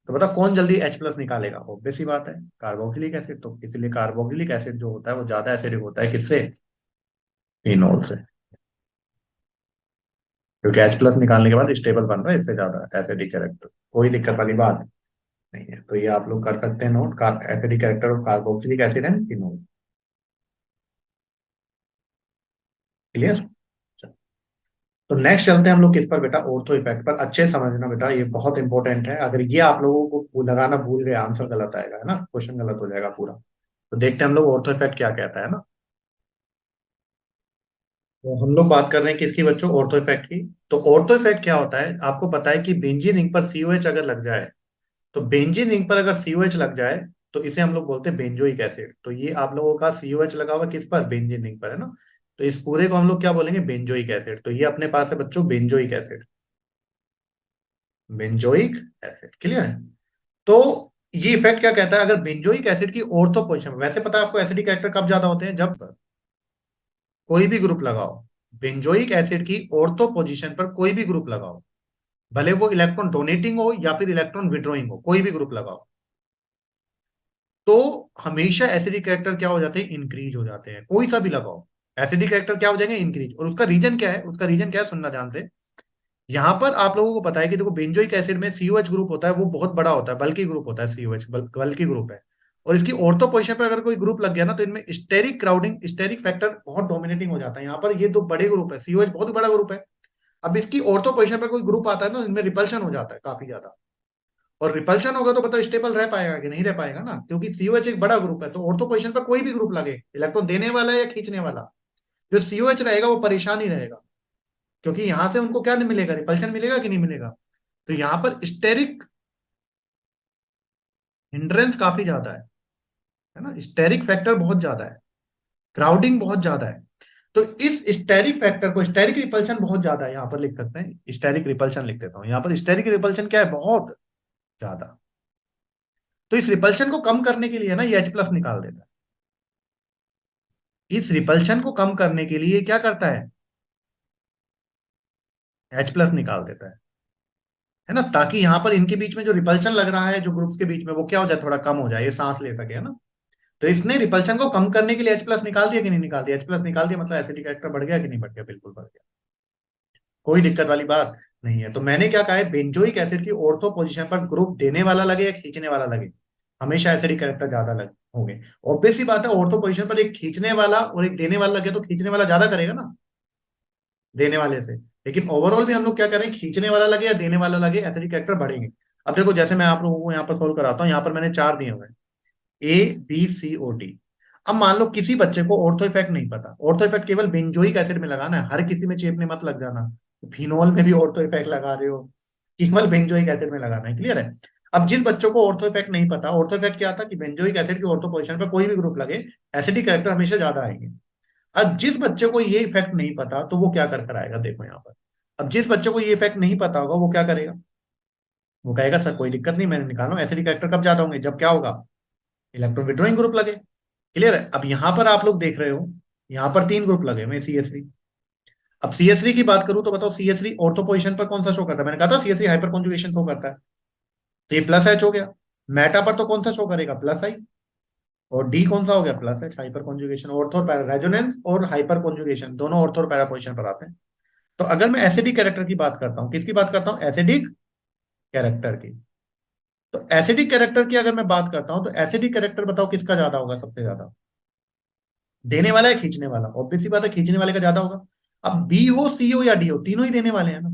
A: तो बताओ कौन जल्दी H प्लस निकालेगा? ऑब्वियस सी बात है, कार्बोक्सिलिक एसिड। तो इसलिए कार्बोक्सिलिक एसिड जो होता है वो ज्यादा एसिडिक होता है, किससे? फिनोल से। क्योंकि H प्लस निकालने के बाद स्टेबल बन रहा है, इससे ज्यादा एसिडिक कैरेक्टर। कोई दिक्कत वाली बात नहीं है। तो ये आप लोग कर सकते हैं note, acidic character of carboxylic acid and phenol. Clear? तो नेक्स्ट चलते हैं हम लोग किस पर बेटा? ऑर्थो इफेक्ट पर। अच्छे से समझना बेटा, ये बहुत इंपॉर्टेंट है। अगर ये आप लोगों को लगाना भूल गए, आंसर गलत आएगा, है ना, क्वेश्चन गलत हो जाएगा पूरा। तो देखते हैं हम लोग ऑर्थो इफेक्ट क्या कहता है ना। तो हम लोग बात कर रहे हैं किसकी बच्चों? ऑर्थो इफेक्ट की। तो ऑर्थो इफेक्ट क्या होता है? आपको पता है कि बेंजीन रिंग पर सीओएच अगर लग जाए, तो बेंजीन रिंग पर अगर सीओएच लग जाए तो इसे हम लोग बोलते हैं बेंजोइक एसिड। तो ये आप लोगों का COH लगा हुआ किस पर, बेंजीन रिंग पर है ना। तो इस पूरे को हम लोग क्या बोलेंगे, बेंजोइक एसिड। तो ये अपने पास है बच्चों benzoic acid, benzoic acid, clear है। तो ये इफेक्ट क्या कहता है, अगर बेंजोइक एसिड की ऑर्थो पोजिशन, वैसे पता है आपको एसिडिक कैरेक्टर कब ज्यादा होते हैं, जब कोई भी ग्रुप लगाओ, बेंजोइक एसिड की ऑर्थो पोजीशन पर कोई भी ग्रुप लगाओ, भले वो इलेक्ट्रॉन डोनेटिंग हो या फिर इलेक्ट्रॉन विड्रॉइंग हो, कोई भी ग्रुप लगाओ, तो हमेशा एसिडिक कैरेक्टर क्या हो जाते हैं, इंक्रीज हो जाते हैं। कोई सा भी लगाओ, एसिडिक कैरेक्टर क्या हो जाएंगे, इंक्रीज। और उसका रीजन क्या है, उसका रीजन क्या है, सुनना ध्यान से। यहां पर आप लोगों को पता है कि देखो बेंजोइक एसिड में COH ग्रुप होता है, वो बहुत बड़ा होता है, बल्कि ग्रुप होता है, COH बल्कि ग्रुप है। और इसकी ऑर्थो पोजिशन पर अगर कोई ग्रुप लग गया ना, तो इनमें स्टेरिक क्राउडिंग, स्टेरिक फैक्टर बहुत डोमिनेटिंग हो जाता है। यहाँ पर ये दो बड़े ग्रुप है, COH बहुत बड़ा ग्रुप है। अब इसकी ऑर्थो पोजिशन पर कोई ग्रुप आता है ना, इनमें रिपल्शन हो जाता है काफी ज्यादा। और रिपल्शन होगा तो बताओ स्टेबल रह पाएगा कि नहीं रह पाएगा ना, क्योंकि COH एक बड़ा ग्रुप है। तो ऑर्थो पोजिशन पर कोई भी ग्रुप लगे, इलेक्ट्रॉन देने वाला है या खींचने वाला, जो COH रहेगा वो परेशान ही रहेगा, क्योंकि यहां से उनको क्या नहीं मिलेगा, रिपल्शन मिलेगा कि नहीं मिलेगा। तो यहां पर स्टेरिक हिंड्रेंस काफी ज्यादा है ना, स्टेरिक फैक्टर बहुत ज्यादा है, क्राउडिंग बहुत ज्यादा है। तो इस स्टेरिक फैक्टर को, स्टेरिक रिपल्शन बहुत ज्यादा है, यहां पर लिख सकते हैं, स्टेरिक रिपल्शन लिख देता हूं, यहां पर स्टेरिक रिपल्शन क्या है, बहुत ज्यादा। तो इस रिपल्शन को कम करने के लिए ना ये H+ निकाल देता है। इस रिपल्शन को कम करने के लिए क्या करता है, H+ निकाल देता है ना, ताकि यहां पर इनके बीच में जो रिपल्शन लग रहा है, जो ग्रुप्स के बीच में, वो क्या हो जाए, थोड़ा कम हो जाए, ये सांस ले सके, है ना। तो इसने रिपल्शन को कम करने के लिए H+ निकाल दिया कि नहीं निकाल दिया, H+ निकाल दिया, मतलब एसिडिक कैरेक्टर बढ़ गया कि नहीं बढ़ गया, बिल्कुल बढ़ गया, कोई दिक्कत वाली बात नहीं है। तो मैंने क्या कहा है, बेंजोइक एसिड की ऑर्थो पोजीशन पर ग्रुप देने वाला लगे या खींचने वाला लगे, हमेशा एसिडिक कैरेक्टर ज्यादा लगे होंगे। ऑब्वियस सी बात है, ऑर्थो पोजीशन पर एक खींचने वाला और एक देने वाला लगे तो खींचने वाला ज्यादा करेगा ना, देने वाले से। लेकिन ओवरऑल भी हम लोग क्या करें, खींचने वाला लगे या देने वाला लगे, एसिडिक कैरेक्टर बढ़ेंगे। अब देखो, जैसे मैं आप लोगों को यहाँ पर सोल्व कराता हूँ, यहाँ पर मैंने 4 दिए हुए हैं, A B C O D। अब मान लो किसी बच्चे को ऑर्थो इफेक्ट नहीं पता, ऑर्थो इफेक्ट केवल बेंजोइक एसिड में लगाना है, हर किसी में चेपने मत लग जाना, फिनोल में भी ऑर्थो इफेक्ट लगा रहे हो, केवल बेंजोइक एसिड में लगाना है, क्लियर है। अब जिस बच्चों को ऑर्थो इफेक्ट नहीं पता, ऑर्थो इफेक्ट क्या था कि बेंजोइक एसिड की ऑर्थो पोजीशन पर कोई भी ग्रुप लगे, एसिडिक कैरेक्टर हमेशा ज्यादा आएंगे। अब जिस बच्चे को ये इफेक्ट नहीं पता, तो वो क्या कर कर आएगा, देखो यहाँ पर। अब जिस बच्चे को ये इफेक्ट नहीं पता होगा, वो क्या करेगा, वो कहेगा सर कोई दिक्कत नहीं, मैंने निकाला, एसिडिक कैरेक्टर कब ज्यादा होंगे, जब क्या होगा, इलेक्ट्रॉन विड्रॉइंग ग्रुप लगे, क्लियर है। अब यहां पर आप लोग देख रहे हो, यहां पर 3 ग्रुप लगे हुए CH3। अब CH3 की बात करूं तो बताओ, CH3 ऑर्थो पोजीशन पर कौन सा शो करता है, मैंने कहा था CH3 हाइपर कॉन्जुगेशन शो करता है, तो ये +H हो गया। मेटा पर तो कौन सा शो करेगा, +I। और डी कौन सा हो गया, +H, हाइपर कॉन्जुगेशन। ऑर्थो और पैरा, रेजोनेंस और हाइपर कॉन्जुगेशन दोनों ऑर्थो और पैरा पोजीशन पर आते हैं। तो अगर मैं एसिडिक कैरेक्टर की बात करता हूं, किसकी बात करता हूं, एसिडिक कैरेक्टर की। तो एसिडिक कैरेक्टर की अगर मैं बात करता हूं, तो एसिडिक कैरेक्टर बताओ किसका ज्यादा होगा, सबसे ज्यादा देने वाला है खींचने वाला, ऑब्वियस सी बात है खींचने वाले का ज्यादा होगा। अब बी हो, सी हो या डी हो, तीनों ही देने वाले हैं ना,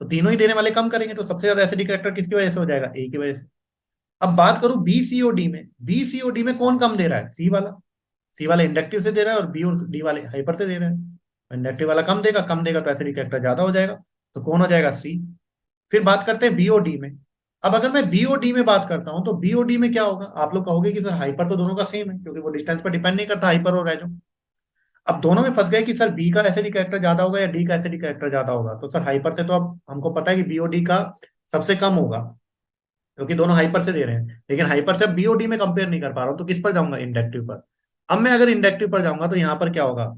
A: तो तीनों ही देने वाले कम करेंगे, तो सबसे ज्यादा एसिडिक कैरेक्टर किसकी वजह से हो जाएगा, ए की वजह से। अब बात करूं BCOD में, BCOD में कौन कम दे रहा है, सी वाला। सी वाला इंडक्टिव से दे रहा है और बी और डी वाले हाइपर से दे रहे हैं। इंडक्टिव वाला कम देगा, कम देगा तो एसिडिक कैरेक्टर ज्यादा हो जाएगा, तो कौन हो जाएगा, सी। फिर बात करते हैं BOD में। अब अगर मैं BOD में बात करता हूं, तो BOD में क्या होगा, आप लोग कहोगे कि सर हाइपर तो दोनों का सेम है, क्योंकि वो डिस्टेंस पर डिपेंड नहीं करता, हाइपर और रेजो। अब दोनों में फंस गए कि सर बी का एसिडिक कैरेक्टर ज्यादा होगा या डी का एसिडिक कैरेक्टर ज्यादा होगा। तो सर हाइपर से तो अब हमको पता है कि BOD का सबसे कम होगा, क्योंकि दोनों हाइपर से दे रहे हैं। लेकिन हाइपर से अब BOD में कंपेयर नहीं कर पा रहा हूं, तो किस पर जाऊंगा, इंडक्टिव पर। अब मैं अगर इंडक्टिव पर जाऊंगा, तो यहाँ पर क्या होगा,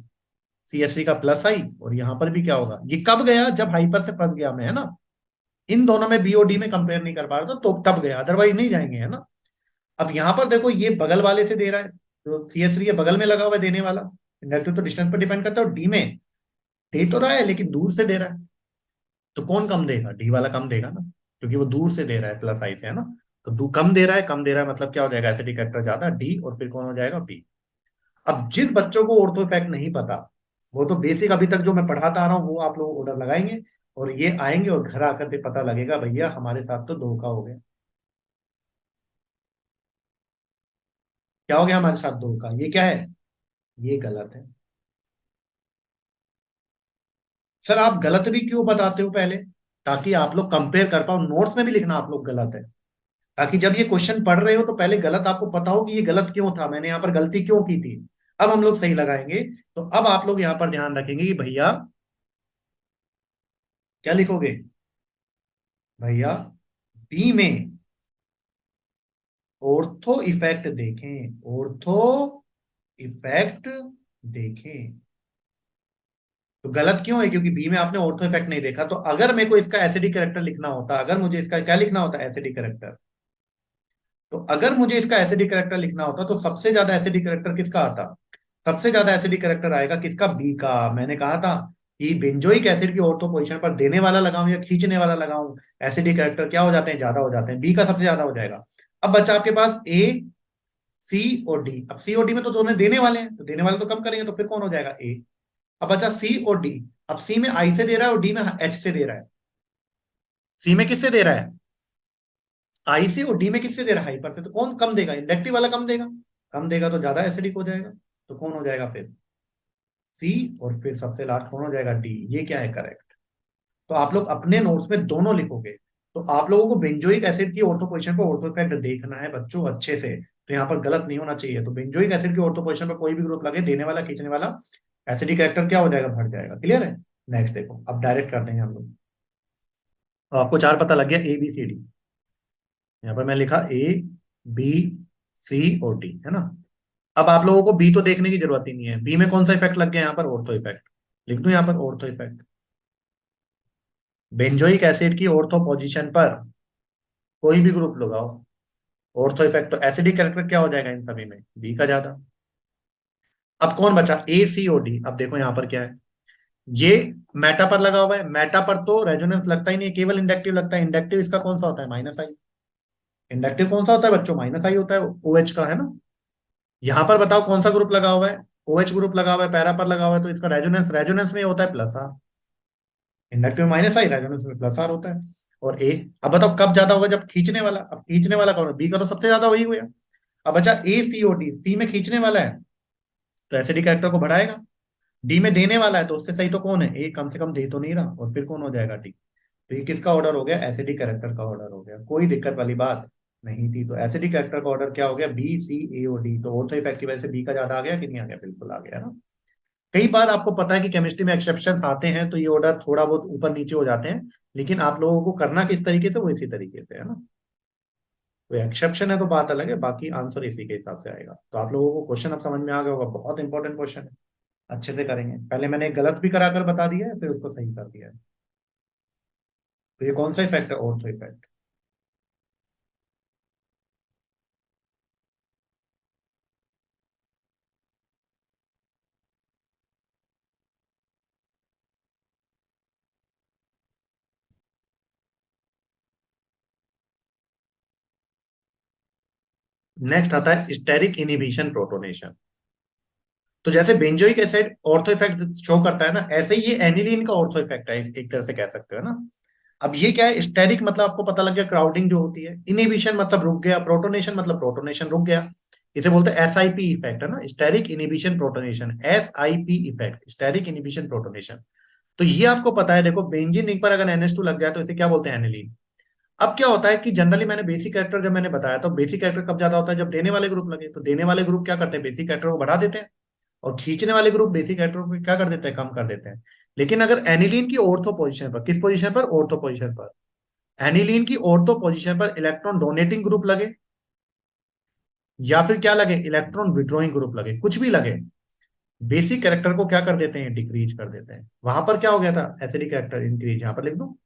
A: CH3 का +I, और यहाँ पर भी क्या होगा, ये कब गया, जब हाइपर से फंस गया मैं, है ना। इन दोनों में BOD में कंपेयर नहीं कर पा रहा था, तो तब गया, अदरवाइज नहीं जाएंगे, है ना। अब यहाँ पर देखो, ये बगल वाले से दे रहा है, तो CH3 ये बगल में लगा हुआ है देने वाला। इंडक्टिव तो डिस्टेंस पर डिपेंड करता है, और डी में दे तो रहा है लेकिन दूर से दे रहा है, तो कौन कम देगा, डी वाला कम देगा ना, क्योंकि वो दूर से दे रहा है, +I से, है ना। तो कम दे रहा है, कम दे रहा है, मतलब क्या हो जाएगा, एसिडिक फैक्टर ज्यादा, डी, और फिर कौन हो जाएगा, बी। अब जिस बच्चों को ऑर्थो फैक्ट नहीं पता, वो तो बेसिक अभी तक जो मैं पढ़ाता आ रहा हूँ वो आप लोग ऑर्डर लगाएंगे, और ये आएंगे और घर आकर के पता लगेगा, भैया हमारे साथ तो धोखा हो गया। क्या हो गया हमारे साथ, धोखा, ये क्या है, ये गलत है। सर आप गलत भी क्यों बताते हो पहले, ताकि आप लोग कंपेयर कर पाओ, नोट्स में भी लिखना आप लोग गलत है, ताकि जब ये क्वेश्चन पढ़ रहे हो तो पहले गलत आपको पता हो कि ये गलत क्यों था, मैंने यहाँ पर गलती क्यों की थी। अब हम लोग सही लगाएंगे। तो अब आप लोग यहाँ पर ध्यान रखेंगे कि भैया क्या लिखोगे, भैया बी में ऑर्थो इफेक्ट देखें, ऑर्थो इफेक्ट देखें। तो गलत क्यों है, क्योंकि बी में आपने ऑर्थो इफेक्ट नहीं देखा। तो अगर मेरे को इसका एसिडिक कैरेक्टर लिखना होता, अगर मुझे इसका क्या लिखना होता, एसिडिक कैरेक्टर, तो अगर मुझे इसका एसिडिक कैरेक्टर लिखना होता तो सबसे ज्यादा एसिडिक कैरेक्टर किसका आता, सबसे ज्यादा एसिडिक कैरेक्टर आएगा किसका, बी का। मैंने कहा था कि बेंजोइक एसिड की ऑर्थो पोजीशन पर देने वाला लगाऊं या खींचने वाला लगाऊं, एसिडिक कैरेक्टर क्या हो जाते हैं, ज्यादा हो जाते हैं, बी का सबसे ज्यादा हो जाएगा। अब बच्चा आपके पास ए, सी और डी। अब सी और डी में तो दोनों देने वाले हैं, तो देने वाले तो कम करेंगे, तो फिर कौन हो जाएगा, ए। अब बचा सी और डी। अब सी में आई से दे रहा है और डी में एच से दे रहा है। सी में किससे दे रहा है, आई से, और डी में किससे दे रहा है, हाइपर से। तो कौन कम देगा, इंडक्टिव वाला कम देगा, कम देगा तो ज्यादा एसिडिक हो जाएगा। तो कौन हो जाएगा फिर, सी। और फिर सबसे लास्ट कौन हो जाएगा, डी। ये क्या है, करेक्ट। तो आप लोग अपने नोट्स में दोनों लिखोगे। तो आप लोगों को बेंजोइक एसिड की ऑर्थो पोजीशन पर ऑर्थो इफेक्ट देखना है बच्चों अच्छे से, तो यहाँ पर गलत नहीं होना चाहिए। तो बेंजोइक एसिड की ऑर्थो पोजीशन पर कोई भी ग्रुप लगे, देने वाला खींचने वाला, एसिडिक कैरेक्टर क्या हो जाएगा, बढ़ जाएगा। क्लियर है। नेक्स्ट देखो, अब डायरेक्ट कर देंगे हम लोग। तो आपको चार पता लग गया, ए बी सी डी। यहाँ पर मैं लिखा ए बी सी और डी, है ना। अब आप लोगों को बी तो देखने की जरूरत ही नहीं है, बी में कौन सा इफेक्ट लग गया, यहाँ पर ऑर्थो इफेक्ट। लिख दूं यहाँ पर ऑर्थो इफेक्ट, बेंजोइक एसिड की ऑर्थो पोजीशन पर कोई भी ग्रुप लगाओ, ऑर्थो इफेक्ट। तो एसिडिक कैरेक्टर क्या हो जाएगा इन सभी में, बी का ज्यादा। अब कौन बचा, ए सी और डी। अब देखो यहाँ पर क्या है, ये मेटा पर लगा हुआ है, मेटा पर तो रेजोनेंस लगता ही नहीं है, केवल इंडक्टिव लगता है। इंडक्टिव इसका कौन सा होता है, माइनस आई। इंडक्टिव कौन सा होता है बच्चों, माइनस आई होता है, ओ एच का, है ना। यहाँ पर बताओ कौन सा ग्रुप लगा हुआ है, ओ एच ग्रुप लगा हुआ है, पैरा पर लगा हुआ है, तो इसका रेजोनेंस, रेजोनेंस में होता है प्लस आर। इंडक्टिव में माइनस आई, रेजोनेंस में प्लस आर होता है। और ए, अब बताओ कब ज्यादा होगा, जब खींचने वाला। अब खींचने वाला कौन है, बी का तो सबसे ज्यादा वही हुआ। अब बचा ए सी ओ डी, सी में खींचने वाला है तो एसिडिक कैरेक्टर को बढ़ाएगा, डी में देने वाला है तो उससे सही तो कौन है, ए, कम से कम दे तो नहीं रहा, और फिर कौन हो जाएगा, डी। तो ये किसका ऑर्डर हो गया, एसिडिक कैरेक्टर का ऑर्डर हो गया, कोई दिक्कत वाली बात नहीं थी। तो एसिडिक कैरेक्टर का ऑर्डर क्या हो गया, बी सी ए और डी। तो ऑर्थो इफेक्ट की वजह से बी का ज्यादा आ गया कि नहीं आ गया, बिल्कुल आ गया ना। कई बार आपको पता है कि केमिस्ट्री में एक्सेप्शन आते हैं तो ये ऑर्डर थोड़ा बहुत ऊपर नीचे हो जाते हैं, लेकिन आप लोगों को करना किस तरीके से, वो इसी तरीके से, है ना। कोई एक्सेप्शन है तो बात अलग है, बाकी आंसर इसी के हिसाब से आएगा। तो आप लोगों को क्वेश्चन अब समझ में आ गया होगा, बहुत इंपॉर्टेंट क्वेश्चन है, अच्छे से करेंगे। पहले मैंने गलत भी कराकर बता दिया है, फिर उसको सही कर दिया है। तो ये कौन सा इफेक्ट है, ऑर्थो इफेक्ट। नेक्स्ट आता है स्टेरिक इनहिबिशन प्रोटोनेशन। तो जैसे benzoic acid ortho effect show करता है ना, ऐसे ही ये एनिलीन का ऑर्थो इफेक्ट है, एक तरह से कह सकते हो ना। अब ये क्या है, स्टेरिक मतलब आपको पता लग गया, क्राउडिंग जो होती है। इनहिबिशन मतलब रुक गया, प्रोटोनेशन मतलब प्रोटोनेशन रुक गया। इसे बोलते हैं एसआईपी इफेक्ट, है ना, steric inhibition protonation, SIP effect, steric inhibition protonation. तो ये आपको पता है, देखो बेंजीन रिंग पर अगर NH2 लग जाए तो इसे क्या बोलते हैं, एनिलीन। अब क्या होता है कि जनरली मैंने बेसिक कैरेक्टर जब मैंने बताया, तो बेसिक कैरेक्टर कब ज्यादा होता है, जब देने वाले ग्रुप लगे। तो देने वाले ग्रुप क्या करते हैं, बेसिक कैरेक्टर को बढ़ा देते हैं, और खींचने वाले ग्रुप बेसिक कैरेक्टर को क्या कर देते हैं, कम कर देते हैं। लेकिन अगर एनिलीन की ऑर्थो पोजीशन पर, किस पोजीशन पर, ऑर्थो पोजीशन पर, एनिलीन की ऑर्थो पोजीशन पर इलेक्ट्रॉन डोनेटिंग ग्रुप लगे, या फिर क्या लगे, इलेक्ट्रॉन विड्रॉइंग ग्रुप लगे, कुछ भी लगे, बेसिक कैरेक्टर को क्या कर देते हैं, डिक्रीज कर देते हैं। वहां पर क्या हो गया था, एसिडिक कैरेक्टर इंक्रीज, यहां पर लिख दो।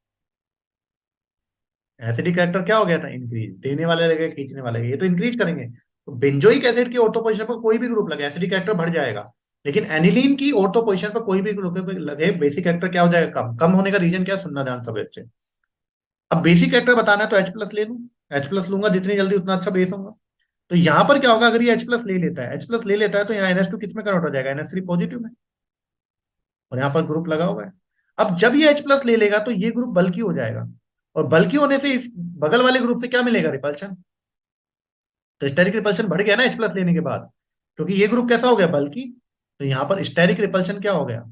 A: एसिडिक कैरेक्टर क्या हो गया था, इंक्रीज। देने वाले लगे, खींचने वाले लगे, ये तो इंक्रीज करेंगे। तो बेंजोइक एसिड की ऑर्थो पोजीशन पर कोई भी ग्रुप लगे, एसिडिक कैरेक्टर बढ़ जाएगा। लेकिन एनिलीन की ऑर्थो पोजीशन पर कोई भी ग्रुप लगे, बेसिक कैरेक्टर क्या हो जाएगा, कम। कम होने का रीजन क्या, सुनना ध्यान सब बच्चे। अब बेसिक कैरेक्टर बताना है तो H प्लस ले लूं, H प्लस लूंगा जितनी जल्दी उतना अच्छा बेस होगा। तो यहां पर क्या होगा, अगर ये H प्लस ले लेता है, H प्लस ले लेता है, तो यहाँ NH2 किस में कन्वर्ट हो जाएगा, NH3 पॉजिटिव में। और यहाँ पर ग्रुप लगा हुआ है। अब जब ये H प्लस ले लेगा तो ये ग्रुप बल्कि हो जाएगा, और बल्कि होने से इस बगल वाले ग्रुप से क्या मिलेगा, रिपल्शन। तो स्टेरिक रिपल्शन बढ़ गया ना H प्लस लेने के बाद, क्योंकि ये ग्रुप कैसा हो गया, बल्कि। तो यहाँ पर स्टेरिक रिपल्शन क्या हो गया,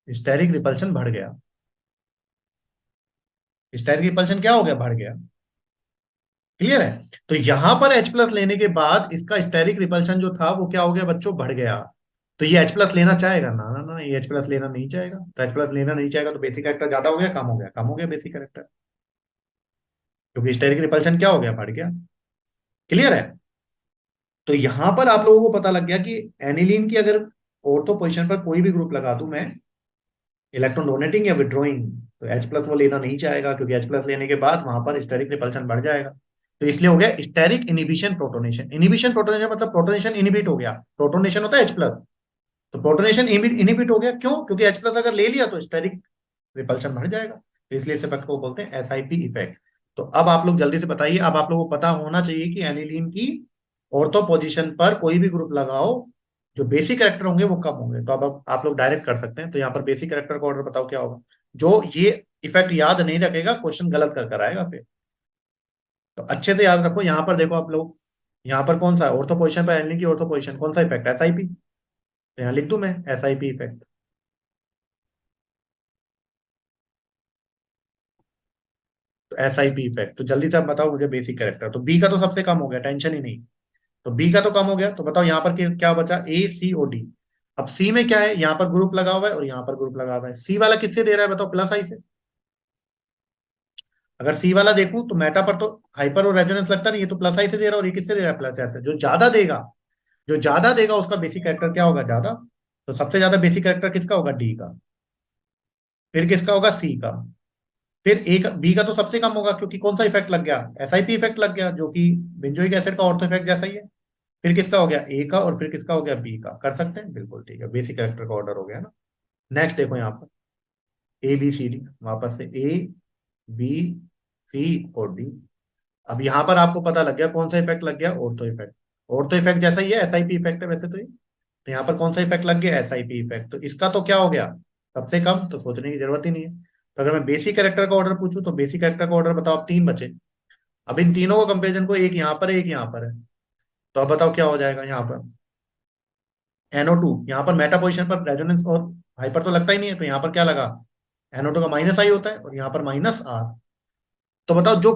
A: स्टेरिक रिपल्शन बढ़ गया। स्टेरिक रिपल्शन क्या हो गया, बढ़ गया। क्लियर है। तो यहां पर H प्लस लेने के बाद इसका स्टेरिक रिपल्शन जो था वो क्या हो गया बच्चों, बढ़ गया। तो ये H प्लस लेना चाहेगा ना, ना ना, ये H प्लस लेना नहीं चाहेगा। तो H प्लस लेना नहीं चाहेगा तो बेसिक कैरेक्टर ज्यादा हो गया, कम हो गया, कम हो गया बेसिक कैरेक्टर, क्योंकि स्टेरिक रिपल्शन क्या हो गया, बढ़ गया। क्लियर है। तो यहां पर आप लोगों को पता लग गया कि एनिलीन की अगर ऑर्थो पोजिशन पर कोई भी ग्रुप लगा दूं मैं, इलेक्ट्रॉन डोनेटिंग या विड्रॉइंग, तो H प्लस वो लेना नहीं चाहेगा, क्योंकि H प्लस लेने के बाद वहां पर स्टेरिक रिपल्शन बढ़ जाएगा। तो इसलिए हो गया steric inhibition protonation. Inhibition protonation मतलब प्रोटोनेशन इनिबिट हो गया। प्रोटोनेशन होता है H प्लस, तो प्रोटोनेशन इनिबिट हो गया। क्यों? क्योंकि H प्लस अगर ले लिया तो स्टेरिक रिपल्शन बढ़ जाएगा। तो इसलिए इस इफेक्ट को बोलते हैं SIP इफेक्ट। तो अब आप लोग जल्दी से बताइए, अब आप लोगों को पता होना चाहिए कि एनिलीन की ऑर्थो पोजीशन पर कोई भी ग्रुप लगाओ, जो बेसिक कैरेक्टर होंगे वो कम होंगे। तो अब आप लोग डायरेक्ट कर सकते हैं। तो यहाँ पर बेसिक कैरेक्टर का ऑर्डर बताओ क्या होगा। जो ये इफेक्ट याद नहीं रखेगा क्वेश्चन गलत कर कर आएगा फिर। तो अच्छे से याद रखो। यहाँ पर देखो आप लोग, यहाँ पर कौन सा ऑर्थो पोजीशन पर एनिलीन की ऑर्थो पोजीशन कौन सा इफेक्ट, SIP। तो यहाँ लिख दूं मैं SIP इफेक्ट। तो SIP इफेक्ट। तो जल्दी से आप बताओ मुझे बेसिक कैरेक्टर। तो बी का तो सबसे कम हो गया, टेंशन ही नहीं। तो बी का तो कम हो गया। तो बताओ यहाँ पर क्या बचा, ACOD। अब सी में क्या है, यहाँ पर ग्रुप लगा हुआ है और यहाँ पर ग्रुप लगा हुआ है। सी वाला किससे दे रहा है बताओ, प्लस आई से। अगर सी वाला देखूं तो मेटा पर तो हाइपर और रेजोनेंस लगता नहीं, ये तो प्लस आई से दे रहा है, और ये किससे दे रहा है, प्लस आई से। जो ज्यादा देगा, जो ज्यादा देगा उसका बेसिक कैरेक्टर क्या होगा, ज्यादा। तो सबसे ज्यादा बेसिक कैरेक्टर किसका होगा, डी का। फिर किसका होगा, सी का। फिर एक बी का तो सबसे कम होगा, क्योंकि कौन सा इफेक्ट लग गया, SIP इफेक्ट लग गया, जो कि बेंजोइक एसिड का ऑर्थो इफेक्ट जैसा ही है। फिर किसका हो गया, ए का, और फिर किसका हो गया, बी का। कर सकते हैं, बिल्कुल ठीक है, बेसिक कैरेक्टर का ऑर्डर हो गया ना। नेक्स्ट देखो यहाँ पर ABCD, वापस से A B C और D। अब यहाँ पर आपको पता लग गया कौन सा इफेक्ट लग गया, ऑर्थो इफेक्ट। ऑर्थो इफेक्ट जैसा ही है, SIP इफेक्ट है वैसे तो ये। तो यहाँ पर कौन सा इफेक्ट लग गया, SIP इफेक्ट। तो इसका तो क्या हो गया, सबसे कम, तो सोचने की जरूरत ही नहीं है। तो अगर मैं बेसिक कैरेक्टर का ऑर्डर पूछूं, तो बेसिक कैरेक्टर का ऑर्डर बताओ, अब तीन बचे। अब इन तीनों को कंपेरिजन को, एक यहाँ पर है, एक यहाँ पर है। तो अब बताओ क्या हो जाएगा यहाँ पर, NO2। यहाँ पर मेटा पोजिशन पर रेजोनेंस और हाइपर तो लगता ही नहीं है, तो यहाँ पर क्या लगा, NO2 का माइनस आई होता है, और यहाँ पर -R। तो बताओ जो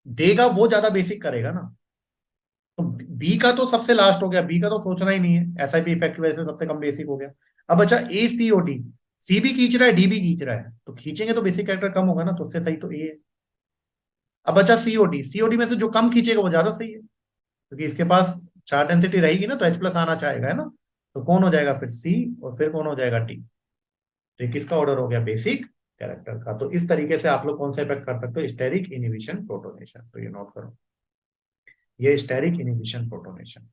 A: देगा वो ज्यादा बेसिक करेगा ना। तो बी का तो सबसे लास्ट हो गया, बी का तो सोचना ही नहीं है, SIP इफेक्ट की वजह से सबसे कम बेसिक हो गया। अब अच्छा ACOD, सी भी खींच रहा है, डी भी खींच रहा है, तो खींचेंगे तो बेसिक कैरेक्टर कम होगा ना, तो उससे सही तो ए है। अब अच्छा COD में से जो कम खींचेगा वो ज्यादा सही है, क्योंकि इसके पास चार्ज डेंसिटी रहेगी ना, तो H प्लस आना चाहेगा, है ना। तो कौन हो जाएगा फिर, सी, और फिर कौन हो जाएगा, डी। तो ये किसका ऑर्डर हो गया, बेसिक कैरेक्टर का। तो इस तरीके से आप लोग कौन सा इफेक्ट कर सकते हो, स्टेरिक इनिबिशन प्रोटोनेशन। तो ये नोट करो, ये स्टेरिक इनिबिशन प्रोटोनेशन।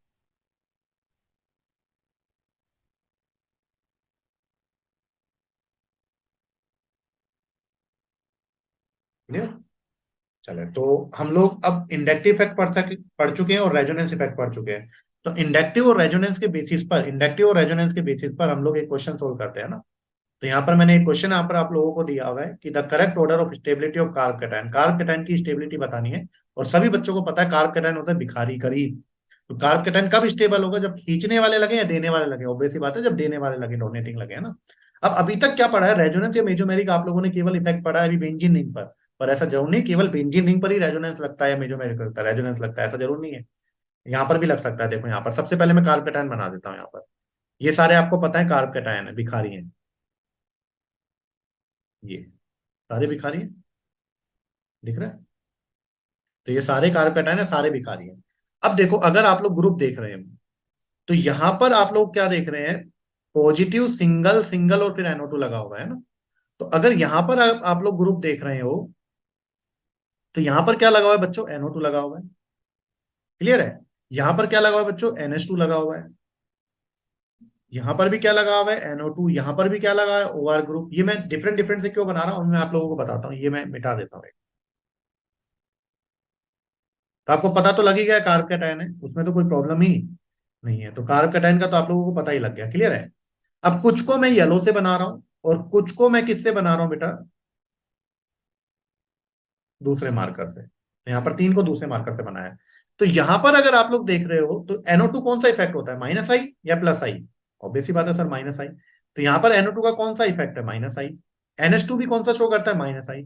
A: क्लियर। चले तो हम लोग अब इंडक्टिव इफेक्ट पढ़ चुके हैं और रेजोनेंस इफेक्ट पढ़ चुके हैं। तो इंडक्टिव और रेजोनेंस के बेसिस पर, इंडक्टिव और रेजोनेंस के बेसिस पर हम लोग एक क्वेश्चन सोल्व करते हैं ना। तो यहाँ पर मैंने एक क्वेश्चन यहाँ पर आप लोगों को दिया हुआ है कि the correct order of stability of carb cation. Carb cation की स्टेबिलिटी बतानी है, और सभी बच्चों को पता है कार्ब कैटायन होता है भिखारी करीब। तो कार्ब कैटायन कब स्टेबल होगा, जब खींचने वाले लगे या देने वाले लगे। ऑब्वियस सी बात है, जब देने वाले लगे, डोनेटिंग लगे, है ना। अब अभी तक क्या पढ़ा है, रेजोनेंस या मेसोमेरिक आप लोगों ने केवल इफेक्ट पढ़ा है अभी बेंजीन रिंग पर ऐसा जरूर नहीं केवल बेंजीन रिंग पर ही रेजोनेंस लगता है या मेसोमेरिक लगता है, रेजोनेंस लगता है, ऐसा जरूर नहीं है। यहाँ पर भी लग सकता है। देखो यहाँ पर सबसे पहले मैं कार्ब कैटायन बना देता हूँ यहाँ पर। ये सारे आपको पता है कार्ब कैटायन है, भिखारी हैं ये, सारे भिखारी हैं, दिख रहा है। तो ये सारे कार्ब कैटायन है, सारे भिखारी हैं। अब देखो अगर आप लोग ग्रुप देख रहे हो, तो यहां पर आप लोग क्या देख रहे हैं, पॉजिटिव सिंगल सिंगल और फिर NO2 लगा हुआ है ना। तो अगर यहां पर आप लोग ग्रुप देख रहे हो, तो यहां पर क्या लगा हुआ है बच्चों, NO2 लगा हुआ है। क्लियर है। यहां पर क्या लगा हुआ है बच्चों, NH2 लगा हुआ है। यहां पर भी क्या लगा हुआ है, NO2। यहां पर भी क्या लगा है, OR ग्रुप। ये मैं डिफरेंट डिफरेंट से क्यों बना रहा हूं, मैं आप लोगों को बताता हूँ। ये मैं मिटा देता हूँ। तो आपको पता तो लग ही गया कार्ब कैटायन है, उसमें तो कोई प्रॉब्लम ही नहीं है। तो कार्ब कैटायन का तो आप लोगों को पता ही लग गया। क्लियर है। अब कुछ को मैं येलो से बना रहा हूं, और कुछ को मैं किससे बना रहा हूं बेटा, दूसरे मार्कर से। तो यहाँ पर तीन को दूसरे मार्कर से बनाया है। तो यहां पर अगर आप लोग देख रहे हो, तो NO2 कौन सा इफेक्ट होता है, -I या +I। ऑब्वियस सी बात है सर, -I। तो यहाँ पर NO2 का कौन सा इफेक्ट है, -I। NH2 भी कौन सा शो करता है, -I।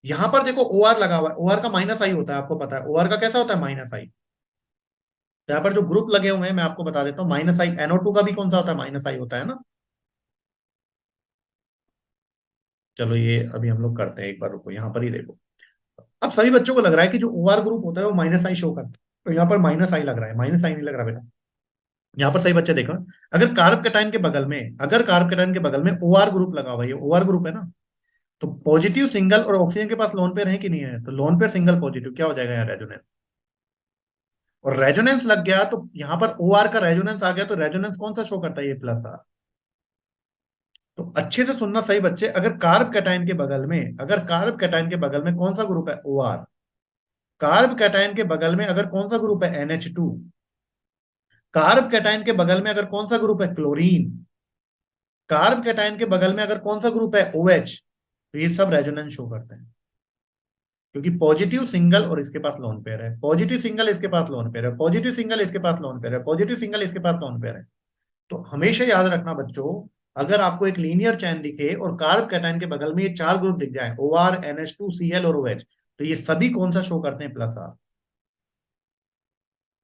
A: यहां पर देखो ओ आर लगा हुआ है, ओ आर का माइनस आई होता है, आपको पता है ओ आर का कैसा होता है, माइनस आई। यहाँ पर जो ग्रुप लगे हुए हैं मैं आपको बता देता हूँ, माइनस आई NO2 का भी कौन सा होता है, माइनस आई होता है ना। चलो ये अभी हम लोग करते हैं, एक बार रुको यहाँ पर ही देखो। अब सभी बच्चों को लग रहा है कि जो ओ आर ग्रुप होता है वो माइनस आई शो करता है, तो यहाँ पर माइनस आई लग रहा है, माइनस आई नहीं लग रहा बेटा। यहाँ पर सही बच्चे देखो, अगर कार्ब कैटायन के बगल में, अगर कार्ब कैटायन के बगल में ओ आर ग्रुप लगा हुआ है, ये ओ आर ग्रुप है ना, तो पॉजिटिव सिंगल और ऑक्सीजन के पास लोन पेयर है कि नहीं है, तो लोन पेयर सिंगल पॉजिटिव क्या हो जाएगा यहाँ, रेजोनेंस। और रेजोनेंस लग गया तो यहाँ पर ओ आर का रेजोनेंस आ गया, तो रेजोनेंस कौन सा शो करता है, ये प्लस आर। तो अच्छे से सुनना सही बच्चे, अगर कार्ब कैटायन के बगल में, अगर कार्ब कैटायन के बगल में कौन सा ग्रुप है, ओ आर। कार्ब कैटायन के बगल में अगर कौन सा ग्रुप है, NH2। कार्ब कैटायन के बगल में अगर कौन सा ग्रुप है, क्लोरीन। कार्ब कैटायन के बगल में अगर कौन सा ग्रुप है, OH। तो ये सब रेजोनेंस शो करते हैं, क्योंकि पॉजिटिव सिंगल और इसके पास लोन पेयर है, पॉजिटिव सिंगल इसके पास लोन पेयर है, पॉजिटिव सिंगल इसके पास लोन पेयर है, पॉजिटिव सिंगल इसके पास लोन पेयर है। तो हमेशा याद रखना बच्चों, अगर आपको एक लीनियर चैन दिखे और कार्ब कैटायन के बगल में ये चार ग्रुप दिख जाए, OR NH2 Cl और OH, तो ये सभी कौन सा शो करते हैं, प्लस आर।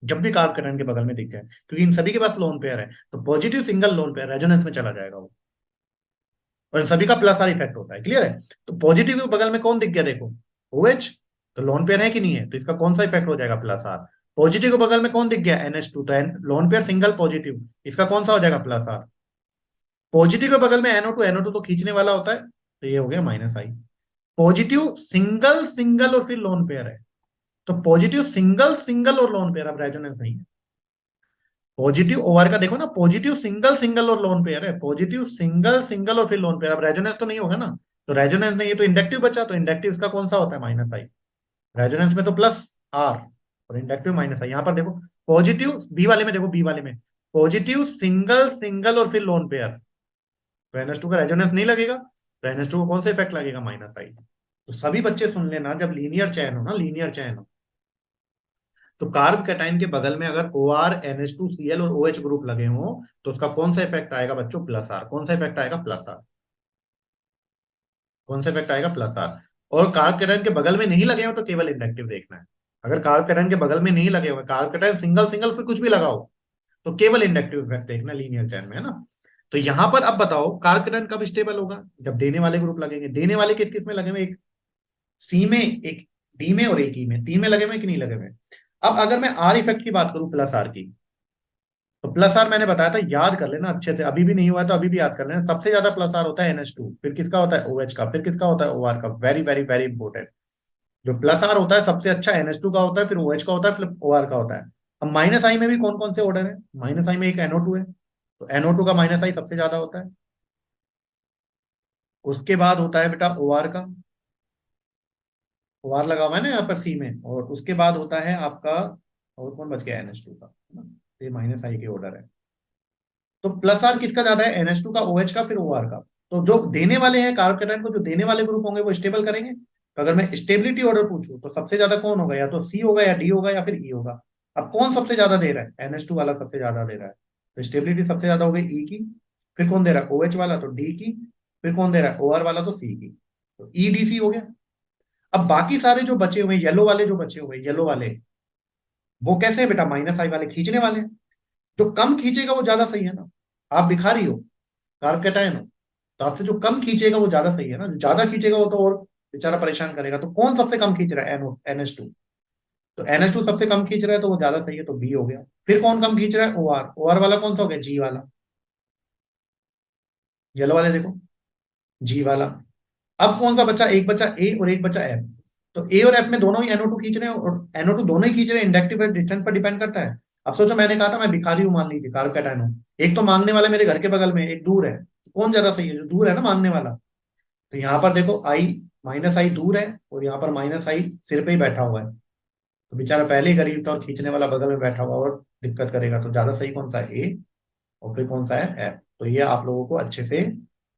A: जब भी कार्ब कैटायन के बगल में दिख जाए, क्योंकि इन सभी के पास लोन पेयर है, तो positive single lone pair resonance में चला जाएगा वो, और इन सभी का प्लस आर इफेक्ट होता है, क्लियर है। तो पॉजिटिव के बगल में कौन दिख गया देखो, OH। तो लोन पेयर है कि नहीं है, तो इसका कौन सा इफेक्ट हो जाएगा, प्लस आर। पॉजिटिव के बगल में कौन दिख गया, NH2, तो लोन पेयर सिंगल पॉजिटिव, इसका कौन सा हो जाएगा, प्लस आर। पॉजिटिव के बगल में NO2, NO2 तो खींचने वाला होता है, तो ये हो गया माइनस आई। पॉजिटिव सिंगल सिंगल और फिर लोन पेयर है, तो पॉजिटिव सिंगल सिंगल और लोन पेयर, अब रेजोनेंस नहीं है। पॉजिटिव ओआर का देखो ना, पॉजिटिव सिंगल सिंगल और लोन पेयर है, पॉजिटिव सिंगल सिंगल और फिर लोन पेयर, अब रेजोनेंस तो नहीं होगा ना। तो रेजोनेंस नहीं है तो इंडक्टिव बचा, तो इंडक्टिव इसका कौन सा होता है, माइनस आई। रेजोनेंस में तो प्लस आर, और इंडक्टिव माइनस आई। यहां पर देखो पॉजिटिव बी वाले में, देखो बी वाले में पॉजिटिव सिंगल सिंगल और फिर लोन पेयर, तो NH2 का रेजोनेंस नहीं लगेगा, तो NH2 को कौन सा इफेक्ट लगेगा, माइनस आई। तो सभी बच्चे सुन लेना, जब लीनियर चैन हो ना, लीनियर चैन हो, तो कार्ब कैटायन के बगल में अगर OR NH2 Cl और OH ग्रुप लगे हों, तो उसका कौन सा इफेक्ट आएगा बच्चों, प्लस आर। कौन सा इफेक्ट आएगा, प्लस आर। कौन सा इफेक्ट आएगा, प्लस आर। और कार्ब कैटायन के बगल में नहीं लगे हो तो केवल इंडक्टिव देखना है। अगर कार्ब कैटायन के बगल में नहीं लगे हुए, कार्ब कैटायन सिंगल सिंगल फिर कुछ भी लगाओ, तो केवल इंडक्टिव इफेक्ट देखना लीनियर चैन में, है ना। तो यहां पर अब बताओ कार्ब कैटायन कब स्टेबल होगा, जब देने वाले ग्रुप लगेंगे। देने वाले किस किस में लगे हुए, एक सी में, एक डी में और एक ई में, तीन में लगे हुए कि नहीं लगे हुए। अब अगर मैं आर इफेक्ट की बात करूं, प्लस आर की, तो प्लस आर मैंने बताया था, याद कर लेना अच्छे से, अभी भी नहीं हुआ तो अभी भी याद कर लेना। सबसे ज्यादा प्लस आर होता है NH2, फिर किसका होता है, OH का, फिर किसका होता है, OR का। वेरी वेरी वेरी इंपॉर्टेंट, जो प्लस आर होता है सबसे अच्छा NH2 का होता है, फिर OH का होता है, फिर OR का होता है। अब माइनस आई में भी कौन कौन से ऑर्डर है, माइनस आई में एक NO2 है, तो NO2 का माइनस आई सबसे ज्यादा होता है। उसके बाद होता है बेटा OR का, OR लगा हुआ है ना यहाँ पर सी में, और उसके बाद होता है आपका, और कौन बच गया, NH2 का, है ना? ये माइनस आई के ऑर्डर है। तो प्लस आर किसका ज्यादा है, NH2 का, OH का, फिर OR का। तो जो देने वाले हैं कार्ब कैटायन को, जो देने वाले ग्रुप होंगे वो स्टेबल करेंगे। तो अगर मैं स्टेबिलिटी ऑर्डर पूछूं तो सबसे ज्यादा कौन होगा, या तो सी होगा, या डी होगा, या फिर ई होगा। अब कौन सबसे ज्यादा दे रहा है, NH2 वाला सबसे ज्यादा दे रहा है, तो स्टेबिलिटी सबसे ज्यादा हो गई ई की। फिर कौन दे रहा है, OH वाला, तो डी की। फिर कौन दे रहा है, OR वाला, तो सी की। तो EDC हो गया। अब बाकी सारे जो बचे हुए येलो वाले, जो बचे हुए येलो वाले, वो कैसे है बेटा, माइनस आई वाले खींचने वाले हैं। जो कम खींचेगा वो ज्यादा सही है ना। आप भिखारी हो, कार्ब कैटायन हो, तो आपसे जो कम खींचेगा वो ज्यादा सही है ना, जो ज्यादा खींचेगा वो तो और बेचारा परेशान करेगा। तो कौन सबसे कम खींच रहा है, NH2। तो NH2 सबसे कम खींच रहा है, तो वो ज्यादा सही है, तो बी हो गया। फिर कौन कम खींच रहा है, OR वाला कौन सा हो गया, जी वाला। येलो वाले देखो, जी वाला। अब कौन सा बच्चा, एक बच्चा ए और एक बच्चा एफ। तो ए और एफ में दोनों ही NO2 खींच रहे हैं, और NO2 दोनों ही खींच रहे हैं, इंडक्टिव डिस्टेंस पर डिपेंड करता है। अब सोचो, मैंने कहा था मैं भिखारी हूं, मान लीजिए कार्ब कैटायन हूं, एक तो मांगने वाला मेरे घर के बगल में, एक दूर है, तो कौन ज्यादा सही है, जो दूर है ना, मांगने वाला। तो यहाँ पर देखो आई, माइनस आई दूर है, और यहाँ पर माइनस आई सिर पे ही बैठा हुआ है, तो बेचारा पहले ही गरीब था, और खींचने वाला बगल में बैठा हुआ और दिक्कत करेगा। तो ज्यादा सही कौन सा है, ए। और फिर कौन सा है, एफ। तो ये आप लोगों को अच्छे से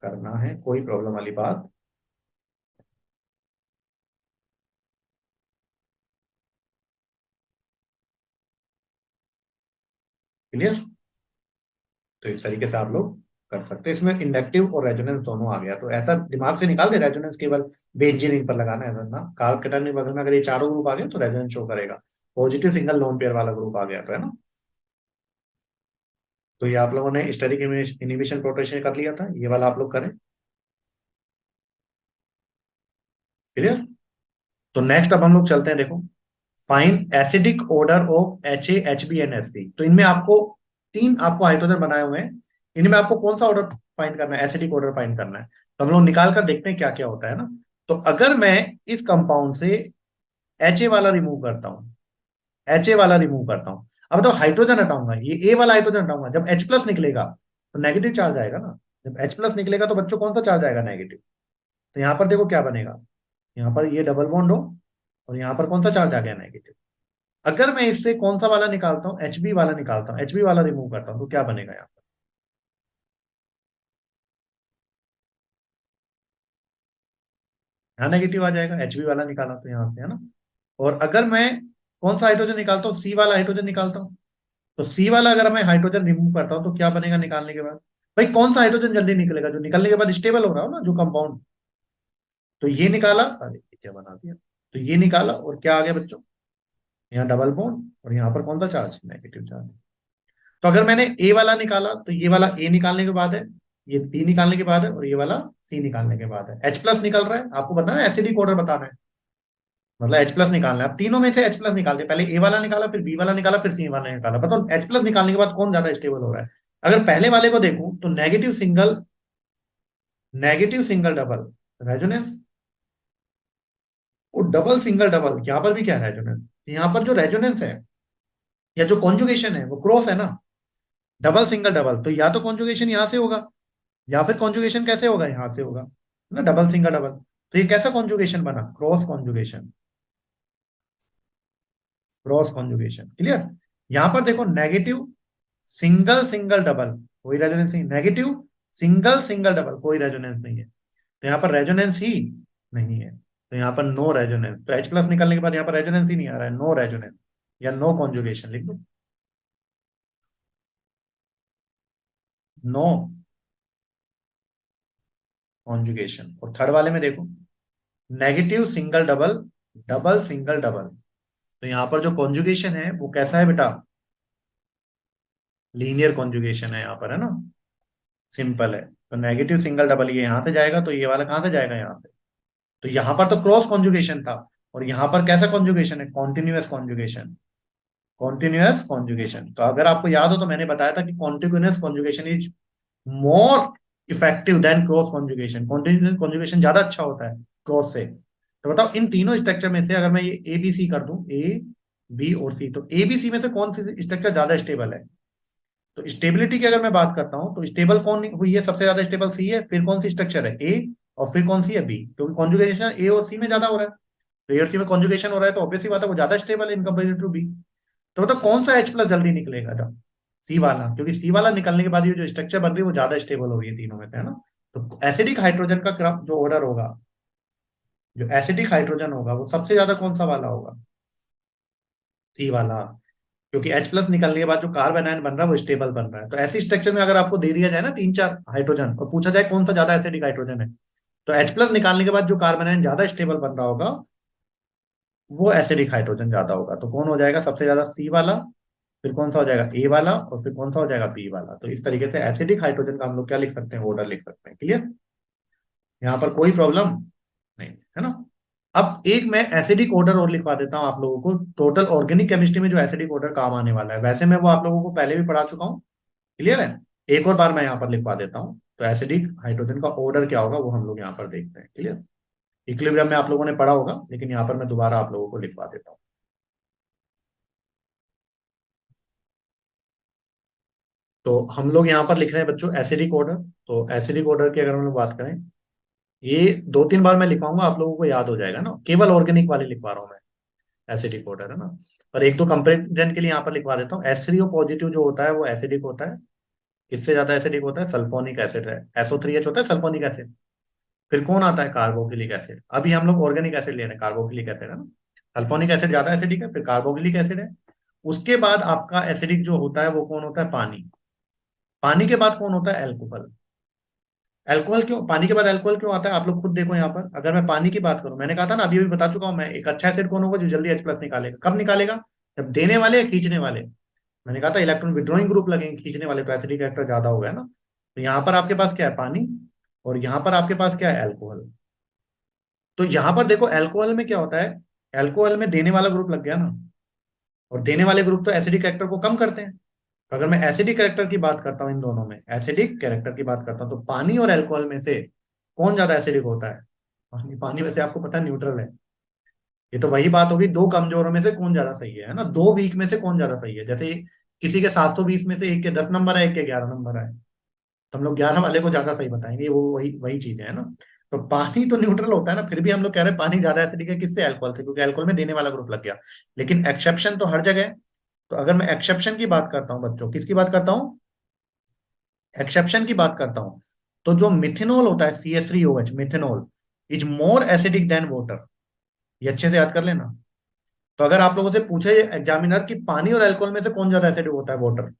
A: करना है, कोई प्रॉब्लम वाली बात। क्लियर। तो इस तरीके से आप लोग कर सकते हैं। इसमें इंडक्टिव और रेजोनेंस दोनों आ गया, तो ऐसा दिमाग से निकाल दे रेजोनेंस केवल बेंजीन पर लगाना है ना। कार्ब कैटायन बगल में अगर ये चारों ग्रुप आ गए तो रेजोनेंस शो करेगा। पॉजिटिव सिंगल लोन पेयर वाला ग्रुप आ गया तो, है ना। तो ये आप लोगों ने स्टेरिक इनिबिशन प्रोटेक्शन कर लिया था, ये वाला आप लोग करें। क्लियर। तो नेक्स्ट अब हम लोग चलते हैं, देखो, find acidic order of HA HB and HC। तो इनमें आपको तीन आपको हाइड्रोजन बनाए हुए हैं, इनमें आपको कौन सा ऑर्डर फाइंड करना है, एसिडिक ऑर्डर फाइंड करना है। तो हम लोग निकाल कर देखते हैं क्या क्या होता है ना। तो अगर मैं इस कंपाउंड से HA वाला रिमूव करता हूँ, HA वाला रिमूव करता हूँ, अब तो हाइड्रोजन हटाऊंगा, ये ए वाला हाइड्रोजन हटाऊंगा, जब H प्लस निकलेगा तो नेगेटिव चार्ज आएगा ना। जब H प्लस निकलेगा तो बच्चों कौन सा चार्ज आएगा, नेगेटिव। तो यहाँ पर देखो क्या बनेगा, यहाँ पर ये डबल बॉन्ड हो और यहाँ पर कौन सा चार्ज आ गया, नेगेटिव। अगर मैं इससे कौन सा वाला निकालता हूँ, HB वाला निकालता हूँ, HB वाला रिमूव करता हूँ, तो क्या बनेगा यहाँ पर, यहाँ नेगेटिव आ जाएगा, HB वाला निकाला तो यहाँ से, है ना। और अगर मैं कौन सा हाइड्रोजन निकालता हूँ, C वाला हाइड्रोजन निकालता हूँ, तो C वाला अगर मैं हाइड्रोजन रिमूव करता हूँ तो क्या बनेगा निकालने के बाद। भाई कौन सा हाइड्रोजन जल्दी निकलेगा, जो निकलने के बाद स्टेबल हो रहा हो ना, जो कंपाउंड। तो ये निकाला, अरे ये क्या बना दिया, तो ये निकाला और क्या आ गया बच्चों, यहाँ डबल बॉन्ड और यहाँ पर कौन सा चार्ज, नेगेटिव चार्ज। तो अगर मैंने ए वाला निकाला तो ये वाला ए निकालने के बाद है, ये बी निकालने के बाद है, और ये वाला सी निकालने के बाद है। H प्लस निकल रहा है, आपको बताना है एसिडिक ऑर्डर बताना है, मतलब H प्लस निकालना है। अब तीनों में से H प्लस निकालते, पहले ए वाला निकाला, फिर बी वाला निकाला, फिर सी वाला निकाला, बताओ H प्लस निकालने के बाद कौन ज्यादा स्टेबल हो रहा है। अगर पहले वाले को देखूं तो नेगेटिव सिंगल डबल रेजोनेंस, और डबल सिंगल डबल यहाँ पर भी क्या है, रेजोनेंस। यहाँ पर जो रेजोनेंस है या जो कॉन्जुगेशन है वो क्रॉस है ना। डबल सिंगल डबल, तो या तो कॉन्जुगेशन यहाँ से होगा, या फिर कॉन्जुगेशन कैसे होगा, यहां से होगा ना, डबल सिंगल डबल। तो ये कैसा कॉन्जुगेशन बना, cross conjugation, cross conjugation. Clear. यहां पर देखो नेगेटिव सिंगल सिंगल डबल, कोई रेजोनेंस नहीं, नेगेटिव सिंगल सिंगल डबल, कोई रेजोनेंस नहीं है, तो यहाँ पर रेजोनेंस ही नहीं है, तो यहाँ पर नो रेजोनेंस। तो H प्लस निकलने के बाद यहाँ पर रेजोनेंस ही नहीं आ रहा है, नो रेजोनेंस या नो कॉन्जुगेशन लिख दो, नो कॉन्जुगेशन। और थर्ड वाले में देखो, negative single double, double single double, तो यहाँ पर जो कॉन्जुगेशन है वो कैसा है बेटा, लीनियर कॉन्जुगेशन है यहाँ पर, है ना, सिंपल है। तो नेगेटिव सिंगल डबल ये यहाँ से जाएगा, तो ये वाला कहाँ से जाएगा, यहाँ से। तो यहाँ पर तो क्रॉस कॉन्जुगेशन था, और यहाँ पर कैसा कॉन्जुगेशन है, कॉन्टिन्यूअस कॉन्जुगेशन, कॉन्टिन्यूअस कॉन्जुगेशन। तो अगर आपको याद हो तो मैंने बताया था कि continuous conjugation is more effective than cross conjugation, continuous conjugation ज्यादा अच्छा होता है क्रॉस से। तो बताओ इन तीनों स्ट्रक्चर में से अगर मैं ये ए बी सी कर दूं, ए बी और सी, तो ए बी सी में से कौन सी स्ट्रक्चर ज्यादा स्टेबल है। तो स्टेबिलिटी की अगर मैं बात करता हूं तो स्टेबल कौन हुई है, सबसे ज्यादा स्टेबल सी है, फिर कौन सी स्ट्रक्चर है, ए, और फिर कौन सी है, बी, क्योंकि कॉन्जुगेशन ए और सी में ज्यादा हो रहा है। तो ए और सी में कॉन्जुगेशन हो रहा है तो ऑब्वियसली बात है वो ज्यादा स्टेबल है इन कंपेरिजन टू बी। तो मतलब कौन सा H प्लस जल्दी निकलेगा जब, सी वाला, क्योंकि सी वाला निकलने के बाद ये जो स्ट्रक्चर बन रही है वो ज्यादा स्टेबल हो रही है तीनों में से, है ना। तो एसिडिक हाइड्रोजन का जो ऑर्डर होगा, जो एसिडिक हाइड्रोजन होगा वो सबसे ज्यादा कौन सा वाला होगा, सी वाला, क्योंकि H प्लस निकलने के बाद जो कार्बन आयन बन रहा है वो स्टेबल बन रहा है। तो ऐसी स्ट्रक्चर में अगर आपको दे दिया जाए ना तीन चार हाइड्रोजन और पूछा जाए कौन सा ज्यादा एसिडिक हाइड्रोजन है, तो H प्लस निकालने के बाद जो कार्बन आयन ज्यादा स्टेबल बन रहा होगा वो एसिडिक हाइड्रोजन ज्यादा होगा। तो कौन हो जाएगा सबसे ज्यादा, सी वाला, फिर कौन सा हो जाएगा, ए वाला, और फिर कौन सा हो जाएगा, बी वाला। तो इस तरीके से एसिडिक हाइड्रोजन का हम लोग क्या लिख सकते हैं, ऑर्डर लिख सकते हैं। क्लियर। यहाँ पर कोई प्रॉब्लम नहीं, है ना। अब एक मैं एसिडिक ऑर्डर और लिखवा देता हूँ आप लोगों को, टोटल ऑर्गेनिक केमिस्ट्री में जो एसिडिक ऑर्डर काम आने वाला है, वैसे मैं वो आप लोगों को पहले भी पढ़ा चुका हूँ। क्लियर है। एक और बार मैं यहाँ पर लिखवा देता हूँ, तो एसिडिक हाइड्रोजन का ऑर्डर क्या होगा वो हम लोग यहाँ पर देखते हैं। क्लियर। इक्विलिब्रियम में आप लोगों ने पढ़ा होगा, लेकिन यहाँ पर मैं दोबारा आप लोगों को लिखवा देता हूँ। तो हम लोग यहाँ पर लिख रहे हैं बच्चों एसिडिक ऑर्डर। तो एसिडिक ऑर्डर की अगर हम लोग बात करें, ये दो तीन बार मैं लिखवाऊंगा, आप लोगों को याद हो जाएगा ना, केवल ऑर्गेनिक वाले लिखवा रहा हूँ मैं, एसिडिक ऑर्डर, है ना। और एक दो कंपेरिजन के लिए यहाँ पर लिखवा देता हूँ, H3O पॉजिटिव जो होता है वो एसिडिक होता है, इससे ज्यादा एसिडिक होता है सल्फोनिक एसिड है, SO3H होता है सल्फोनिक एसिड। फिर कौन आता है, कार्बोक्सिलिक एसिड। अभी हम लोग ऑर्गेनिक एसिड ले रहे हैं, कार्बोक्सिलिक एसिड, है ना। सल्फोनिक एसिड ज्यादा एसिडिक है, फिर कार्बोक्सिलिक एसिड है। उसके बाद आपका एसिडिक जो होता है वो कौन होता है, पानी। पानी के बाद कौन होता है, एल्कोहल। अल्कोहल क्यों, पानी के बाद अल्कोहल क्यों आता है, आप लोग खुद देखो यहाँ पर। अगर मैं पानी की बात करूं, मैंने कहा था ना, अभी अभी बता चुका हूं मैं, एक अच्छा एसिड कौन होगा जो जल्दी H+ निकालेगा, कब निकालेगा, जब देने वाले या खींचने वाले। मैंने कहा था इलेक्ट्रॉन विड्रॉइंग ग्रुप लगेंगे खींचने वाले, तो एसिडिक कैरेक्टर ज्यादा हो गया ना। तो यहाँ पर आपके पास क्या है, पानी, और यहाँ पर आपके पास क्या है, अल्कोहल। तो यहाँ पर देखो अल्कोहल में क्या होता है, अल्कोहल में देने वाला ग्रुप लग गया ना, और देने वाले ग्रुप तो एसिडिक कैरेक्टर को कम करते हैं। तो अगर मैं एसिडिक कैरेक्टर की बात करता हूँ, इन दोनों में एसिडिक कैरेक्टर की बात करता हूँ, तो पानी और अल्कोहल में से कौन ज्यादा एसिडिक होता है, पानी। पानी वैसे आपको पता है न्यूट्रल है। ये तो वही बात होगी, दो कमजोरों में से कौन ज्यादा सही है ना, दो वीक में से कौन ज्यादा सही है। जैसे किसी के 720 में से एक के 10 नंबर है, एक के 11 नंबर है, तो हम लोग 11 वाले को ज्यादा सही बताएंगे, वो वही वही चीजें है ना। तो पानी तो न्यूट्रल होता है ना, फिर भी हम लोग कह रहे हैं पानी ज्यादा एसिडिक है, किससे, अल्कोहल से, क्योंकि अल्कोहल में देने वाला ग्रुप लग गया। लेकिन एक्सेप्शन तो हर जगह है। तो अगर मैं एक्सेप्शन की बात करता हूँ बच्चों, किसकी बात करता हूँ, एक्सेप्शन की बात करता हूं, तो जो मिथेनॉल होता है CH3OH, methanol is more acidic then water. ये अच्छे से याद कर लेना। तो अगर आप लोगों से पूछे एग्जामिनर कि पानी और अल्कोहल में से कौन ज्यादा एसिडिक होता है, वाटर।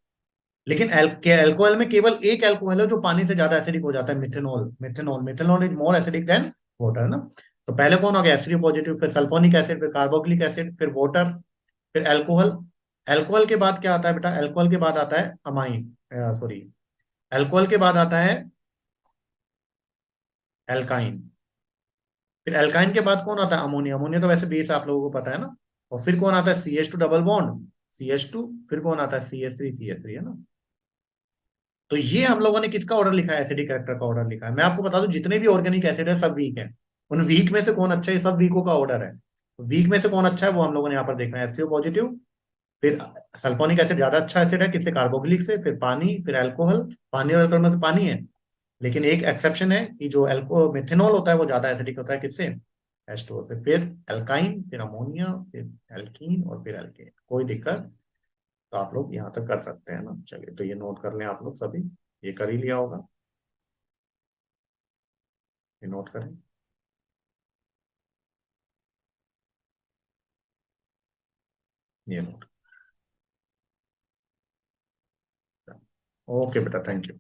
A: लेकिन अल्कोहल में केवल एक अल्कोहल है जो पानी से ज्यादा एसिडिक हो जाता है, methanol. Methanol methanol is more acidic then water, है ना। तो पहले कौन हो गया, एसिड पॉजिटिव, फिर सल्फोनिक एसिड, फिर कार्बोक्सिलिक एसिड, फिर वाटर, फिर अल्कोहल। अल्कोहल के बाद क्या आता है बेटा, अल्कोहल के बाद आता है अमाइन, सॉरी, अल्कोहल के बाद आता है एल्काइन। फिर एल्काइन के बाद कौन आता है, अमोनिया। अमोनिया तो वैसे बेस आप लोगों को पता है ना। और फिर कौन आता है, CH2 डबल बॉन्ड, CH2। फिर कौन आता है, CH3 है ना। तो ये हम लोगों ने किसका ऑर्डर लिखा है, एसिडिक कैरेक्टर का ऑर्डर लिखा है। मैं आपको बता दूं, जितने भी ऑर्गेनिक एसिड है सब वीक है। उन वीक में से कौन अच्छा है, सब वीकों का ऑर्डर है। वीक में से कौन अच्छा है वो हम लोगों ने यहाँ पर देखना है, HCO पॉजिटिव। फिर सल्फोनिक एसिड ज्यादा अच्छा एसिड है, किससे, कार्बोक्सिलिक से, फिर पानी, फिर अल्कोहल। पानी और अल्कोहल में तो पानी है, लेकिन एक एक्सेप्शन है कि जो एल्को मिथेनॉल होता है वो ज्यादा एसिडिक होता है, किससे, H2O से। फिर एल्काइन, फिर अमोनिया, फिर एल्कीन, और फिर एल्केन। कोई दिक्कत, तो आप लोग यहाँ तक कर सकते हैं ना। चलिए, तो ये नोट कर लें आप लोग सभी, ये कर ही लिया होगा, ये नोट करें, ये नोट। ओके बेटा, थैंक यू।